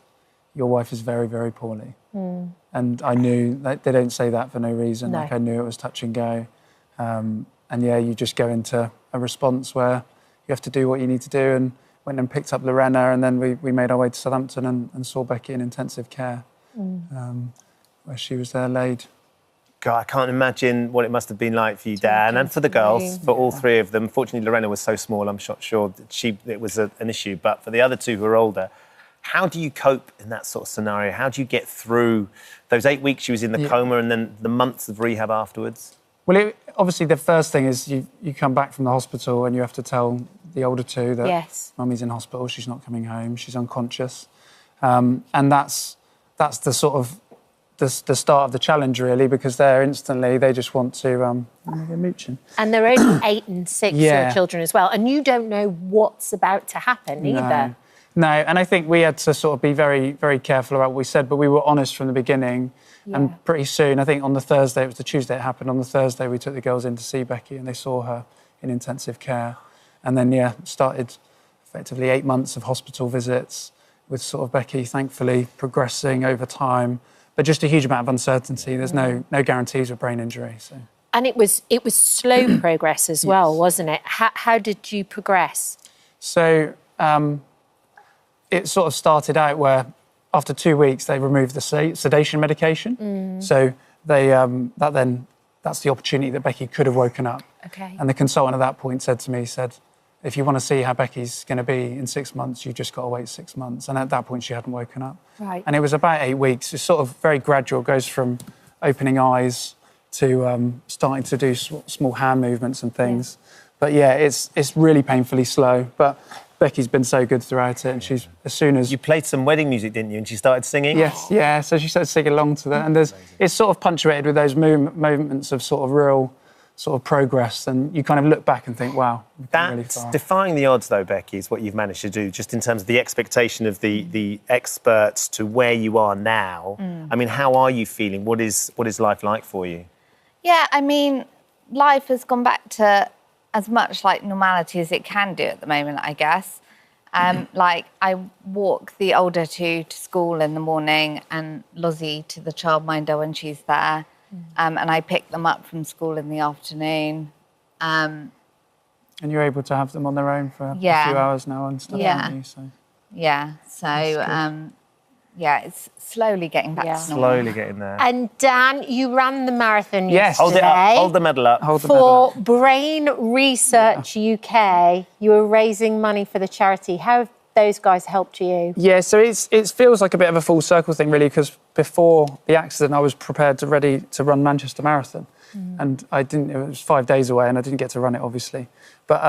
your wife is very, very poorly. And I knew, they don't say that for no reason. No. Like I knew it was touch and go. And yeah, you just go into a response where you have to do what you need to do, and went and picked up Lorena, and then we made our way to Southampton and saw Becky in intensive care, where she was there laid. God, I can't imagine what it must have been like for you, Dan, and for the girls, for all three of them. Fortunately, Lorena was so small, I'm not sure that it was an issue. But for the other two who are older, how do you cope in that sort of scenario? How do you get through those 8 weeks she was in the coma and then the months of rehab afterwards? Well, obviously, the first thing is you come back from the hospital and you have to tell the older two that Mummy's in hospital, she's not coming home, she's unconscious. And that's the sort of the start of the challenge, really, because they just want to they're mooching. And they're only 8 and 6, your children as well. And you don't know what's about to happen either. No, and I think we had to sort of be very, very careful about what we said, but we were honest from the beginning. And pretty soon, I think on the Thursday, it was the Tuesday it happened, on the Thursday we took the girls in to see Becky and they saw her in intensive care. And then, started effectively 8 months of hospital visits with sort of Becky, thankfully, progressing over time. But just a huge amount of uncertainty. There's no guarantees with brain injury. So. And it was slow progress as well, wasn't it? How did you progress? So it sort of started out where after 2 weeks they removed the sedation medication. So that's the opportunity that Becky could have woken up. Okay. And the consultant at that point said to me, if you want to see how Becky's going to be in 6 months, you've just got to wait 6 months. And at that point, she hadn't woken up. Right. And it was about 8 weeks. It's sort of very gradual. It goes from opening eyes to starting to do small hand movements and things. But yeah, it's really painfully slow. But Becky's been so good throughout it, and she's, as soon as... You played some wedding music, didn't you? And she started singing? Yes, yeah. So she started singing along to that. And it's sort of punctuated with those moments of sort of real sort of progress, and you kind of look back and think, wow, we've come really far. Defying the odds, though, Becky, is what you've managed to do, just in terms of the expectation of the experts to where you are now. I mean, how are you feeling? What is life like for you? Yeah, I mean, life has gone back to as much like normality as it can do at the moment, I guess. Like, I walk the older two to school in the morning and Lozzie to the childminder when she's there. And I pick them up from school in the afternoon. And you're able to have them on their own for a few hours now and stuff, aren't you? So. Yeah, so, it's slowly getting back to normal. Slowly getting there. And Dan, you ran the marathon yesterday. Hold the medal up. For Brain Research UK, you were raising money for the charity. How have those guys helped you? Yeah, so it feels like a bit of a full circle thing, really, because before the accident, I was ready to run Manchester Marathon. And it was 5 days away and I didn't get to run it, obviously. But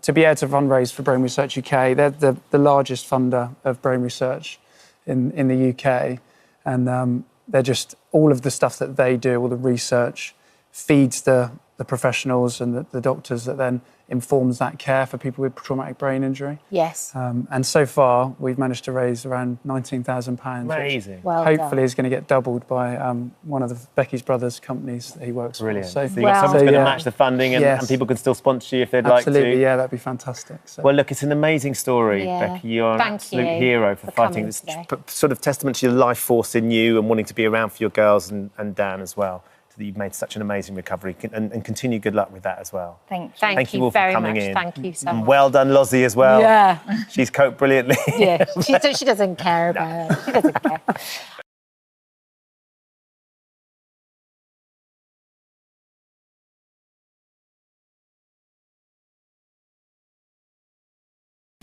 to be able to fundraise for Brain Research UK, they're the largest funder of brain research in the UK. And they're just, all of the stuff that they do, all the research, feeds the the professionals and the doctors that then informs that care for people with traumatic brain injury. Yes. And so far, we've managed to raise around £19,000. Amazing. Well hopefully done. is going to get doubled by one of Becky's brothers' companies that he works Brilliant. for. So you've got someone's going to match the funding and people can still sponsor you if they'd like to. Absolutely, yeah, that'd be fantastic. So. Well, look, it's an amazing story, Yeah. Becky. You're an Thank absolute you hero for fighting coming this. today. Sort of testament to your life force in you and wanting to be around for your girls and Dan as well. That you've made such an amazing recovery and continue good luck with that as well. Thank you you all for very coming much. in. Thank you so And much. well done, Lozzie, as well. Yeah. She's coped brilliantly. Yeah, she doesn't care about it. She doesn't care.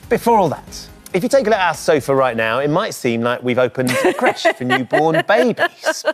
Before all that, if you take a look at our sofa right now, it might seem like we've opened a creche for newborn babies.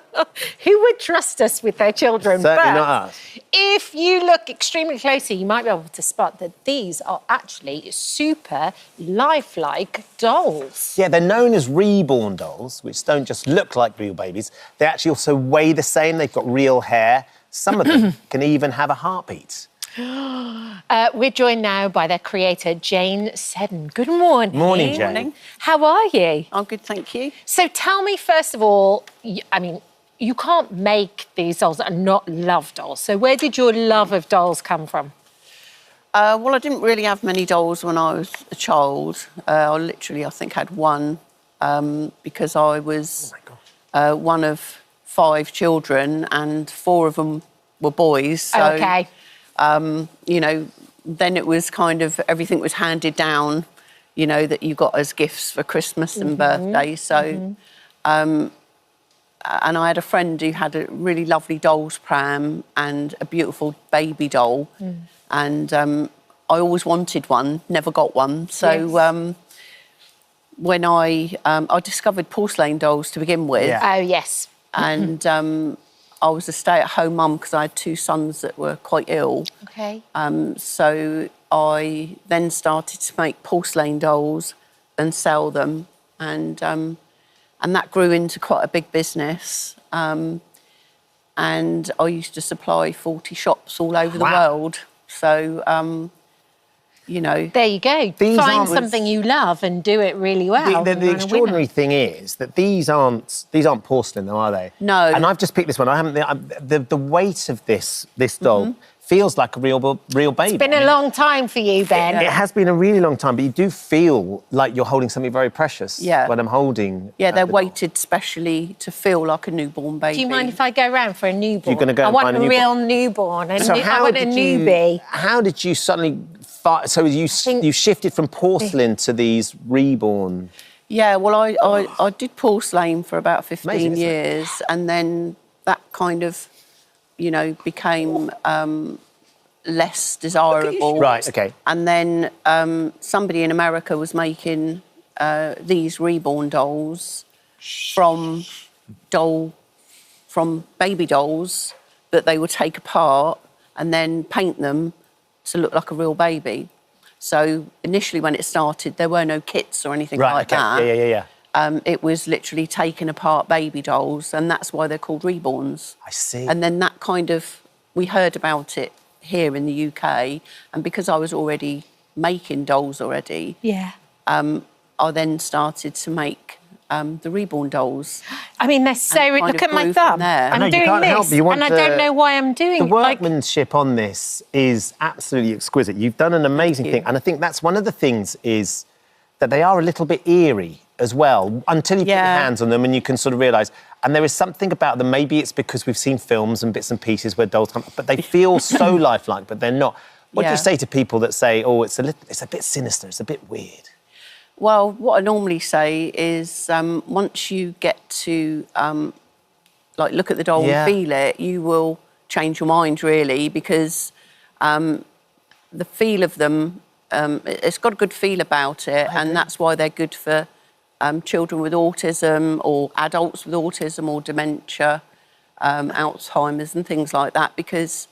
Who would trust us with their children? Certainly But not us. if you look extremely closely, you might be able to spot that these are actually super lifelike dolls. Yeah, they're known as reborn dolls, which don't just look like real babies. They actually also weigh the same. They've got real hair. Some of them can even have a heartbeat. We're joined now by their creator, Jane Seddon. Good morning. Morning, Jane. Morning. How are you? I'm good, thank you. So tell me, first of all, I mean, you can't make these dolls and not love dolls. So where did your love of dolls come from? Well, I didn't really have many dolls when I was a child. I think, had one because I was one of 5 children and 4 of them were boys. So, okay. You know, then it was kind of everything was handed down, you know, that you got as gifts for Christmas and birthdays. So, and I had a friend who had a really lovely dolls pram and a beautiful baby doll. And I always wanted one, never got one. So when I discovered porcelain dolls to begin with. Yeah. Oh, yes. And I was a stay-at-home mum because I had 2 sons that were quite ill. Okay. So I then started to make porcelain dolls and sell them, and that grew into quite a big business. And I used to supply 40 shops all over the world. So, you know. There you go. Find something you love and do it really well. The extraordinary thing is that these aren't porcelain, though, are they? No. And I've just picked this one. I haven't. The weight of this doll feels like a real baby. It's been a long time for you, Ben. It has been a really long time, but you do feel like you're holding something very precious. Yeah. When I'm holding. Yeah, they're weighted specially to feel like a newborn baby. Do you mind if I go round for a newborn? You're going to go I and want find a a real newborn. I want a newbie. How did you suddenly? So you shifted from porcelain to these reborn. Yeah, well, I did porcelain for about 15 Amazing, isn't it? years, and then that kind of, you know, became less desirable. Right. Okay. And then somebody in America was making these reborn dolls from baby dolls that they would take apart and then paint them to look like a real baby. So initially when it started, there were no kits or anything like that. Yeah. It was literally taking apart baby dolls, and that's why they're called reborns. I see. And then that kind of, we heard about it here in the UK, and because I was already making dolls already, I then started to make the reborn dolls. I mean, they're so... Look at my thumb. I'm doing this, and I don't know why I'm doing it. The workmanship on this is absolutely exquisite. You've done an amazing thing, and I think that's one of the things is that they are a little bit eerie as well, until you put your hands on them and you can sort of realise. And there is something about them, maybe it's because we've seen films and bits and pieces where dolls come, but they feel so lifelike, but they're not. What do you say to people that say, oh, it's a bit sinister, it's a bit weird? Well, what I normally say is once you get to like look at the doll and feel it, you will change your mind really, because the feel of them, it's got a good feel about it, and that's why they're good for children with autism or adults with autism or dementia, Alzheimer's and things like that, because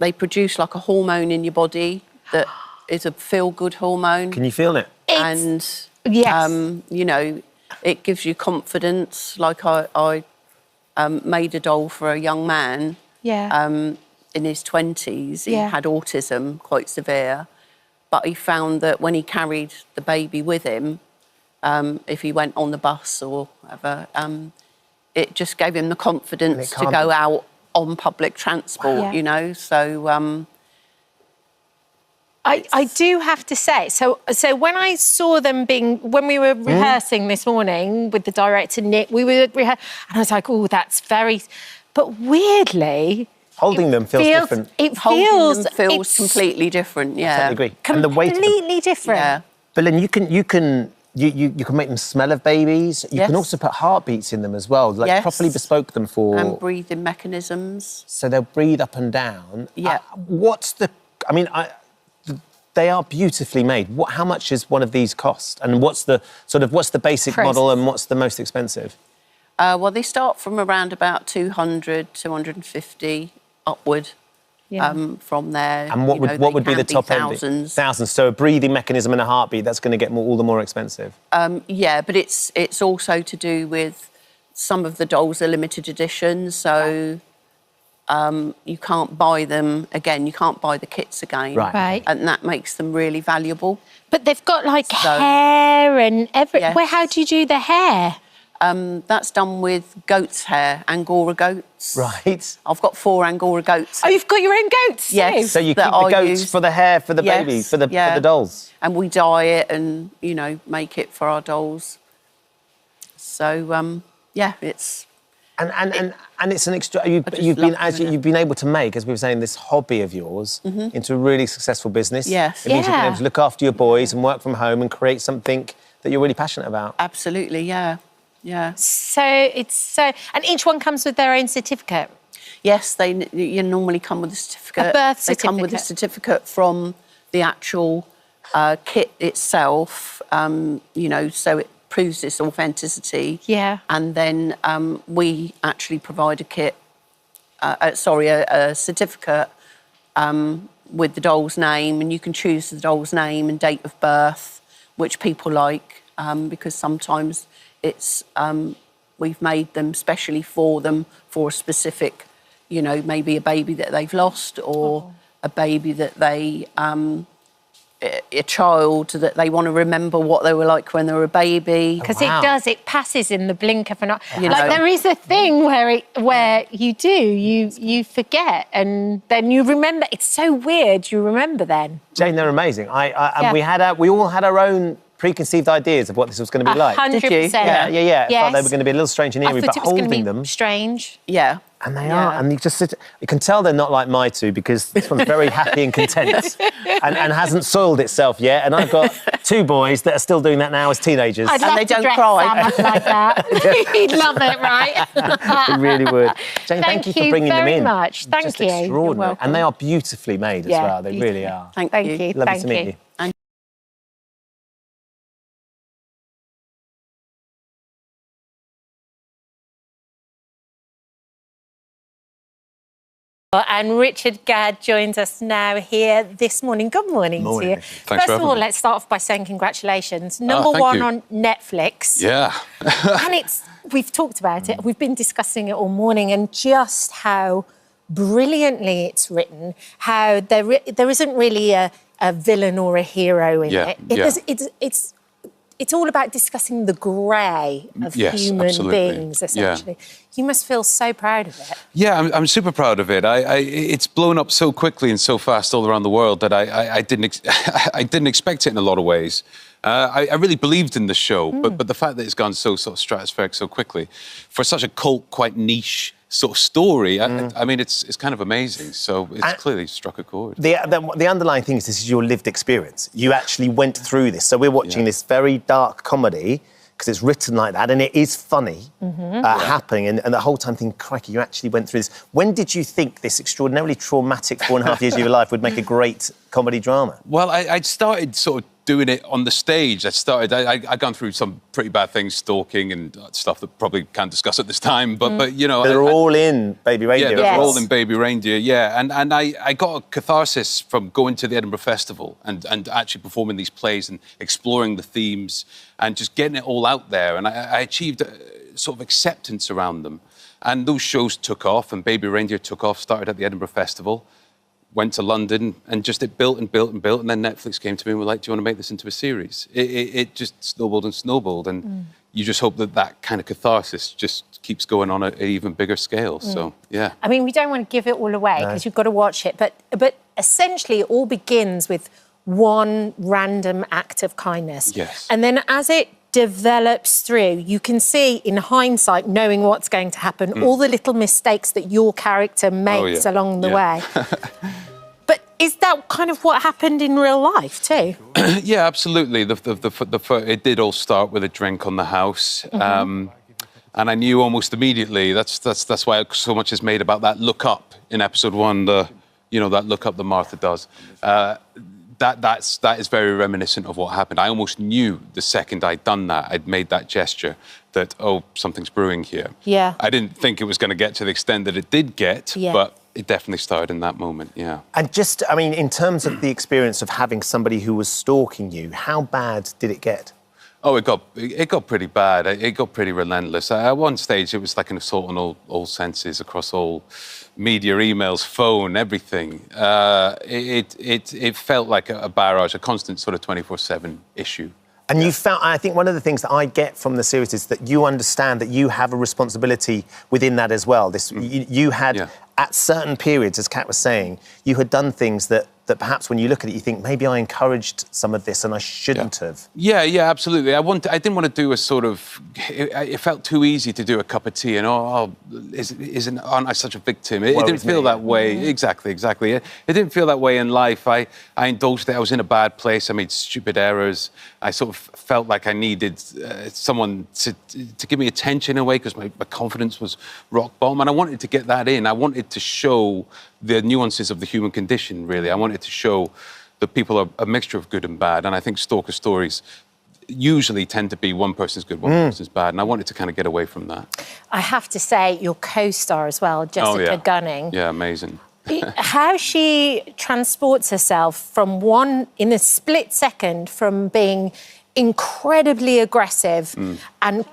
they produce like a hormone in your body that is a feel-good hormone. Can you feel it? And, you know, it gives you confidence. Like I made a doll for a young man in his 20s. He had autism, quite severe. But he found that when he carried the baby with him, if he went on the bus or whatever, it just gave him the confidence to go out on public transport, you know. So I do have to say, so when I saw them when we were rehearsing this morning with the director Nick, we were and I was like, oh, that's very, but weirdly, holding them feels different. Holding them feels completely different. Yeah, I totally agree. Completely different. Yeah. But then you can make them smell of babies. You can also put heartbeats in them as well, like properly bespoke them for... And breathing mechanisms. So they'll breathe up and down. Yeah. They are beautifully made. How much is one of these cost? And what's the basic model and what's the most expensive? Well, they start from around about 200, 250 upward. From there. And what would be the top thousands. end? Thousands. So a breathing mechanism and a heartbeat, that's going to get all the more expensive. Yeah, but it's also to do with some of the dolls are limited editions, so you can't buy them again. You can't buy the kits again. Right. And that makes them really valuable. But they've got like hair and everything. Yes. How do you do the hair? That's done with goat's hair, Angora goats. Right. I've got 4 Angora goats. Oh, you've got your own goats? Yes. So you keep the goats for the hair, for the baby, for the dolls? And we dye it and, you know, make it for our dolls. So, it's... And it's an extra... You've been able to make, as we were saying, this hobby of yours into a really successful bussess. Yes. It means you've been able to look after your boys and work from home and create something that you're really passionate about. Absolutely, yeah. Yeah. So and each one comes with their own certificate? Yes, you normally come with a certificate. A birth certificate? They come with a certificate from the actual kit itself, you know, so it proves its authenticity. Yeah. And then we actually provide a certificate with the doll's name, and you can choose the doll's name and date of birth, which people like, because sometimes it's we've made them specially for them for a specific, you know, maybe a baby that they've lost or a baby that they, a child that they want to remember what they were like when they were a baby. Because it passes in the blink of an eye. Like there is a thing where you forget and then you remember. It's so weird. You remember then. Jane, they're amazing. We all had our own preconceived ideas of what this was going to be like. 100%. Did you? Yeah. Yes. I thought they were going to be a little strange and eerie, but holding them... strange. Yeah. And they are. And you can tell they're not like my two because this one's very happy and content and hasn't soiled itself yet. And I've got 2 boys that are still doing that now as teenagers. I'd love they to don't dress cry. Sam up like that. He'd love it, right? He really would. Jane, thank you for bringing them in. Thank you very much. Thank Just you. extraordinary. You're welcome. And they are beautifully made as well. They really are. Thank you. Lovely to meet you. And Richard Gadd joins us now here this morning. Good morning to you. Thanks First of all, let's start off by saying congratulations. Number one on Netflix. Yeah. And we've talked about it, we've been discussing it all morning, and just how brilliantly it's written, how there isn't really a villain or a hero in it. It's all about discussing the grey of human beings, essentially. Yeah. You must feel so proud of it. Yeah, I'm super proud of it. It's blown up so quickly and so fast all around the world that I didn't expect it in a lot of ways. I really believed in the show, but the fact that it's gone so sort of stratospheric so quickly for such a cult, quite niche sort of story, I mean, it's kind of amazing. So it's clearly struck a chord. The underlying thing is this is your lived experience. You actually went through this. So we're watching this very dark comedy because it's written like that and it is funny happening and the whole time thinking, crikey, you actually went through this. When did you think this extraordinarily traumatic 4.5 years of your life would make a great comedy drama? Well, I'd started sort of doing it on the stage. I'd gone through some pretty bad things, stalking and stuff that probably can't discuss at this time, but you know... They're all in Baby Reindeer. Yeah, they're all in Baby Reindeer, yeah. And I got a catharsis from going to the Edinburgh Festival and actually performing these plays and exploring the themes and just getting it all out there. And I achieved sort of acceptance around them. And those shows took off, and Baby Reindeer took off, started at the Edinburgh Festival, went to London, and just it built and built and built. And then Netflix came to me and were like, do you want to make this into a series? It just snowballed and snowballed. And you just hope that kind of catharsis just keeps going on at an even bigger scale. So, yeah. I mean, we don't want to give it all away because you've got to watch it. But essentially, it all begins with one random act of kindness. Yes. And then as it develops through, you can see in hindsight, knowing what's going to happen, all the little mistakes that your character makes along the way. But is that kind of what happened in real life too? Yeah, absolutely. It did all start with a drink on the house. And I knew almost immediately, that's why so much is made about that look up in episode 1, that look up that Martha does. That is very reminiscent of what happened. I almost knew the second I'd done that, I'd made that gesture, that, something's brewing here. Yeah. I didn't think it was going to get to the extent that it did get, but it definitely started in that moment, yeah. And just, I mean, in terms of the experience of having somebody who was stalking you, how bad did it get? Oh, it got pretty bad. It got pretty relentless. At one stage, it was like an assault on all senses across all media, emails, phone, everything. It felt like a barrage, a constant sort of 24/7 issue. And you found, I think one of the things that I get from the series is that you understand that you have a responsibility within that as well. You had, at certain periods, as Kat was saying, you had done things that perhaps when you look at it, you think, maybe I encouraged some of this and I shouldn't have. Yeah, absolutely. I didn't want to do a sort of... It felt too easy to do a cup of tea and, aren't I such a victim? It didn't feel that way. Exactly. It didn't feel that way in life. I indulged it. I was in a bad place. I made stupid errors. I sort of felt like I needed someone to give me attention in a way because my confidence was rock bottom. And I wanted to get that in. I wanted to show the nuances of the human condition, really. I wanted to show that people are a mixture of good and bad. And I think stalker stories usually tend to be one person's good, one person's bad. And I wanted to kind of get away from that. I have to say, your co-star as well, Jessica Gunning. Yeah, amazing. How she transports herself from in a split second, from being incredibly aggressive and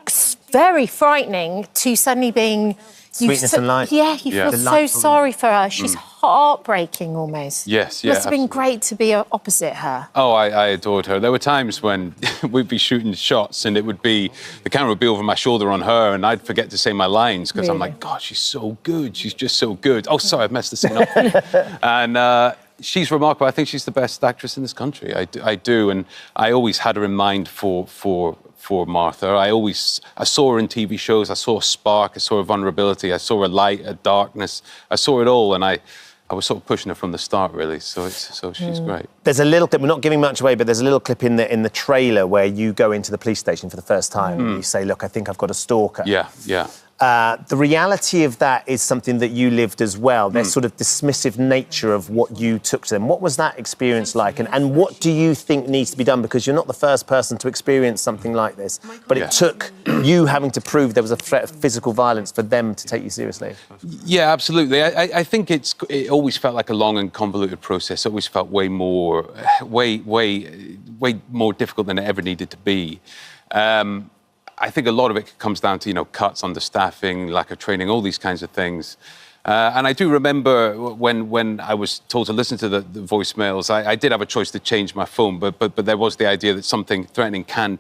very frightening to suddenly being... Sweetness and light. Yeah, you feel so sorry for her. She's heartbreaking almost. Yes, It must have been great to be opposite her. Oh, I adored her. There were times when we'd be shooting shots and the camera would be over my shoulder on her and I'd forget to say my lines because I'm like, God, she's so good. She's just so good. Oh, sorry, I've messed the scene up. And she's remarkable. I think she's the best actress in this country. I do. And I always had her in mind for Martha. I saw her in TV shows. I saw a spark. I saw a vulnerability. I saw a light, a darkness. I saw it all, and I was sort of pushing her from the start, really. So she's great. There's a little clip. We're not giving much away, but there's a little clip in the trailer where you go into the police station for the first time. And you say, "Look, I think I've got a stalker." Yeah. The reality of that is something that you lived as well. There's sort of dismissive nature of what you took to them. What was that experience like? And what do you think needs to be done? Because you're not the first person to experience something like this. But it took you having to prove there was a threat of physical violence for them to take you seriously. Yeah, absolutely. I think it always felt like a long and convoluted process. It always felt way more difficult than it ever needed to be. I think a lot of it comes down to, cuts, understaffing, lack of training, all these kinds of things. And I do remember when I was told to listen to the voicemails, I did have a choice to change my phone, but there was the idea that something threatening can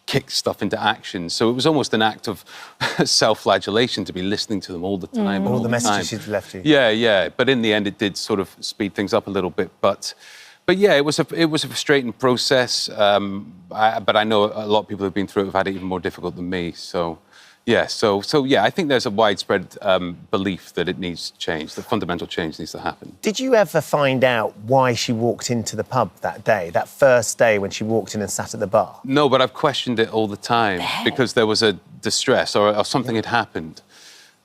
kick stuff into action. So it was almost an act of self-flagellation to be listening to them all the time. All the messages she'd left you. Yeah. But in the end, it did sort of speed things up a little bit. But yeah, it was a frustrating process. But I know a lot of people who've been through it have had it even more difficult than me. So yeah, I think there's a widespread belief that it needs to change, that fundamental change needs to happen. Did you ever find out why she walked into the pub that day, that first day when she walked in and sat at the bar? No, but I've questioned it all the time because there was a distress or something had happened.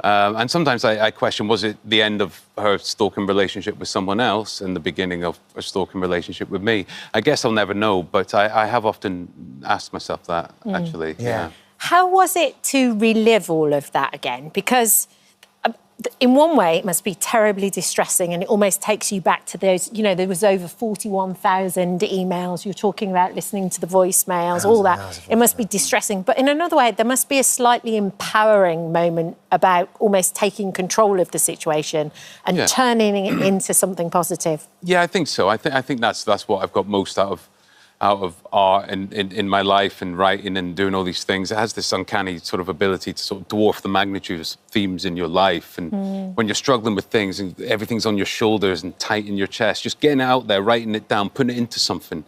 And sometimes I question, was it the end of her stalking relationship with someone else and the beginning of a stalking relationship with me? I guess I'll never know, but I have often asked myself that, actually. Yeah. How was it to relive all of that again? Because in one way, it must be terribly distressing, and it almost takes you back to those, you know, there was over 41,000 emails. You're talking about listening to the voicemails, all that. It must be distressing. But in another way, there must be a slightly empowering moment about almost taking control of the situation and turning it into something positive. Yeah, I think so. I think that's what I've got most out of art and in my life and writing and doing all these things. It has this uncanny sort of ability to sort of dwarf the magnitude of themes in your life. And when you're struggling with things and everything's on your shoulders and tight in your chest, just getting it out there, writing it down, putting it into something,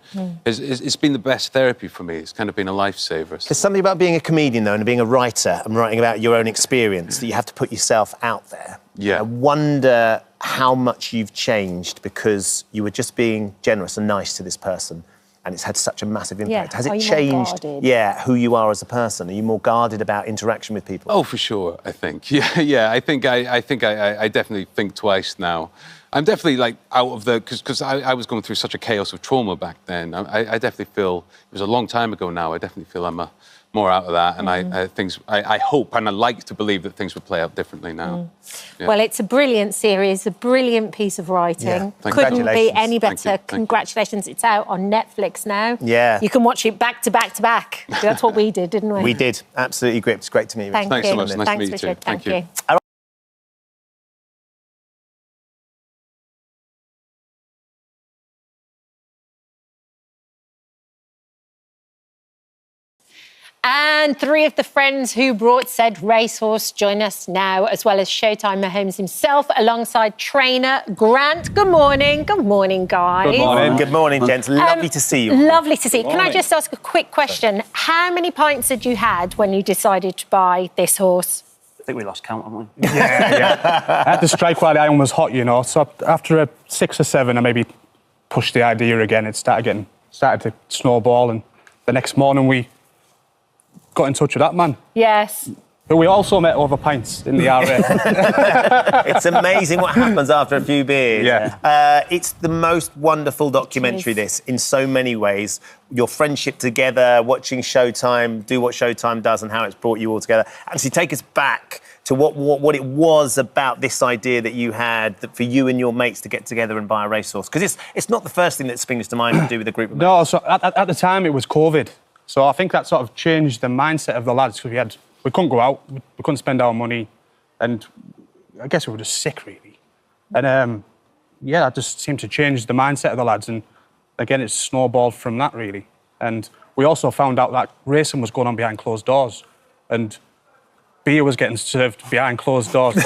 it's been the best therapy for me. It's kind of been a lifesaver. There's something about being a comedian, though, and being a writer and writing about your own experience that you have to put yourself out there. Yeah. I wonder how much you've changed because you were just being generous and nice to this person, and it's had such a massive impact. Has it changed, who you are as a person? Are you more guarded about interaction with people? Oh, for sure, I think. Yeah. I think I definitely think twice now. I'm definitely like out of the because I was going through such a chaos of trauma back then. I definitely feel it was a long time ago now. I definitely feel I'm more out of that, and I hope and I like to believe that things would play out differently now. Yeah. Well, it's a brilliant series, a brilliant piece of writing. Couldn't be any better. Congratulations. It's out on Netflix now. Yeah. You can watch it back to back to back. That's what we did, didn't we? We did. Absolutely great. It's great to meet you. Thanks so much. Nice Thanks, to meet you Richard. too. Thank you. All right. And three of the friends who brought said racehorse join us now, as well as Showtime Mahomes himself, alongside trainer Grant. Good morning. Good morning, guys. Good morning. Good morning, gents. Lovely to see you. Lovely to see you. Can I just ask a quick question? How many pints had you had when you decided to buy this horse? I think we lost count, haven't we? Yeah. I had to strike while the iron was hot, you know. So after a 6 or 7, I maybe pushed the idea again. It started to snowball, and the next morning we got in touch with that man. Yes. But we also met over pints in the RA. It's amazing what happens after a few beers. Yeah. It's the most wonderful documentary, this, in so many ways. Your friendship together, watching Showtime, do what Showtime does and how it's brought you all together. Actually, take us back to what it was about this idea that you had that for you and your mates to get together and buy a racehorse. Because it's not the first thing that springs to mind to do with a group of mates. No, so at the time it was COVID. So I think that sort of changed the mindset of the lads, because we couldn't go out, we couldn't spend our money, and I guess we were just sick, really. And that just seemed to change the mindset of the lads, and again, it snowballed from that, really. And we also found out that racing was going on behind closed doors, and beer was getting served behind closed doors. There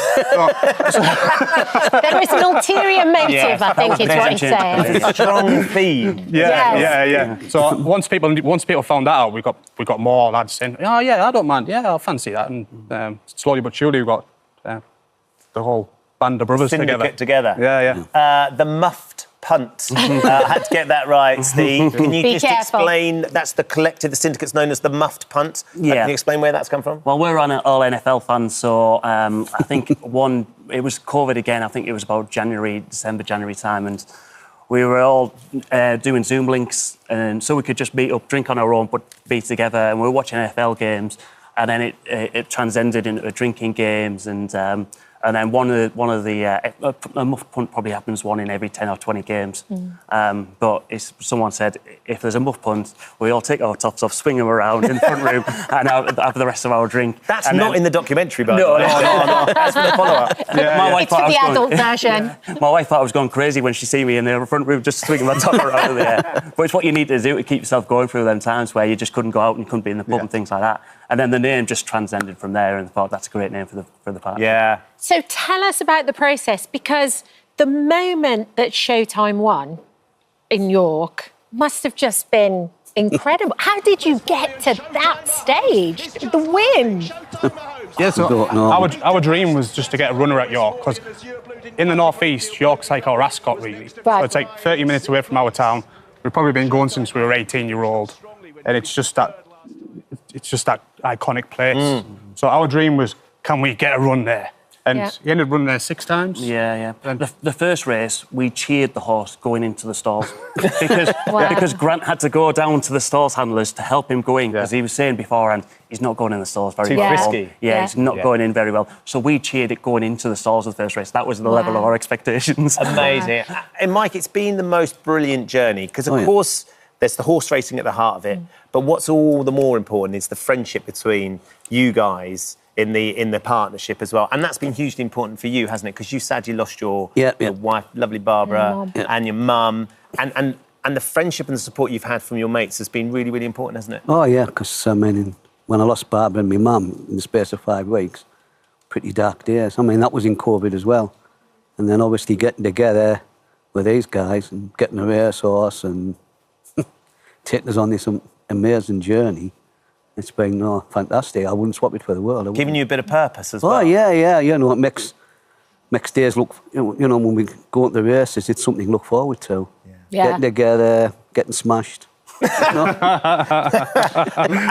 is an ulterior motive, I think is what he's saying. It's a strong theme. Yeah. So once people found that out, we got more lads saying, "Oh yeah, I don't mind. Yeah, I'll fancy that." And slowly but surely, we got the whole band of brothers together. Yeah. The muffed punt. I had to get that right, Steve. Can you just explain? That's the collective, the syndicate's known as the muffed punt. Yeah. Can you explain where that's come from? Well, we're all NFL fans, so I think it was COVID again. I think it was about December, January time, and we were all doing Zoom links, and so we could just meet up, drink on our own, but be together. And we were watching NFL games, and then it transcended into drinking games, and then one of the a muff punt probably happens one in every 10 or 20 games. But someone said, if there's a muff punt, we all take our tops off, swing them around in the front room, and have the rest of our drink. That's not in the documentary, by the way. No. That's for the follow-up. It's for the adult version. My wife thought I was going crazy when she see me in the front room just swinging my top around in the air. But it's what you need to do to keep yourself going through them times where you just couldn't go out and you couldn't be in the pub and things like that. And then the name just transcended from there, and I thought that's a great name for the party. Yeah. So tell us about the process, because the moment that Showtime won in York must have just been incredible. How did you get to that stage, the win? Yeah, so our dream was just to get a runner at York, because in the northeast, York's like our ascot, really. Right. So it's like 30 minutes away from our town. We've probably been going since we were 18-year-old, and it's just that iconic place. So our dream was, can we get a run there? And he ended up running there 6 times. Yeah. The first race, we cheered the horse going into the stalls because Grant had to go down to the stalls handlers to help him go in because he was saying beforehand he's not going in the stalls very well. Too frisky. Yeah, he's not going in very well. So we cheered it going into the stalls of the first race. That was the level of our expectations. Amazing. And Mike, it's been the most brilliant journey because, of course, there's the horse racing at the heart of it. But what's all the more important is the friendship between you guys in the partnership as well. And that's been hugely important for you, hasn't it? Because you sadly lost your wife, lovely Barbara, and your mum. And the friendship and the support you've had from your mates has been really, really important, hasn't it? Oh, yeah, because, I mean, when I lost Barbara and my mum in the space of 5 weeks, pretty dark days. I mean, that was in COVID as well. And then obviously getting together with these guys and getting a racehorse and taking us on this amazing journey. It's been fantastic. I wouldn't swap it for the world. Giving you a bit of purpose as well. Oh, yeah. You know, it makes days look... You know, when we go into the races, it's something to look forward to. Yeah. Getting together, getting smashed.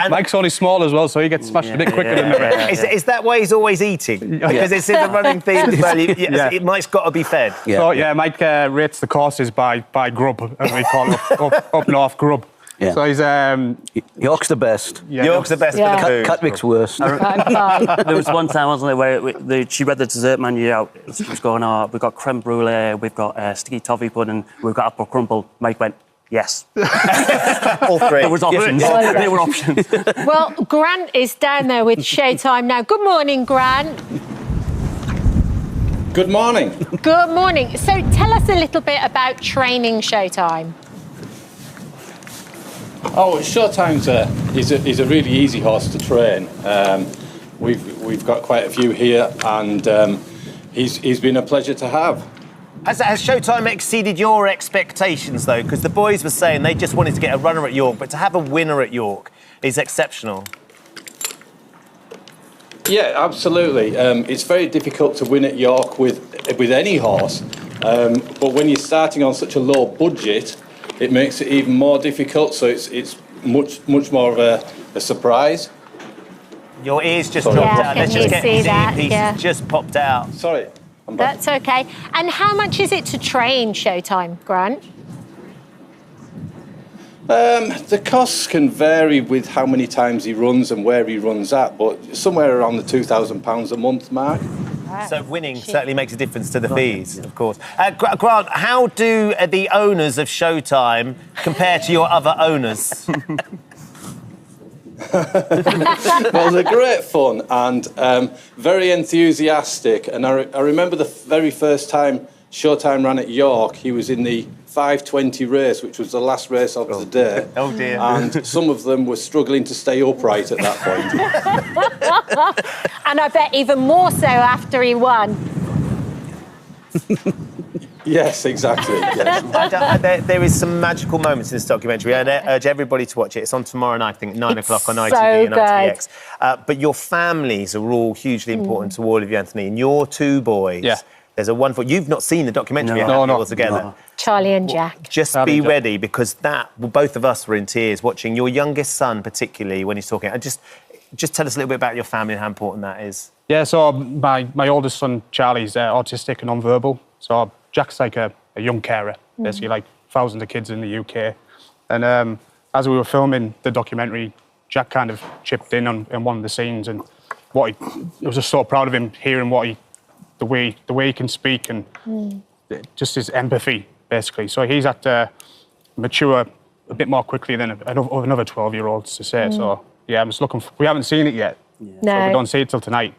Mike's only small as well, so he gets smashed a bit quicker than the rest. Is that why he's always eating? Because it's in the running theme as well. Mike's got to be fed. So, Mike rates the courses by grub, as we call it, up north grub. Yeah. So he's... York's the best. York's the best for the food. Catwick's worst. There was one time, wasn't there, where she read the dessert menu out. She was going, we've got creme brulee, we've got sticky toffee pudding, we've got apple crumble. Mike went, yes. All 3. There was options. There were options. Well, Grant is down there with Showtime now. Good morning, Grant. Good morning. Good morning. So tell us a little bit about training Showtime. Oh, Showtime's is a really easy horse to train. We've got quite a few here, and he's been a pleasure to have. Has Showtime exceeded your expectations, though? Because the boys were saying they just wanted to get a runner at York, but to have a winner at York is exceptional. Yeah, absolutely. It's very difficult to win at York with any horse, but when you're starting on such a low budget, it makes it even more difficult. So it's much more of a surprise. Your ears just dropped out. Let's just get his earpiece just popped out. Sorry. That's okay. And how much is it to train Showtime, Grant? The costs can vary with how many times he runs and where he runs at, but somewhere around the £2,000 a month mark. So winning certainly makes a difference to the fees, of course. Grant, how do the owners of Showtime compare to your other owners? Well, they're great fun and very enthusiastic. And I remember the very first time Showtime ran at York, he was in the 5:20 race, which was the last race of the day. Oh, dear. And some of them were struggling to stay upright at that point. And I bet even more so after he won. Yes, exactly. Yes. There is some magical moments in this documentary. I urge everybody to watch it. It's on tomorrow night, I think, 9 o'clock on ITV and ITVX. But your families are all hugely important to all of you, Anthony. And your 2 boys. Yeah. There's a wonderful... You've not seen the documentary yet, altogether. No. Charlie and Jack. Just be ready, because both of us were in tears watching your youngest son, particularly, when he's talking. And just tell us a little bit about your family and how important that is. Yeah, so my oldest son, Charlie's autistic and non-verbal. So Jack's like a young carer, basically, like thousands of kids in the UK. And as we were filming the documentary, Jack kind of chipped in on one of the scenes, and I was just so proud of him, hearing the way he can speak and just his empathy, basically. So he's had to mature a bit more quickly than another 12-year-olds to say. So yeah, I'm just looking. We haven't seen it yet, so we don't see it till tonight.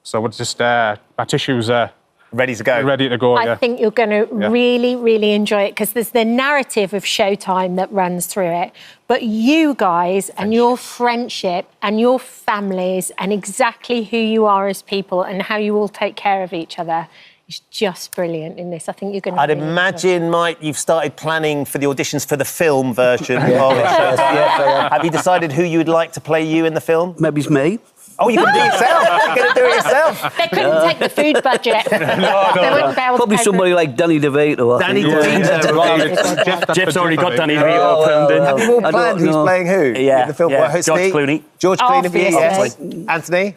So we're just our tissues are ready to go. Ready to go. I think you're going to really, really enjoy it, because there's the narrative of Showtime that runs through it, but you guys and your friendship and your families and exactly who you are as people and how you all take care of each other is just brilliant in this. I think you're going to. I'd imagine, Mike, you've started planning for the auditions for the film version of Showtime. Have you decided who you would like to play you in the film? Maybe it's me. Oh, you can do it yourself? You're going to do it yourself. They couldn't take the food budget. They wouldn't be able to Probably pay somebody like Danny DeVito. Danny DeVito. Jeff's already got Danny DeVito filmed in. Have you all planned who's playing who? Yeah, in the film? yeah. Well, George Clooney. George Clooney, yes. Obviously. Anthony?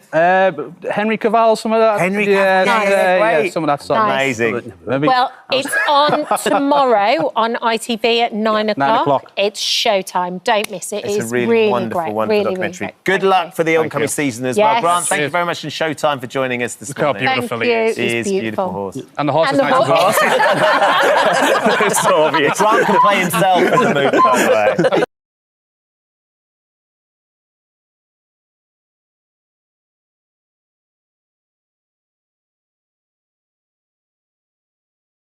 Henry Cavill, some of that. Henry Cavill. Yeah, some of that sort. Nice. Amazing. Well, it's on tomorrow on ITV at 9 o'clock. It's showtime. Don't miss it. It's a really wonderful, great. wonderful really, documentary. Really Good luck for the oncoming season as well. Yes. Grant, thank you very much in Showtime for joining us this morning. Thank you. He is It's a beautiful horse. And the horse is nice as well. Grant can play himself in the movie, by the way.